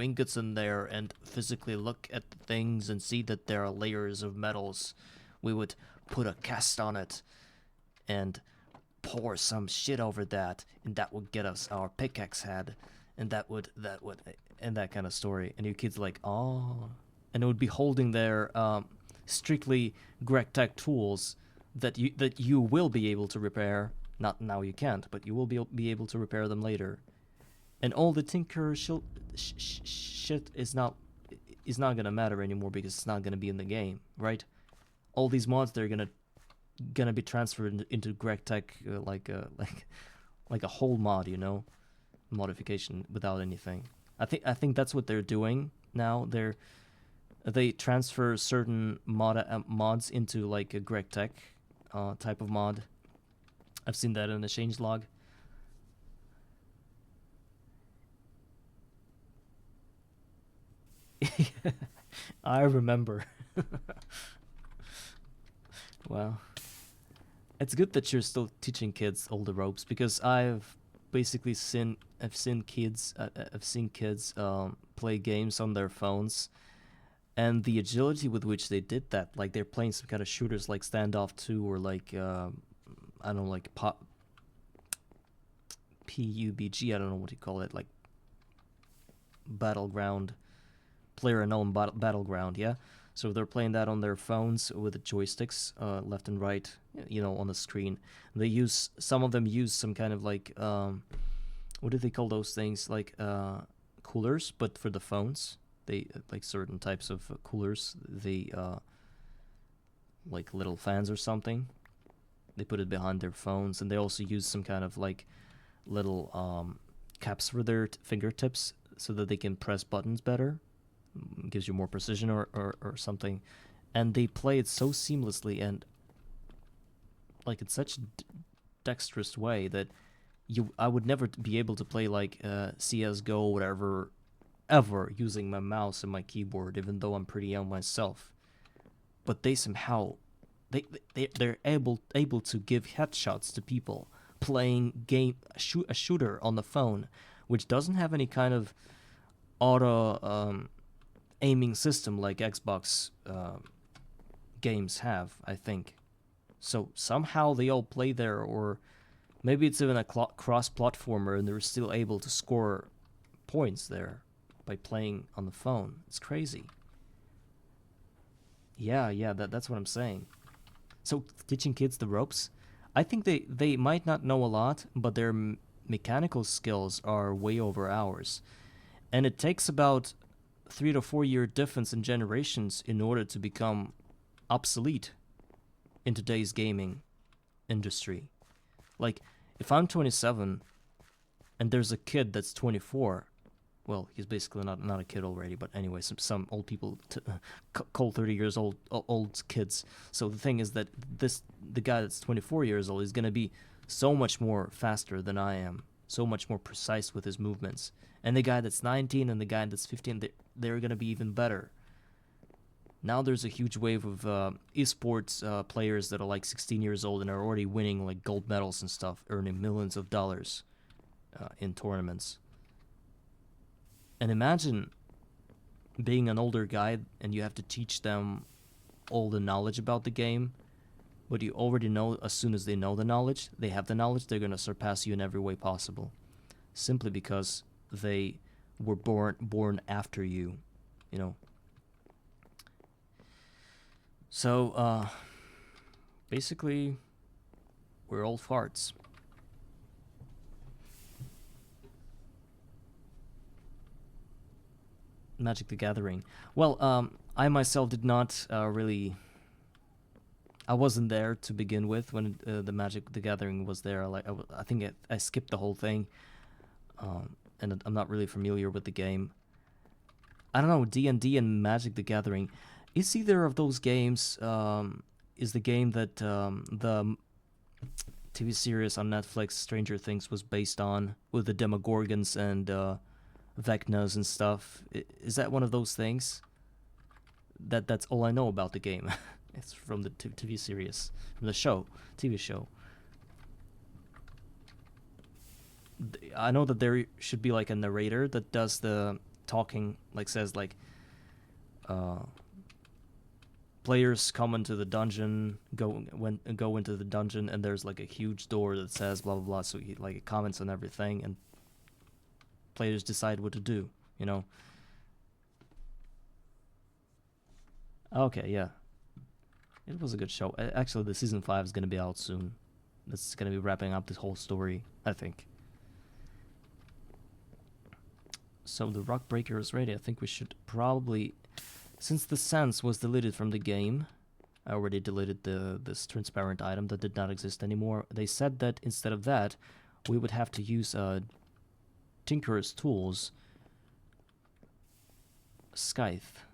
ingots in there and physically look at the things and see that there are layers of metals. We would put a cast on it and pour some shit over that, and that would get us our pickaxe head, and that would and that kind of story. And your kids like, oh, and it would be holding their strictly Greg Tech tools that you will be able to repair. Not now, you can't, but you will be able to repair them later. And all the tinker shit is not gonna matter anymore because it's not gonna be in the game, right? All these mods, they're gonna be transferred into Greg Tech like a whole mod, modification without anything. I think that's what they're doing now. They transfer certain mods into like a Greg Tech type of mod. I've seen that in the changelog. I remember. Wow. It's good that you're still teaching kids all the ropes, because I've seen kids play games on their phones, and the agility with which they did that, like they're playing some kind of shooters like Standoff 2 or like I don't know, like PUBG, I don't know what you call it, like Battleground, PlayerUnknown Battleground, yeah. So they're playing that on their phones with the joysticks, left and right, on the screen. Some of them use some kind of like, what do they call those things? Like coolers, but for the phones. They like certain types of coolers. They like little fans or something. They put it behind their phones, and they also use some kind of like little caps for their fingertips so that they can press buttons better. Gives you more precision or something. And they play it so seamlessly and like in such dexterous way that I would never be able to play like CSGO or whatever ever using my mouse and my keyboard, even though I'm pretty young myself. But they somehow they're able to give headshots to people playing a shooter on the phone, which doesn't have any kind of auto aiming system like Xbox games have, I think. So somehow they all play there, or maybe it's even a cross-platformer and they're still able to score points there by playing on the phone. It's crazy. Yeah, that's what I'm saying. So teaching kids the ropes, I think they might not know a lot, but their mechanical skills are way over ours. And it takes about 3 to 4 year difference in generations in order to become obsolete in today's gaming industry. Like, if I'm 27 and there's a kid that's 24, well, he's basically not a kid already, but anyway, some old people call 30 years old kids. So the thing is that the guy that's 24 years old is going to be so much more faster than I am, so much more precise with his movements. And the guy that's 19 and the guy that's 15, they're gonna be even better. Now there's a huge wave of esports players that are like 16 years old and are already winning like gold medals and stuff, earning millions of dollars in tournaments. And imagine being an older guy and you have to teach them all the knowledge about the game, but you already know as soon as they know the knowledge, they have the knowledge, they're going to surpass you in every way possible. Simply because they were born after you, you know. So, basically, we're all farts. Magic the Gathering. Well, I myself did not really. I wasn't there to begin with when the Magic the Gathering was there. I think I skipped the whole thing, and I'm not really familiar with the game. I don't know, D&D and Magic the Gathering. Is either of those games is the game that the TV series on Netflix Stranger Things was based on, with the Demogorgons and Vecnas and stuff? Is that one of those things? That's all I know about the game. It's from the TV series, from the TV show. I know that there should be like a narrator that does the talking, like says like, players come into the dungeon, go into the dungeon, and there's like a huge door that says blah blah blah. So he like comments on everything, and players decide what to do. You know. Okay, yeah. It was a good show. Actually, the season 5 is gonna be out soon. That's gonna be wrapping up this whole story, I think. So the rock breaker is ready. I think we should probably, since the sense was deleted from the game, I already deleted this transparent item that did not exist anymore. They said that instead of that, we would have to use Tinker's tools. Scythe.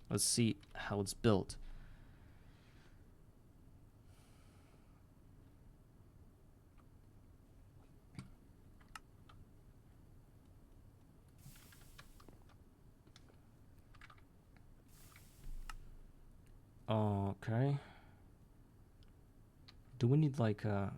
Let's see how it's built. Okay. Do we need like can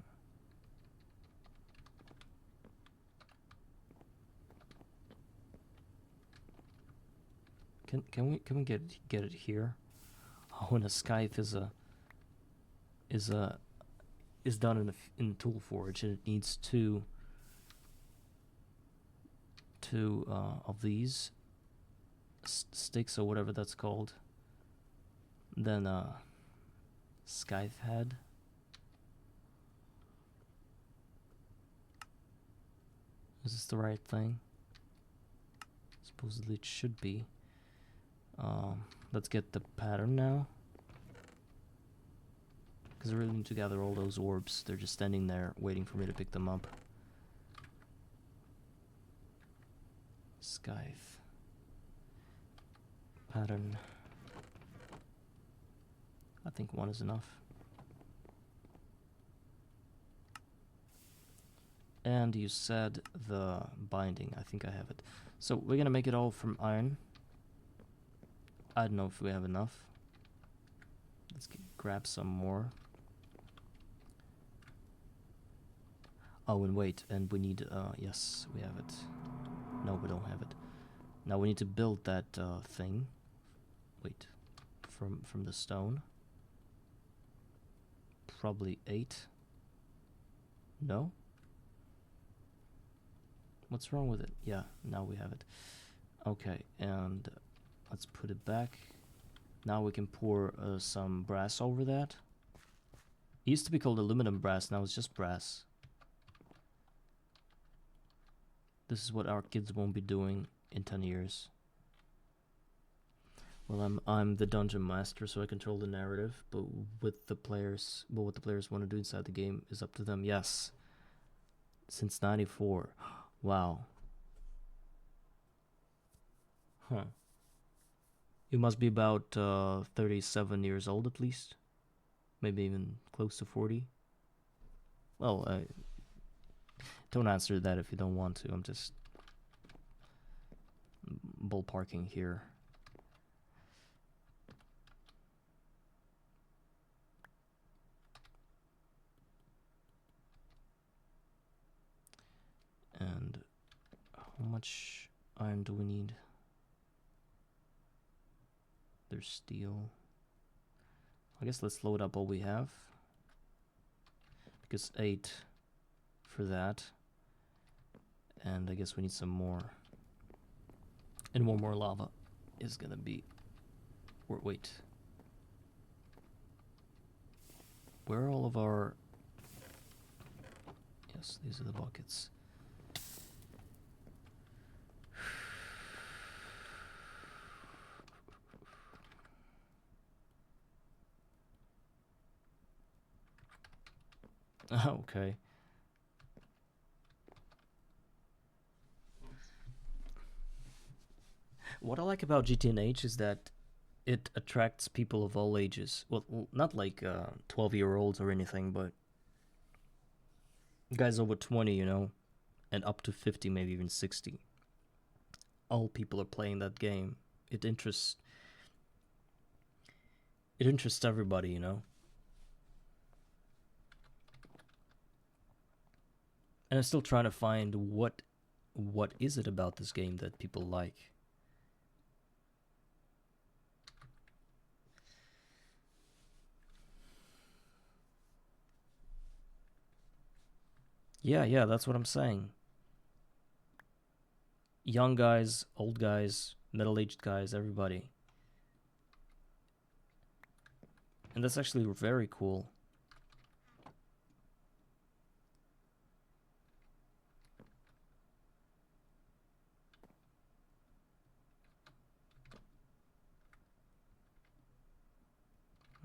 we get it here? Oh, and a scythe is done in Toolforge, and it needs two of these sticks or whatever that's called. Then scythe head. Is this the right thing? Supposedly it should be. Let's get the pattern now. Because I really need to gather all those orbs. They're just standing there waiting for me to pick them up. Scythe. Pattern. I think one is enough. And you said the binding. I think I have it. So we're gonna make it all from iron. I don't know if we have enough. Let's grab some more. Oh, and wait, and we need, yes, we have it. No, we don't have it. Now we need to build that thing. Wait, from the stone. Probably 8. No? What's wrong with it? Yeah, now we have it. Okay, and let's put it back. Now we can pour some brass over that. It used to be called aluminum brass, now it's just brass. This is what our kids won't be doing in 10 years. Well, I'm the dungeon master, so I control the narrative, but with the players, what the players want to do inside the game is up to them. Yes. Since 94. Wow. Huh. You must be about 37 years old at least. Maybe even close to 40. Well, Don't answer that if you don't want to. I'm just ballparking here. And how much iron do we need? There's steel. I guess let's load up all we have. Because 8 for that. And I guess we need some more. And one more lava is gonna be... Wait. Where are all of our... Yes, these are the buckets. Okay. What I like about GTNH is that it attracts people of all ages. Well, not like 12-year-olds or anything, but guys over 20, you know, and up to 50, maybe even 60. All people are playing that game. It interests everybody, you know. And I'm still trying to find what is it about this game that people like. Yeah, that's what I'm saying. Young guys, old guys, middle-aged guys, everybody. And that's actually very cool.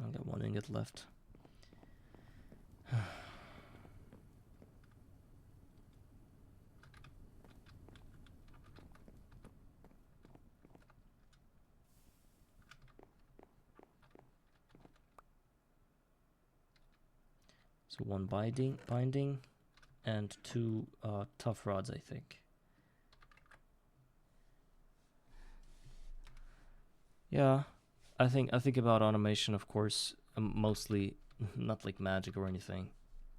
I got one ingot left. So one binding, and 2 tough rods, I think. Yeah, I think about automation, of course, mostly not like magic or anything.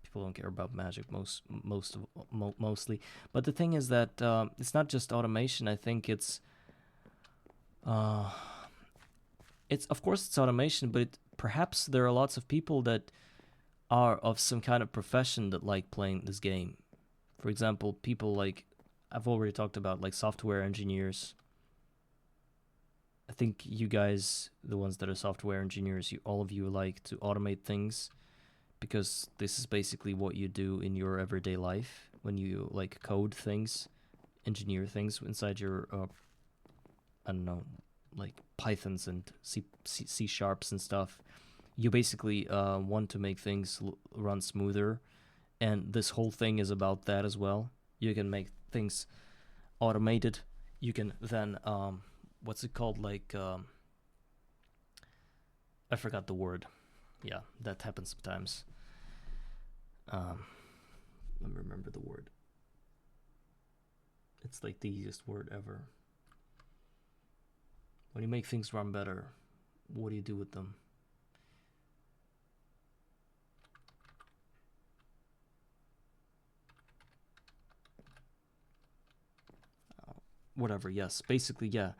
People don't care about magic mostly. But the thing is that it's not just automation. I think it's of course it's automation, but perhaps there are lots of people that are of some kind of profession that like playing this game. For example, people like I've already talked about, like software engineers. I think you guys, the ones that are software engineers, all of you like to automate things because this is basically what you do in your everyday life when you like code things, engineer things inside your I don't know, like Pythons and C sharps and stuff. You basically want to make things run smoother, and this whole thing is about that as well. You can make things automated. You can then what's it called, like I forgot the word. Yeah, that happens sometimes. Let me remember the word. It's like the easiest word ever. When you make things run better, what do you do with them? Whatever, yes. Basically, yeah.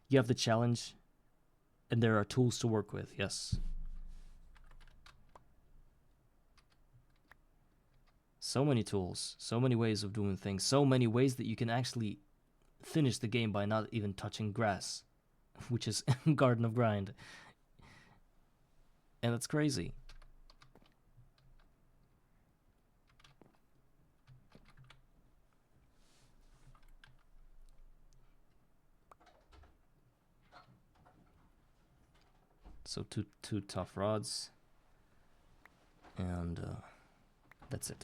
You have the challenge, and there are tools to work with, yes. So many tools, so many ways of doing things, so many ways that you can actually finish the game by not even touching grass, which is Garden of Grind. And that's crazy. So two tough rods, and that's it.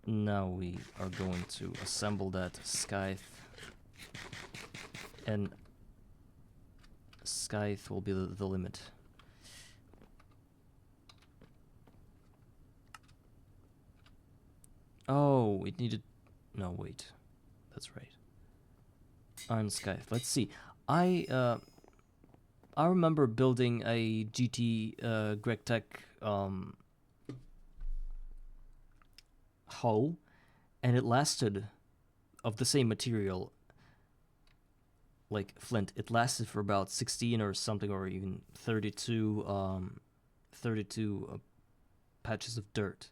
Now we are going to assemble that scythe, and scythe will be the limit. Oh, it needed... No, wait. That's right. Iron Sky. Let's see. I remember building a GT Greg Tech hoe, and it lasted, of the same material, like flint, it lasted for about 16 or something, or even 32 patches of dirt,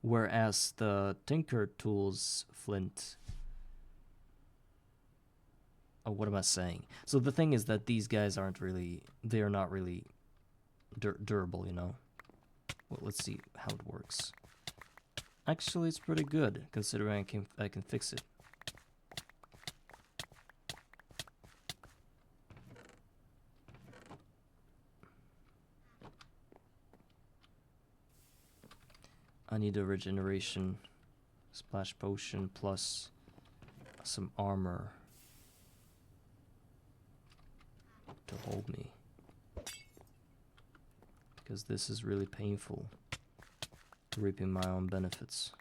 whereas the Tinker Tools flint... Oh, what am I saying? So the thing is that these guys aren't really... They're not really durable, you know? Well, let's see how it works. Actually, it's pretty good, considering I can fix it. I need a regeneration splash potion plus some armor to hold me, because this is really painful, reaping my own benefits.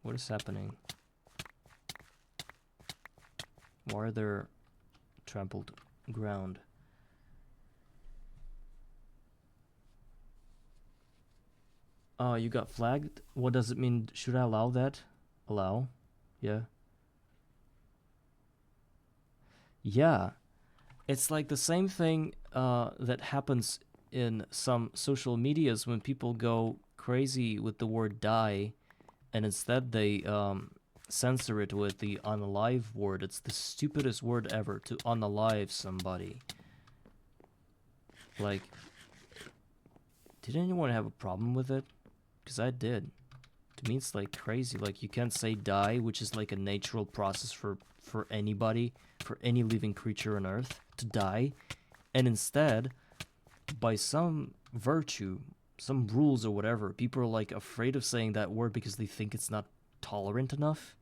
What is happening? Why are there trampled ground? Oh, you got flagged? What does it mean? Should I allow that? Allow? Yeah. Yeah. It's like the same thing that happens in some social medias when people go crazy with the word die, and instead they censor it with the unalive word. It's the stupidest word ever, to unalive somebody. Like, did anyone have a problem with it? Because I did. To me it's like crazy. Like, you can't say die, which is like a natural process for anybody, for any living creature on Earth to die, and instead, by some virtue, some rules or whatever, people are like afraid of saying that word because they think it's not tolerant enough.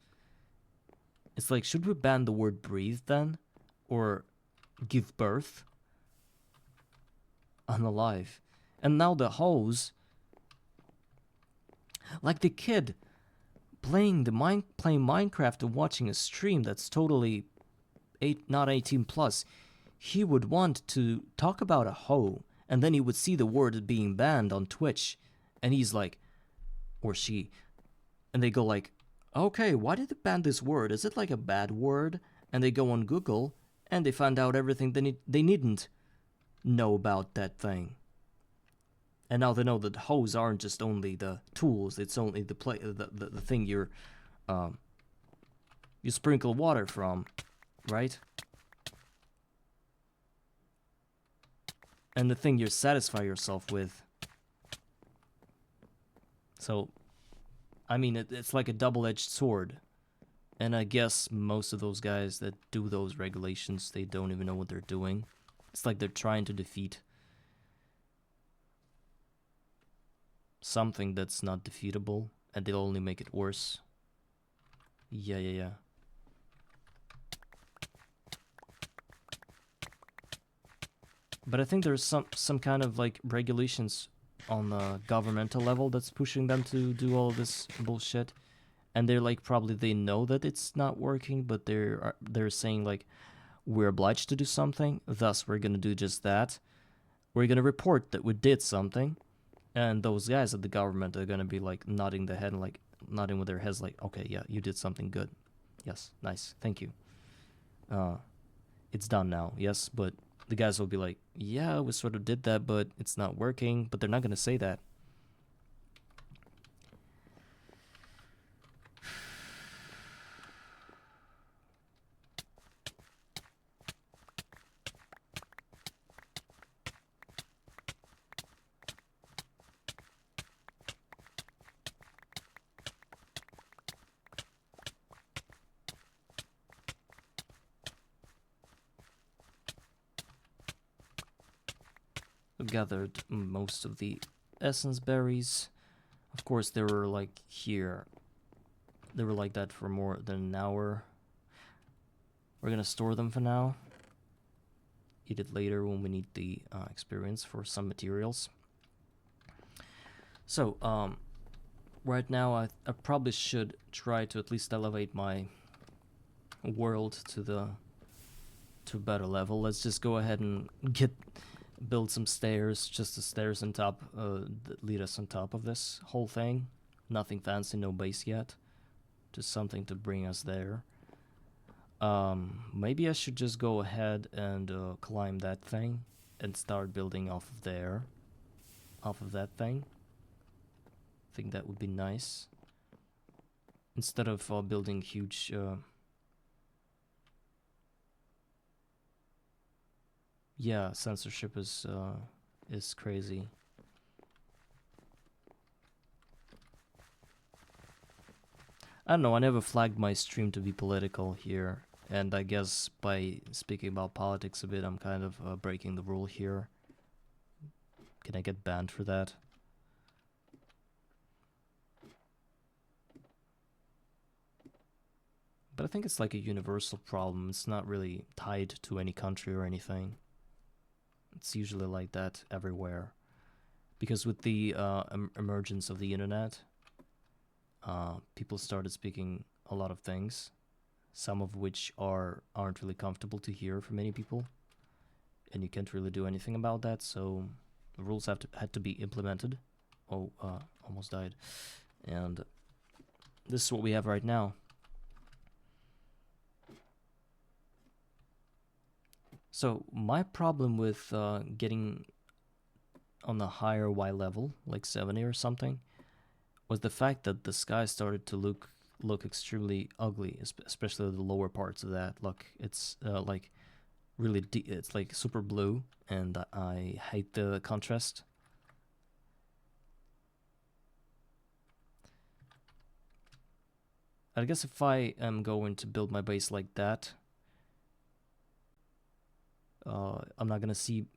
It's like, should we ban the word breathe then? Or give birth? Unalive. And now the hose, like the kid playing Minecraft and watching a stream that's totally not 18 plus, he would want to talk about a hoe, and then he would see the word being banned on Twitch, and he's like, or she, and they go like, okay, why did they ban this word? Is it like a bad word? And they go on Google, and they find out everything they needn't know about that thing. And now they know that hoes aren't just only the tools; it's only the thing you sprinkle water from, right? And the thing you satisfy yourself with. So, I mean, it's like a double-edged sword. And I guess most of those guys that do those regulations, they don't even know what they're doing. It's like they're trying to defeat something that's not defeatable, and they'll only make it worse. Yeah. But I think there's some kind of like regulations on the governmental level that's pushing them to do all this bullshit, and they're like, probably they know that it's not working, but they're saying like, we're obliged to do something, thus we're gonna do just that. We're gonna report that we did something, and those guys at the government are gonna be like nodding their head and like nodding with their heads like, okay, yeah, you did something good. Yes, nice, thank you. It's done now, yes, but the guys will be like, yeah, we sort of did that, but it's not working. But they're not gonna say that. Gathered most of the essence berries. Of course, they were like here. They were like that for more than an hour. We're gonna store them for now. Eat it later when we need the experience for some materials. So, right now I probably should try to at least elevate my world to a better level. Let's just go ahead and build some stairs, just the stairs on top that lead us on top of this whole thing. Nothing fancy, no base yet. Just something to bring us there. Maybe I should just go ahead and climb that thing and start building off of there, off of that thing. I think that would be nice. Instead of building huge yeah, censorship is crazy. I don't know, I never flagged my stream to be political here, and I guess by speaking about politics a bit, I'm kind of breaking the rule here. Can I get banned for that? But I think it's like a universal problem. It's not really tied to any country or anything. It's usually like that everywhere. Because with the emergence of the internet, people started speaking a lot of things, some of which aren't really comfortable to hear for many people, and you can't really do anything about that. So the rules had to be implemented. Oh, almost died. And this is what we have right now. So my problem with getting on the higher Y level, like 70 or something, was the fact that the sky started to look extremely ugly, especially the lower parts of that. Look, it's like really it's like super blue, and I hate the contrast. I guess if I am going to build my base like that, I'm not gonna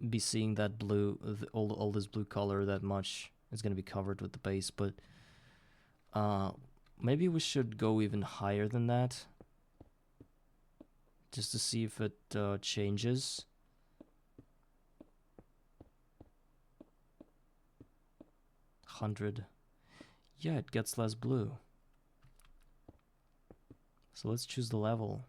be seeing that blue, all this blue color that much. It's gonna be covered with the base, but maybe we should go even higher than that, just to see if it changes. Yeah, it gets less blue. So let's choose the level.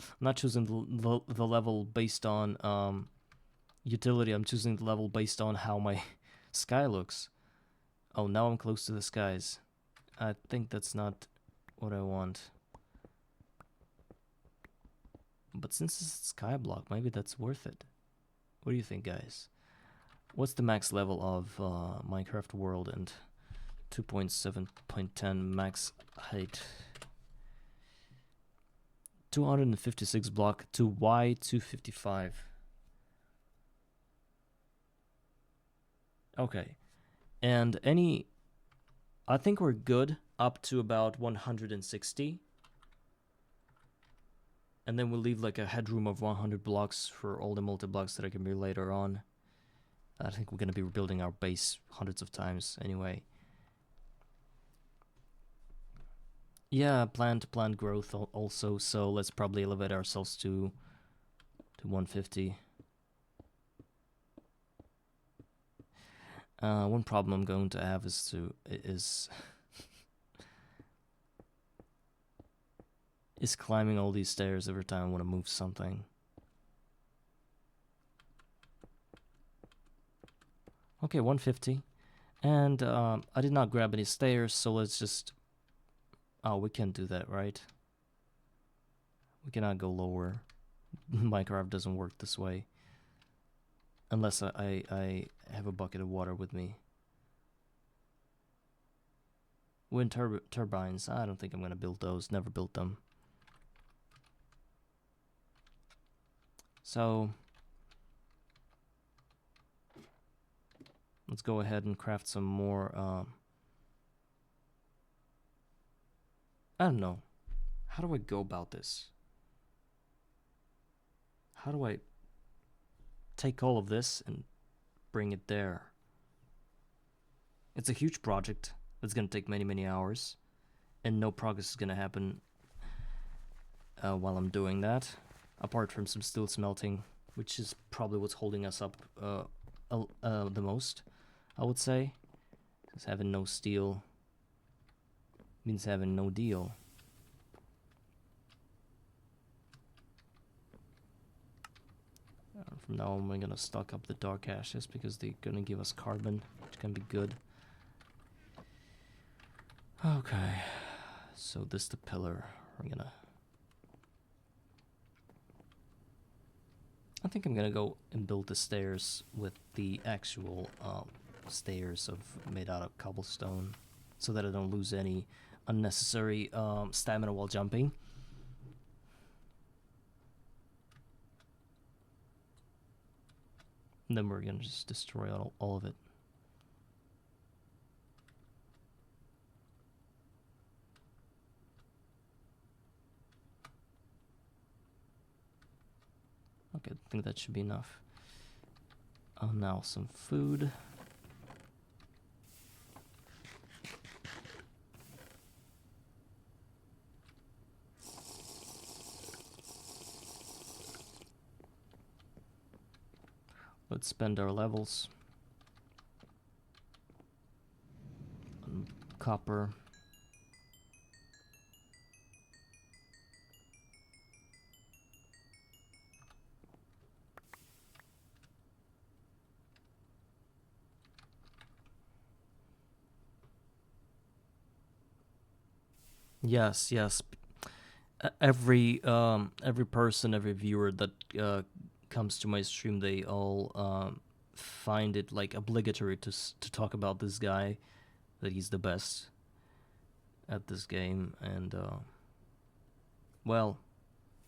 I'm not choosing the level based on utility. I'm choosing the level based on how my sky looks. Oh, now I'm close to the skies. I think that's not what I want. But since it's sky block, maybe that's worth it. What do you think, guys? What's the max level of Minecraft World and 2.7.10 max height? 256 block to Y255. Okay. And I think we're good up to about 160. And then we'll leave like a headroom of 100 blocks for all the multi-blocks that I can be later on. I think we're going to be rebuilding our base hundreds of times anyway. Yeah, plant growth also, so let's probably elevate ourselves to 150. One problem I'm going to have is climbing all these stairs every time I want to move something. Okay, 150. And I did not grab any stairs, so let's just... Oh, we can't do that, right? We cannot go lower. Minecraft doesn't work this way. Unless I have a bucket of water with me. Wind turbines, I don't think I'm going to build those. Never built them. So... let's go ahead and craft some more... I don't know. How do I go about this? How do I take all of this and bring it there? It's a huge project that's going to take many, many hours, and no progress is going to happen while I'm doing that, apart from some steel smelting, which is probably what's holding us up the most, I would say. Because having no steel means having no deal. From now on, we're gonna stock up the dark ashes because they're gonna give us carbon, which can be good. Okay, so this the pillar. We're gonna. I think I'm gonna go and build the stairs with the actual stairs made out of cobblestone, so that I don't lose any unnecessary stamina while jumping. And then we're gonna just destroy all of it. Okay, I think that should be enough. Oh, now some food. Let's spend our levels on copper. Yes, yes. Every person, every viewer that comes to my stream, they all find it like obligatory to talk about this guy, that he's the best at this game, and well,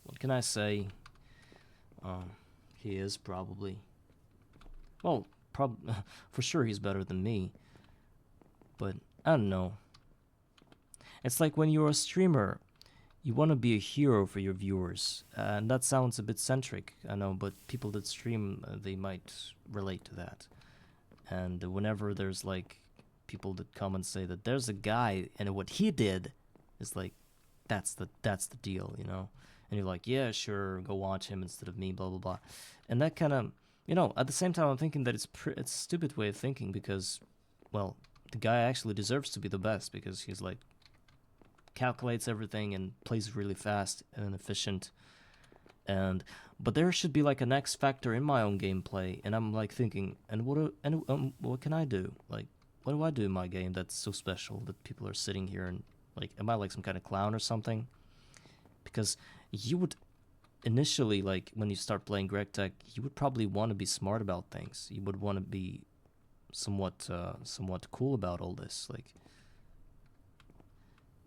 what can I say? He is probably, well, for sure he's better than me, but I don't know. It's like when you're a streamer, you want to be a hero for your viewers, and that sounds a bit centric, I know, but people that stream, they might relate to that. And whenever there's like people that come and say that there's a guy and what he did is like, that's the deal, you know. And you're like, yeah, sure, go watch him instead of me, blah blah blah. And that kind of, you know, at the same time I'm thinking that it's a stupid way of thinking, because, well, the guy actually deserves to be the best, because he's like calculates everything and plays really fast and efficient. And but there should be like an X factor in my own gameplay, and I'm like thinking, and what can I do? Like, what do I do in my game that's so special that people are sitting here and like, am I like some kind of clown or something? Because you would initially, like, when you start playing Greg Tech, you would probably want to be smart about things. You would want to be somewhat cool about all this, like.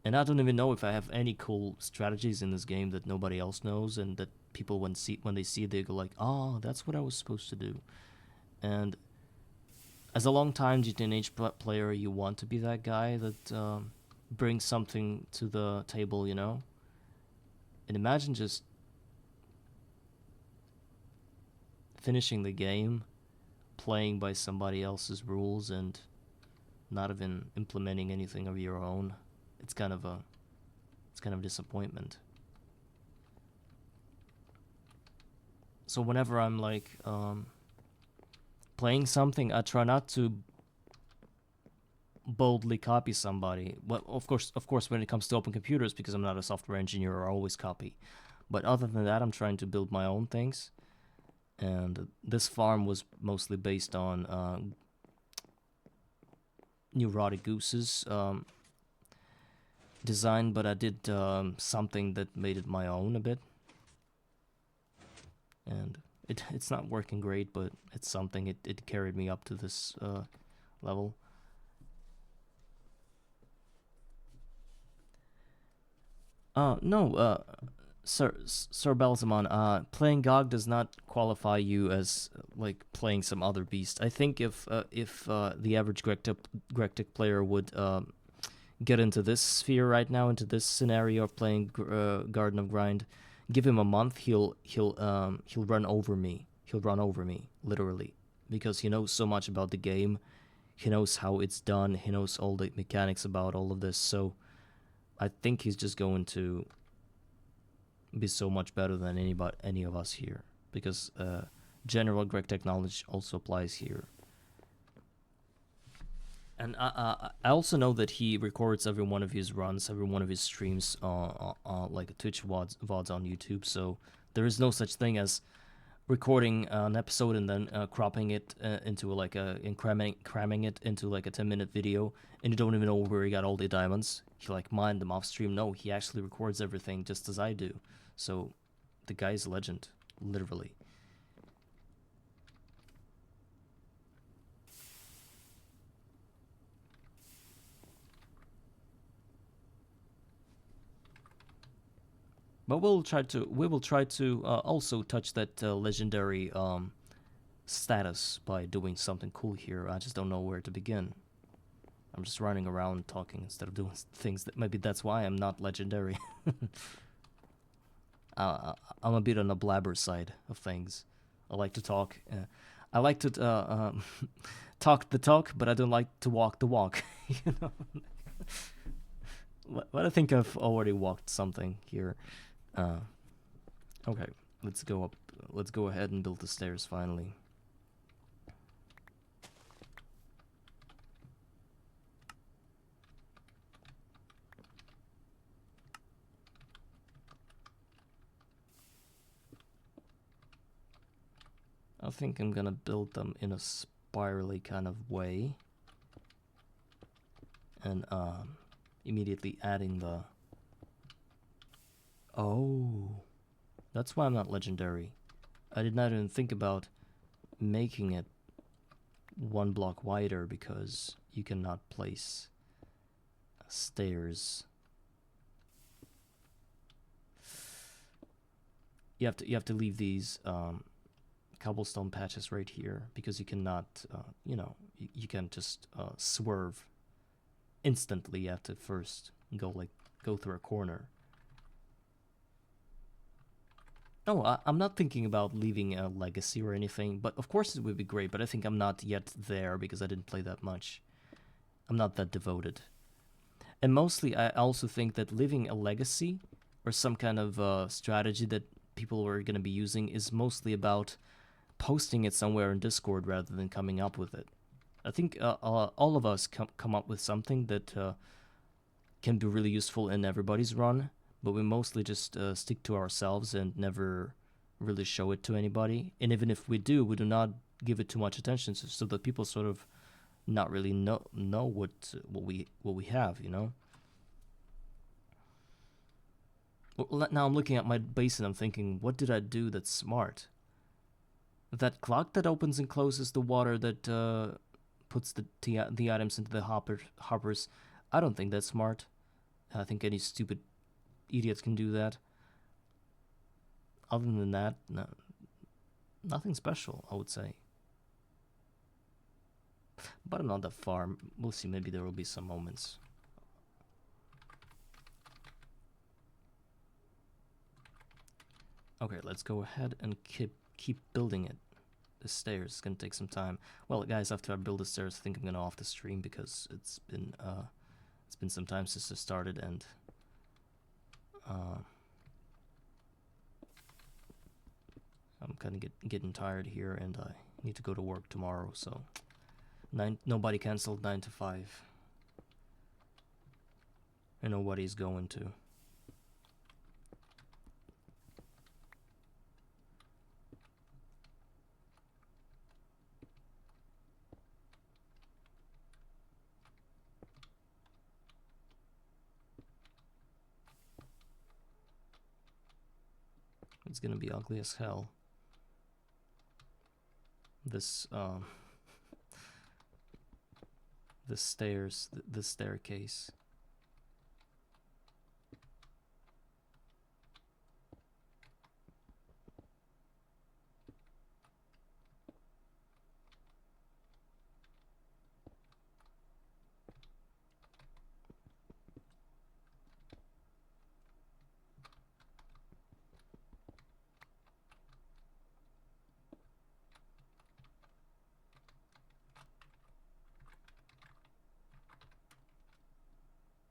And I don't even know if I have any cool strategies in this game that nobody else knows, and that people when they see it, they go like, "Oh, that's what I was supposed to do." And as a long-time GTNH player, you want to be that guy that brings something to the table, you know. And imagine just finishing the game, playing by somebody else's rules, and not even implementing anything of your own. It's kind of a disappointment. So whenever I'm like playing something, I try not to boldly copy somebody. Well, of course, when it comes to open computers, because I'm not a software engineer, I always copy. But other than that, I'm trying to build my own things. And this farm was mostly based on Neurotic Goose's design, but I did something that made it my own a bit. And it's not working great, but it's something. It carried me up to this level. No, Sir Belzamon, playing GOG does not qualify you as like playing some other beast. I think if the average Greg player would get into this sphere right now, into this scenario of playing Garden of Grind, give him a month, he'll run over me. He'll run over me, literally, because he knows so much about the game. He knows how it's done. He knows all the mechanics about all of this. So I think he's just going to be so much better than any of us here, because general Greg tech knowledge also applies here. And I also know that he records every one of his runs, every one of his streams, like a Twitch VODs on YouTube. So there is no such thing as recording an episode and then cropping it into like and cramming it into like a 10-minute video, and you don't even know where he got all the diamonds. He like mined them off stream. No, he actually records everything just as I do. So the guy's a legend, literally. But we will try to also touch that legendary status by doing something cool here. I just don't know where to begin. I'm just running around talking instead of doing things. That maybe that's why I'm not legendary. I'm a bit on the blabber side of things. I like to talk. I like to talk the talk, but I don't like to walk the walk. You know. But I think I've already walked something here. Okay, let's go up. Let's go ahead and build the stairs finally. I think I'm gonna build them in a spirally kind of way. And immediately adding the... Oh, that's why I'm not legendary. I did not even think about making it 1 block wider, because you cannot place stairs. You have to leave these cobblestone patches right here, because you cannot, you know, you can't just swerve instantly. You have to first go through a corner. No, I'm not thinking about leaving a legacy or anything, but of course it would be great, but I think I'm not yet there because I didn't play that much. I'm not that devoted. And mostly I also think that leaving a legacy or some kind of strategy that people are going to be using is mostly about posting it somewhere in Discord rather than coming up with it. I think all of us come up with something that can be really useful in everybody's run, but we mostly just stick to ourselves and never really show it to anybody. And even if we do not give it too much attention, so that people sort of not really know what we have, you know. Well, now I'm looking at my base and I'm thinking, what did I do that's smart? That clock that opens and closes the water that puts the items into the hoppers. I don't think that's smart. I think any stupid idiots can do that. Other than that, no, nothing special, I would say. But I'm not that far. We'll see. Maybe there will be some moments. Okay, let's go ahead and keep building it. The stairs is gonna take some time. Well, guys, after I build the stairs, I think I'm gonna off the stream because it's been some time since I started, and I'm kind of getting tired here, and I need to go to work tomorrow. So nobody canceled 9 to 5, and nobody's going to. It's gonna be ugly as hell. This the stairs, the staircase.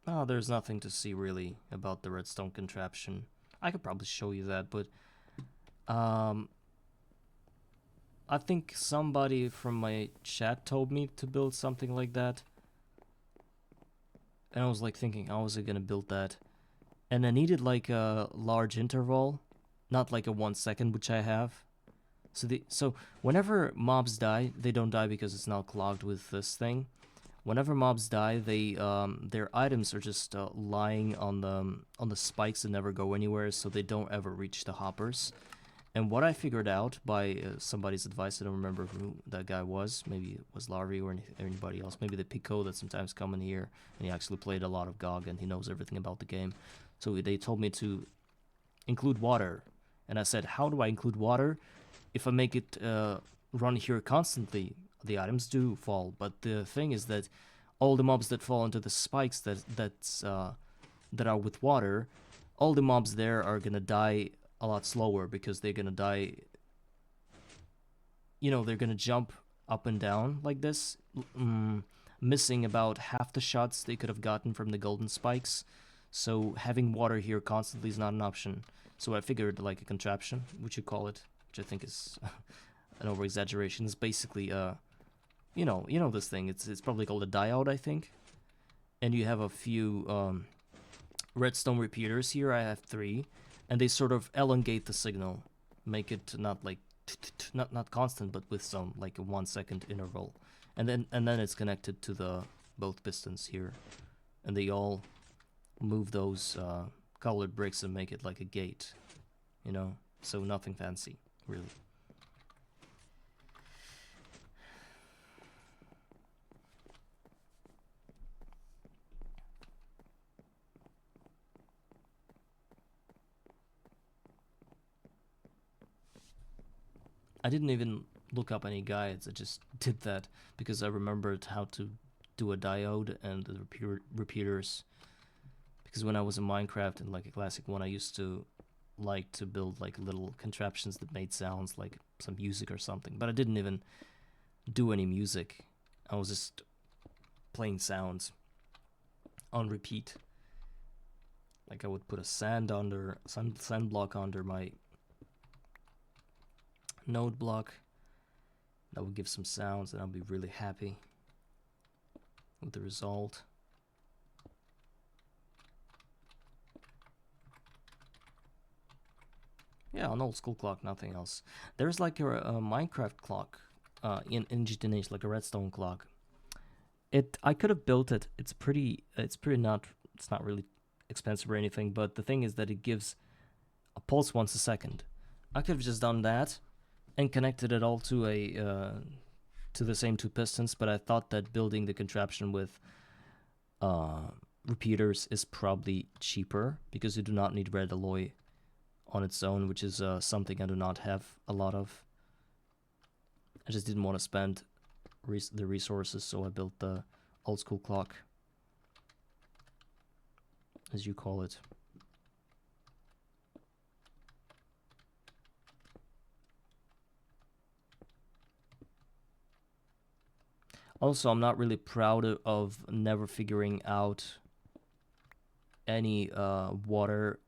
Oh, there's nothing to see really about the redstone contraption. I could probably show you that, but I think somebody from my chat told me to build something like that. And I was like thinking, how was I gonna build that? And I needed like a large interval, not like a 1 second, which I have. So whenever mobs die, they don't die because it's not clogged with this thing. Whenever mobs die, their items are just lying on the spikes and never go anywhere, so they don't ever reach the hoppers. And what I figured out by somebody's advice, I don't remember who that guy was. Maybe it was Larry or anybody else. Maybe the Pico that sometimes come in here, and he actually played a lot of GOG and he knows everything about the game. So they told me to include water, and I said, how do I include water? If I make it run here constantly, the items do fall. But the thing is that all the mobs that fall into the spikes that are with water, all the mobs there are gonna die a lot slower because they're gonna die. You know, they're gonna jump up and down like this, missing about half the shots they could have gotten from the golden spikes. So having water here constantly is not an option. So I figured like a contraption, which you call it, which I think is an over exaggeration. It's basically you know this thing. It's probably called a diode, I think. And you have a few redstone repeaters here. I have 3, and they sort of elongate the signal, make it not like not constant, but with some like a 1 second interval, and then it's connected to the both pistons here, and they all move those colored bricks and make it like a gate, you know. So nothing fancy, really. I didn't even look up any guides. I just did that because I remembered how to do a diode and the repeaters. Because when I was in Minecraft in like a classic one, I used to like to build like little contraptions that made sounds like some music or something. But I didn't even do any music. I was just playing sounds on repeat. Like I would put a sand block under my node block. That would give some sounds, and I'll be really happy with the result. Yeah, an old school clock, nothing else. There's like a Minecraft clock in GTNH, like a redstone clock. I could have built it. It's not really expensive or anything, but the thing is that it gives a pulse once a second. I could have just done that and connected it all to to the same 2 pistons, but I thought that building the contraption with repeaters is probably cheaper because you do not need red alloy on its own, which is something I do not have a lot of. I just didn't want to spend the resources, so I built the old school clock, as you call it. Also, I'm not really proud of never figuring out any water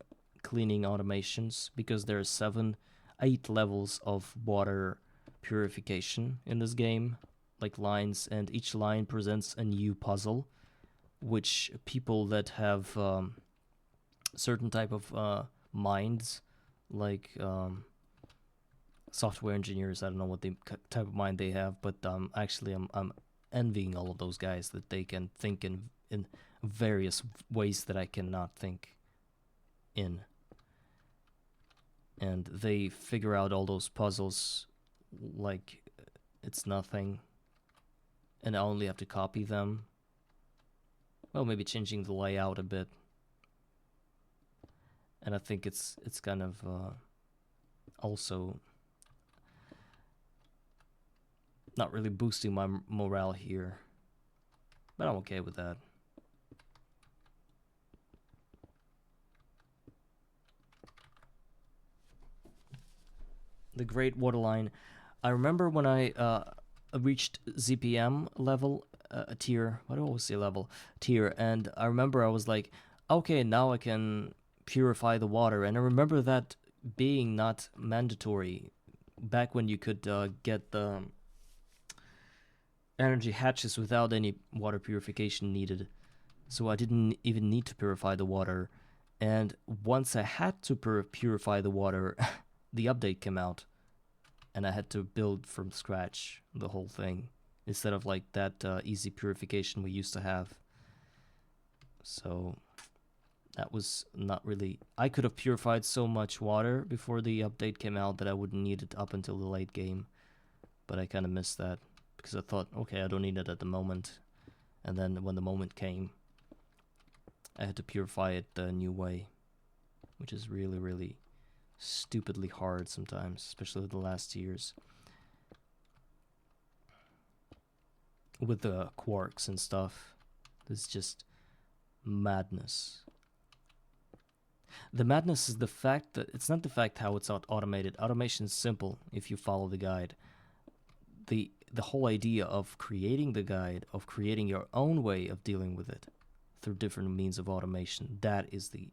cleaning automations, because there are 8 levels of water purification in this game, like lines, and each line presents a new puzzle, which people that have certain type of minds, like software engineers, I don't know what type of mind they have, but actually I'm envying all of those guys that they can think in various ways that I cannot think in. And they figure out all those puzzles like it's nothing, and I only have to copy them. Well, maybe changing the layout a bit. And I think it's kind of also not really boosting my morale here, but I'm okay with that. The Great Waterline. I remember when I reached ZPM level, tier. Why do I always say level? Tier. And I remember I was like, okay, now I can purify the water. And I remember that being not mandatory back when you could get the energy hatches without any water purification needed. So I didn't even need to purify the water. And once I had to purify the water, the update came out. And I had to build from scratch the whole thing. Instead of like that easy purification we used to have. So that was not really... I could have purified so much water before the update came out that I wouldn't need it up until the late game. But I kind of missed that. Because I thought, okay, I don't need it at the moment. And then when the moment came, I had to purify it the new way. Which is really, really stupidly hard sometimes. Especially the last years. With the quarks and stuff. It's just madness. The madness is the fact that... It's not the fact how it's automated. Automation is simple if you follow the guide. The whole idea of creating the guide, of creating your own way of dealing with it through different means of automation, that is the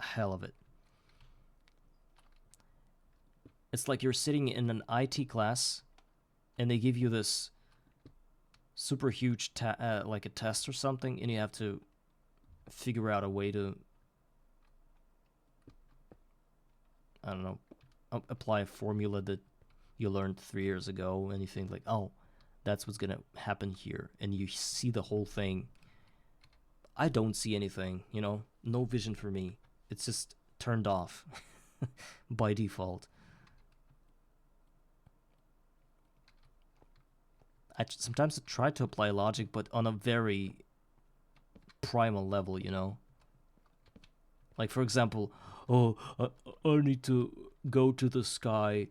hell of it. It's like you're sitting in an IT class and they give you this super huge like a test or something, and you have to figure out a way to, I don't know, apply a formula that you learned 3 years ago, and you think like, oh, that's what's gonna happen here, and you see the whole thing. I don't see anything, you know, no vision for me. It's just turned off by default. Sometimes I try to apply logic, but on a very primal level, you know. Like, for example, oh, I need to go to the sky.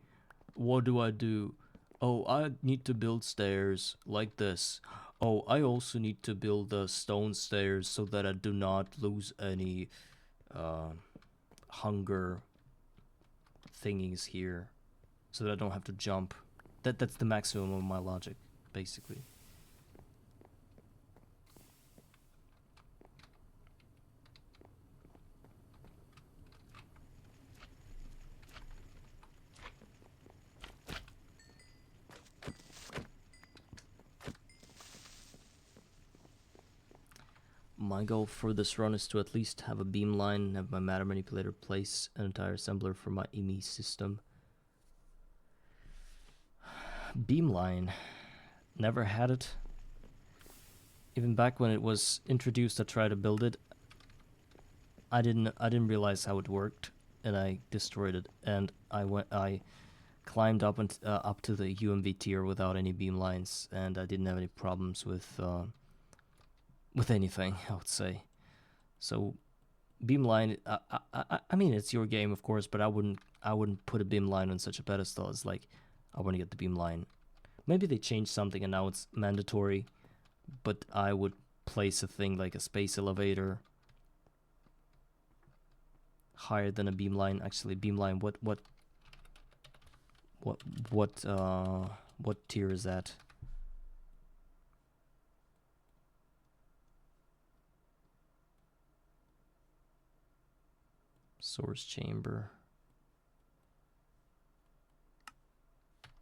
What do I do? Oh, I need to build stairs like this. Oh, I also need to build the stone stairs so that I do not lose any hunger thingies here. So that I don't have to jump. That's the maximum of my logic, basically. My goal for this run is to at least have a beamline and have my matter manipulator place an entire assembler for my IMI system. Beamline. Never had it. Even back when it was introduced, I tried to build it. I didn't realize how it worked, and I destroyed it. And I climbed up and up to the UMV tier without any beamlines, and I didn't have any problems with anything, I would say. So beamline, I mean, it's your game, of course, but I wouldn't put a beamline on such a pedestal. It's like, I want to get the beamline. Maybe they changed something and now it's mandatory, but I would place a thing like a space elevator higher than a beamline. Actually, beamline, what tier is that? Source chamber.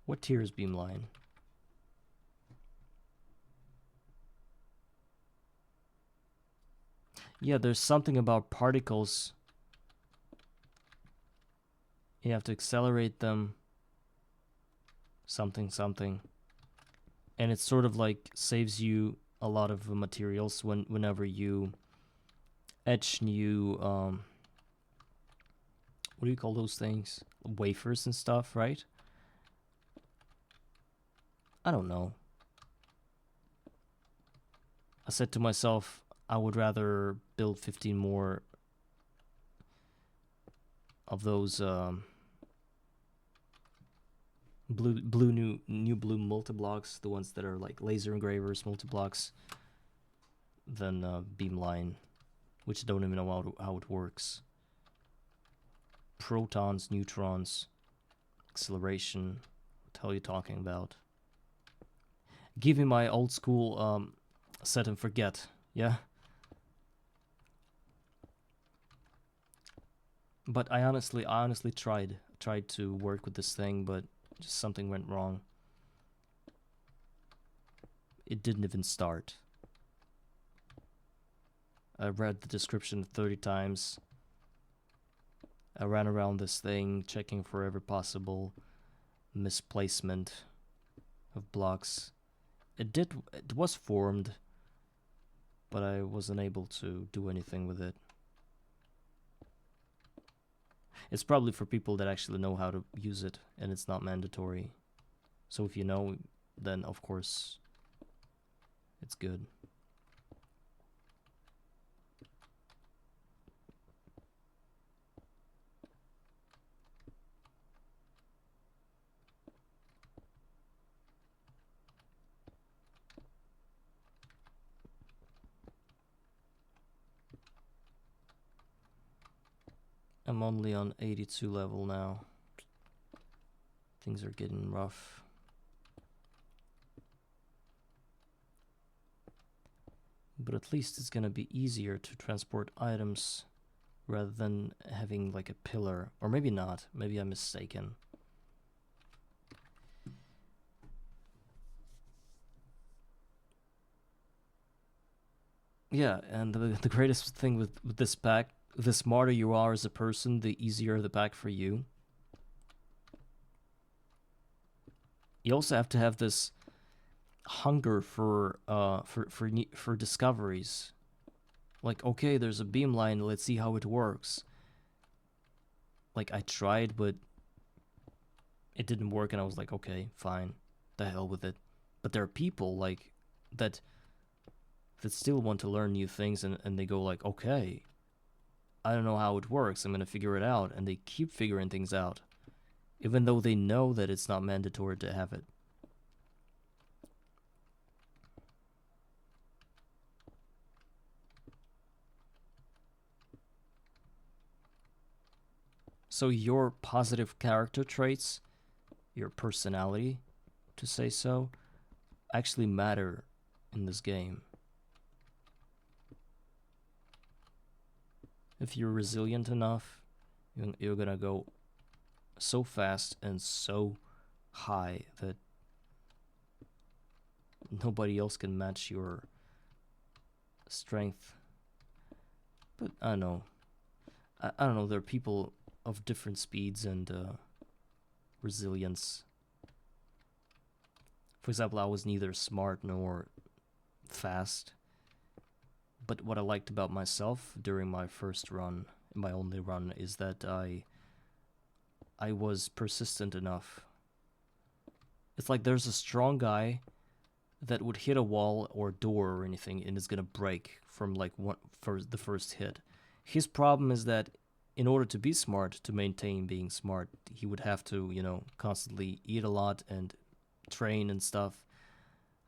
What tier is beamline? Yeah, there's something about particles. You have to accelerate them. Something. And it sort of like saves you a lot of materials whenever you etch new, what do you call those things? Wafers and stuff, right? I don't know. I said to myself, I would rather build 15 more of those new blue multi-blocks, the ones that are like laser engravers multi-blocks, than beamline, which I don't even know how it works. Protons, neutrons, acceleration. What the hell are you talking about? Give me my old school set and forget, yeah? But I honestly tried to work with this thing, but Just something went wrong. It didn't even start. I read the description 30 times. I ran around this thing, checking for every possible misplacement of blocks. It was formed, but I wasn't able to do anything with it. It's probably for people that actually know how to use it, and it's not mandatory. So if you know, then of course it's good. I'm only on 82 level now. Things are getting rough. But at least it's gonna be easier to transport items rather than having like a pillar. Or maybe not. Maybe I'm mistaken. Yeah, and the greatest thing with this pack, the smarter you are as a person, the easier the pack for you. You also have to have this hunger for discoveries. Like, okay, there's a beamline, let's see how it works. Like, I tried, but it didn't work, and I was like, okay, fine, the hell with it. But there are people like that still want to learn new things, and they go like, okay, I don't know how it works, I'm gonna figure it out, and they keep figuring things out, even though they know that it's not mandatory to have it. So your positive character traits, your personality, to say so, actually matter in this game. If you're resilient enough, you're gonna go so fast and so high that nobody else can match your strength. But I don't know. I don't know, there are people of different speeds and resilience. For example, I was neither smart nor fast. But what I liked about myself during my first run, my only run, is that I was persistent enough. It's like there's a strong guy that would hit a wall or door or anything and is gonna break from like the first hit. His problem is that in order to be smart, to maintain being smart, he would have to, constantly eat a lot and train and stuff.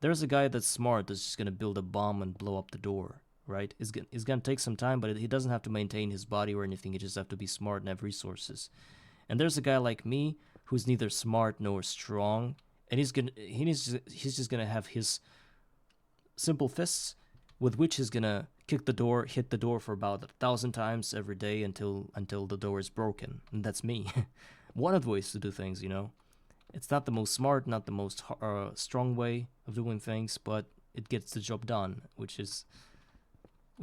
There's a guy that's smart that's just gonna build a bomb and blow up the door, right? It's gonna take some time, but he doesn't have to maintain his body or anything. He just have to be smart and have resources. And there's a guy like me who's neither smart nor strong, and he's just gonna have his simple fists with which he's gonna hit the door for about 1,000 times every day until the door is broken. And that's me. One of the ways to do things, It's not the most smart, not the most strong way of doing things, but it gets the job done, which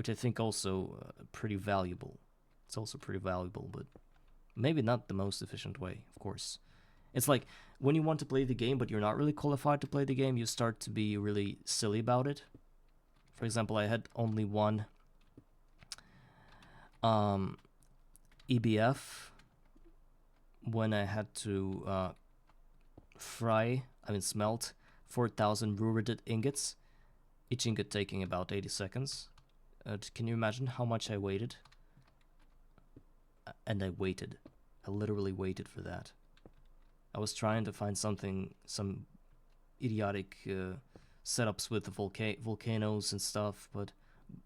I think also pretty valuable. It's also pretty valuable, but maybe not the most efficient way, of course. It's like when you want to play the game, but you're not really qualified to play the game, you start to be really silly about it. For example, I had only one EBF when I had to smelt 4,000 ruridate ingots, each ingot taking about 80 seconds. Can you imagine how much I waited? And I waited. I literally waited for that. I was trying to find some idiotic setups with the volcanoes and stuff, but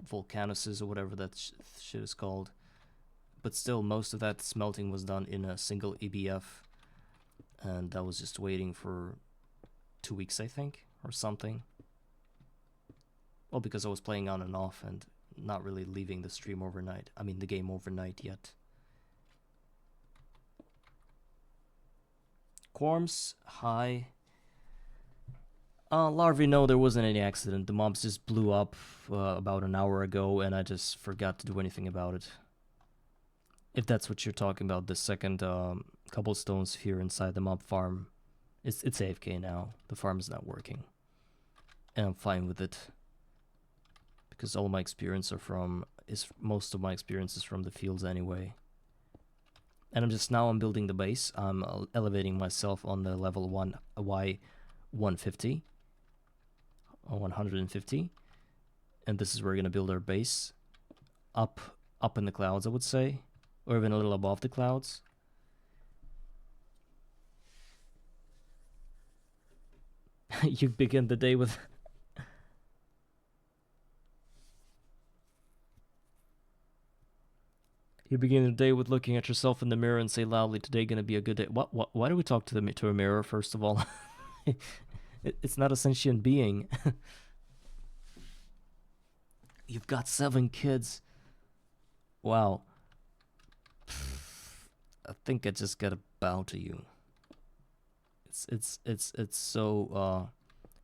volcanuses or whatever that shit is called. But still, most of that smelting was done in a single EBF, and I was just waiting for 2 weeks, I think, or something. Well, because I was playing on and off and not really leaving the stream overnight. I mean, the game overnight yet. Quarms, hi. Larvae, no, there wasn't any accident. The mobs just blew up about an hour ago, and I just forgot to do anything about it. If that's what you're talking about, the second cobblestone sphere inside the mob farm, it's AFK now. The farm is not working, and I'm fine with it because all my experience most of my experience is from the fields anyway. And I'm building the base. I'm elevating myself on the level 1 Y150 or 150, and this is where we're gonna build our base, up in the clouds, I would say, or even a little above the clouds. You begin the day with you begin the day with looking at yourself in the mirror and say loudly, "Today gonna be a good day." What? Why do we talk to a mirror first of all? It's not a sentient being. You've got 7 kids. Wow. I think I just gotta bow to you. It's so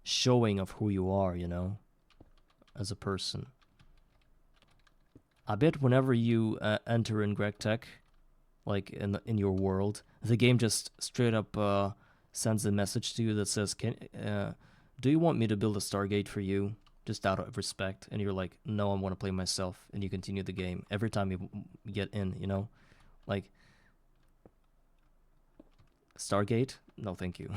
showing of who you are, you know, as a person. I bet whenever you enter in Greg Tech, like in your world, the game just straight up sends a message to you that says, do you want me to build a Stargate for you? Just out of respect. And you're like, no, I want to play myself. And you continue the game every time you get in, you know? Like, Stargate? No, thank you.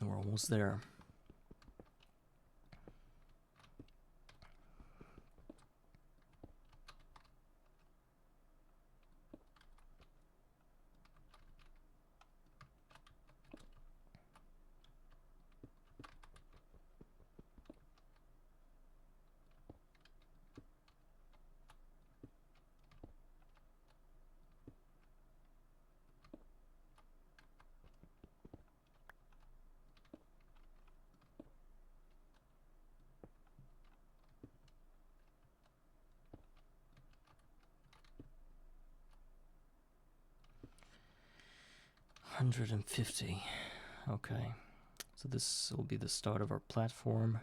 We're almost there. $150. Okay. So this will be the start of our platform.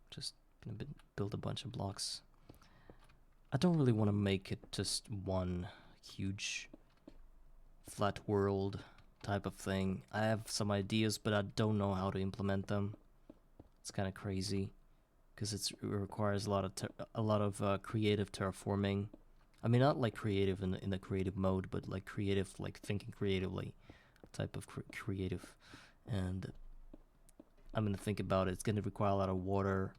Just gonna build a bunch of blocks. I don't really want to make it just one huge flat world type of thing. I have some ideas, but I don't know how to implement them. It's kind of crazy because it requires a lot of creative terraforming. I mean, not like creative in the creative mode, but like creative, like thinking creatively type of creative. And I'm gonna think about it. It's gonna require a lot of water,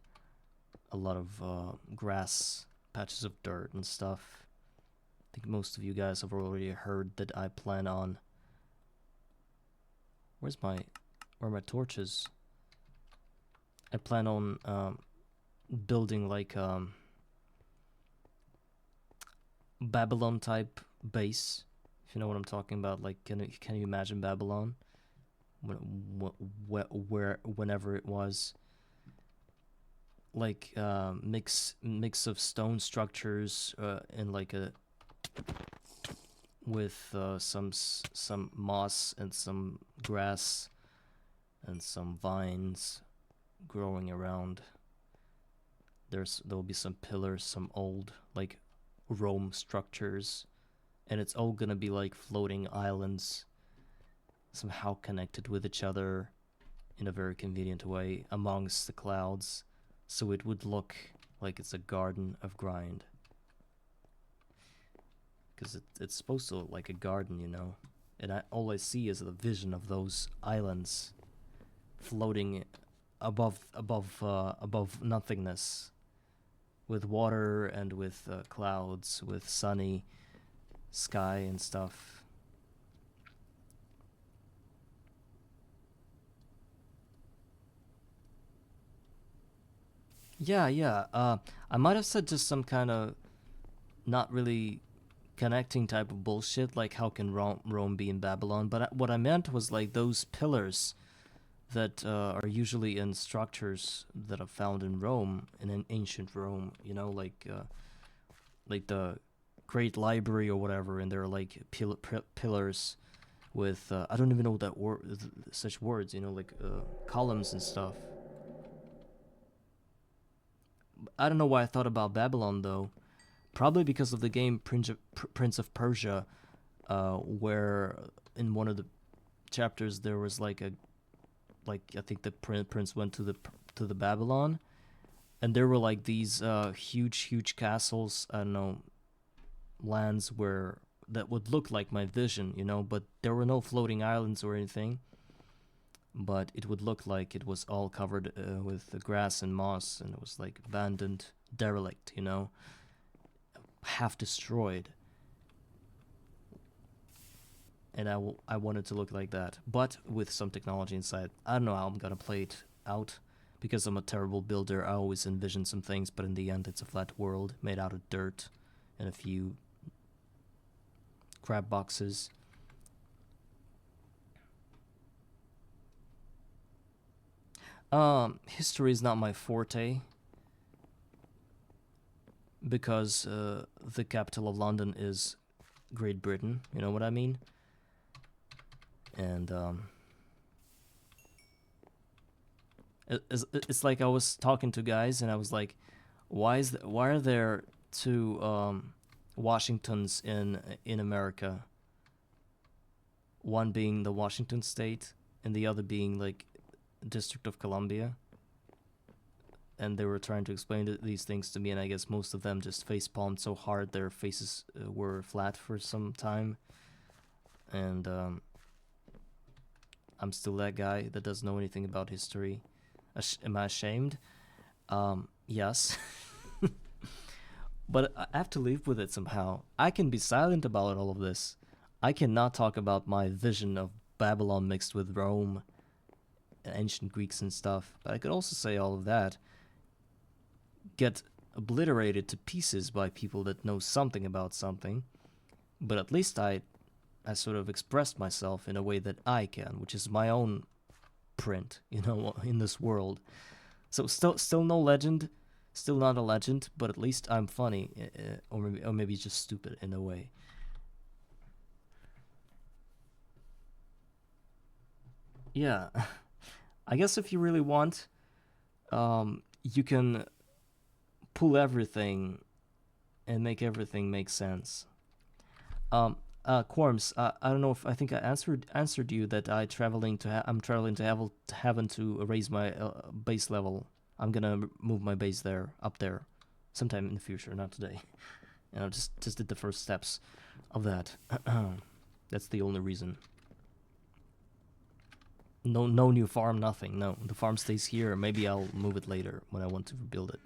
a lot of grass, patches of dirt and stuff. I think most of you guys have already heard that I plan on. Where are my torches? I plan on building like Babylon type base, if you know what I'm talking about. Like, can you imagine Babylon? Whenever it was, like mix of stone structures and like with some moss and some grass and some vines growing around. There'll be some pillars, some old like Rome structures, and it's all gonna be like floating islands, somehow connected with each other in a very convenient way amongst the clouds, so it would look like it's a garden of grind. Because it's supposed to look like a garden, you know, and all I see is the vision of those islands floating above nothingness, with water and with clouds, with sunny sky and stuff. Yeah, yeah. I might have said just some kind of not really connecting type of bullshit, like how can Rome be in Babylon? But what I meant was like those pillars that are usually in structures that are found in Rome, in an ancient Rome. You know, like the Great Library or whatever, and there are like pillars with I don't even know that word, such words. You know, like columns and stuff. I don't know why I thought about Babylon though. Probably because of the game Prince of Persia, where in one of the chapters there was like I think the prince went to the Babylon, and there were like these huge castles. I don't know, lands where that would look like my vision, you know, but there were no floating islands or anything. But it would look like it was all covered with grass and moss, and it was like abandoned, derelict, you know, half destroyed. And I wanted to look like that, but with some technology inside. I don't know how I'm gonna play it out, because I'm a terrible builder. I always envision some things, but in the end, it's a flat world made out of dirt and a few crab boxes. History is not my forte, because the capital of London is Great Britain. You know what I mean? And it's like I was talking to guys, and I was like, why are there two Washingtons in America? One being the Washington state, and the other being like District of Columbia. And they were trying to explain these things to me, and I guess most of them just face palmed so hard their faces were flat for some time. And I'm still that guy that doesn't know anything about history. Am I ashamed? Yes. But I have to live with it somehow. I can be silent about all of this. I cannot talk about my vision of Babylon mixed with Rome, ancient Greeks and stuff. But I could also say all of that get obliterated to pieces by people that know something about something. But at least I sort of expressed myself in a way that I can, which is my own print, you know, in this world. So still no legend, still not a legend, but at least I'm funny, or maybe just stupid in a way. Yeah, I guess if you really want, you can pull everything and make everything make sense. Quarms, I don't know if I think I answered you that I'm traveling to heaven to raise my base level. I'm gonna move my base there, up there, sometime in the future, not today. And I just did the first steps of that. That's the only reason. No new farm, nothing. No, the farm stays here. Maybe I'll move it later when I want to rebuild it.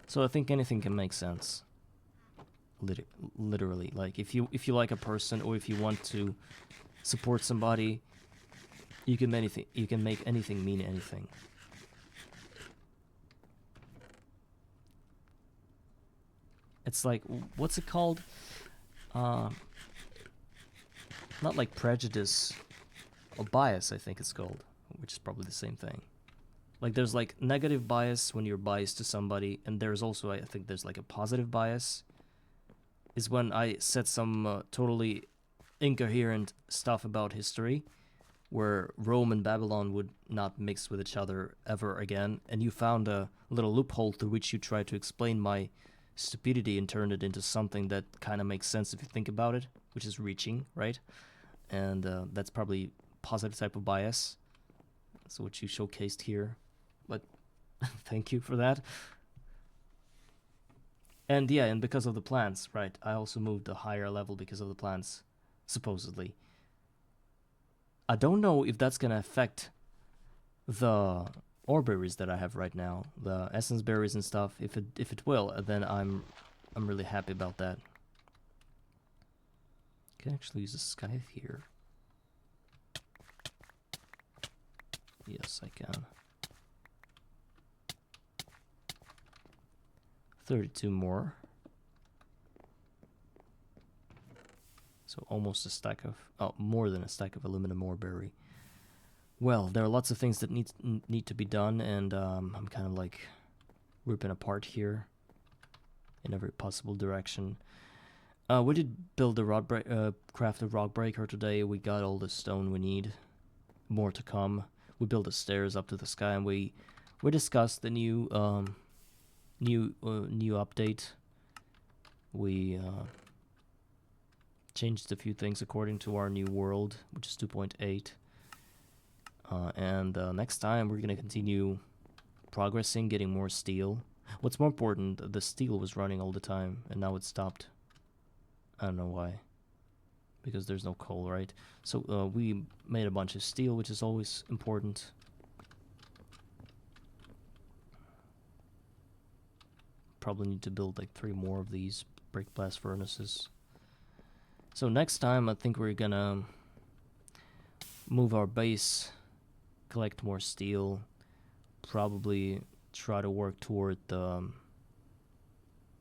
So I think anything can make sense. Literally, like if you like a person, or if you want to support somebody, you can make anything mean anything. It's like, what's it called? Not like prejudice or bias, I think it's called, which is probably the same thing. Like there's like negative bias when you're biased to somebody, and there's also, I think there's like a positive bias. Is when I said some totally incoherent stuff about history, where Rome and Babylon would not mix with each other ever again, and you found a little loophole through which you tried to explain my stupidity and turned it into something that kind of makes sense if you think about it, which is reaching, right? And that's probably positive type of bias. That's what you showcased here. But thank you for that. And yeah, and because of the plants, right? I also moved a higher level because of the plants, supposedly. I don't know if that's gonna affect the ore berries that I have right now, the essence berries and stuff. If it will, then I'm really happy about that. Can actually use a scythe here. Yes, I can. 32 more. So almost a stack of, oh, more than a stack of aluminum ore berry. Well, there are lots of things that need to be done, and I'm kind of like ripping apart here in every possible direction. We did build a craft a rock breaker today. We got all the stone we need. More to come. We built the stairs up to the sky, and we discussed the new new update. We changed a few things according to our new world, which is 2.8. And next time we're gonna continue progressing, getting more steel. What's more important, the steel was running all the time, and now it stopped. I don't know why. Because there's no coal, right? So we made a bunch of steel, which is always important. Probably need to build like 3 more of these break blast furnaces. So next time I think we're gonna move our base, collect more steel, probably try to work toward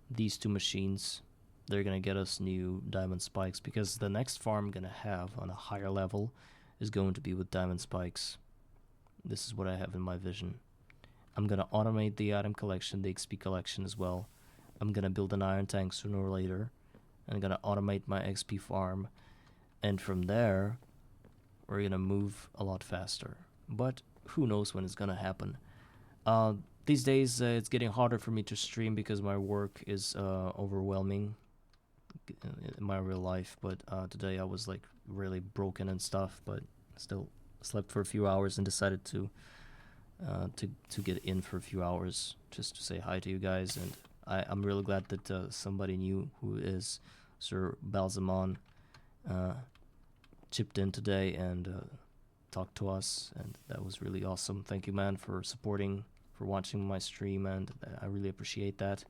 these 2 machines. They're gonna get us new diamond spikes, because the next farm I'm gonna have on a higher level is going to be with diamond spikes. This is what I have in my vision. I'm gonna automate the item collection, the XP collection as well. I'm gonna build an iron tank sooner or later. I'm gonna automate my XP farm, and from there we're gonna move a lot faster. But who knows when it's gonna happen. These days it's getting harder for me to stream because my work is overwhelming in my real life, but today I was like really broken and stuff, but still slept for a few hours and decided to get in for a few hours just to say hi to you guys. And I'm really glad that somebody new who is Sir Balzamon chipped in today and talked to us, and that was really awesome. Thank you, man, for supporting, for watching my stream, and I really appreciate that.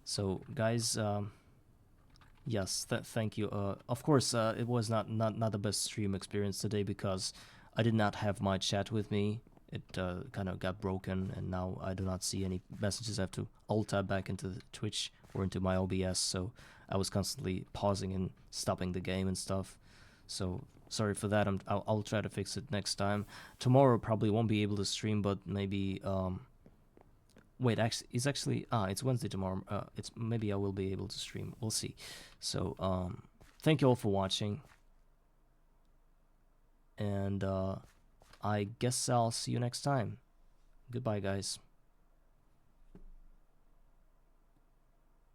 So guys, yes, thank you. Of course, it was not the best stream experience today because I did not have my chat with me. It kind of got broken, and now I do not see any messages. I have to alt-tab back into the Twitch or into my OBS, so I was constantly pausing and stopping the game and stuff. So sorry for that. I'll try to fix it next time. Tomorrow probably won't be able to stream, but maybe wait, actually, it's Wednesday tomorrow. It's maybe I will be able to stream. We'll see. So thank you all for watching, and I guess I'll see you next time. Goodbye, guys.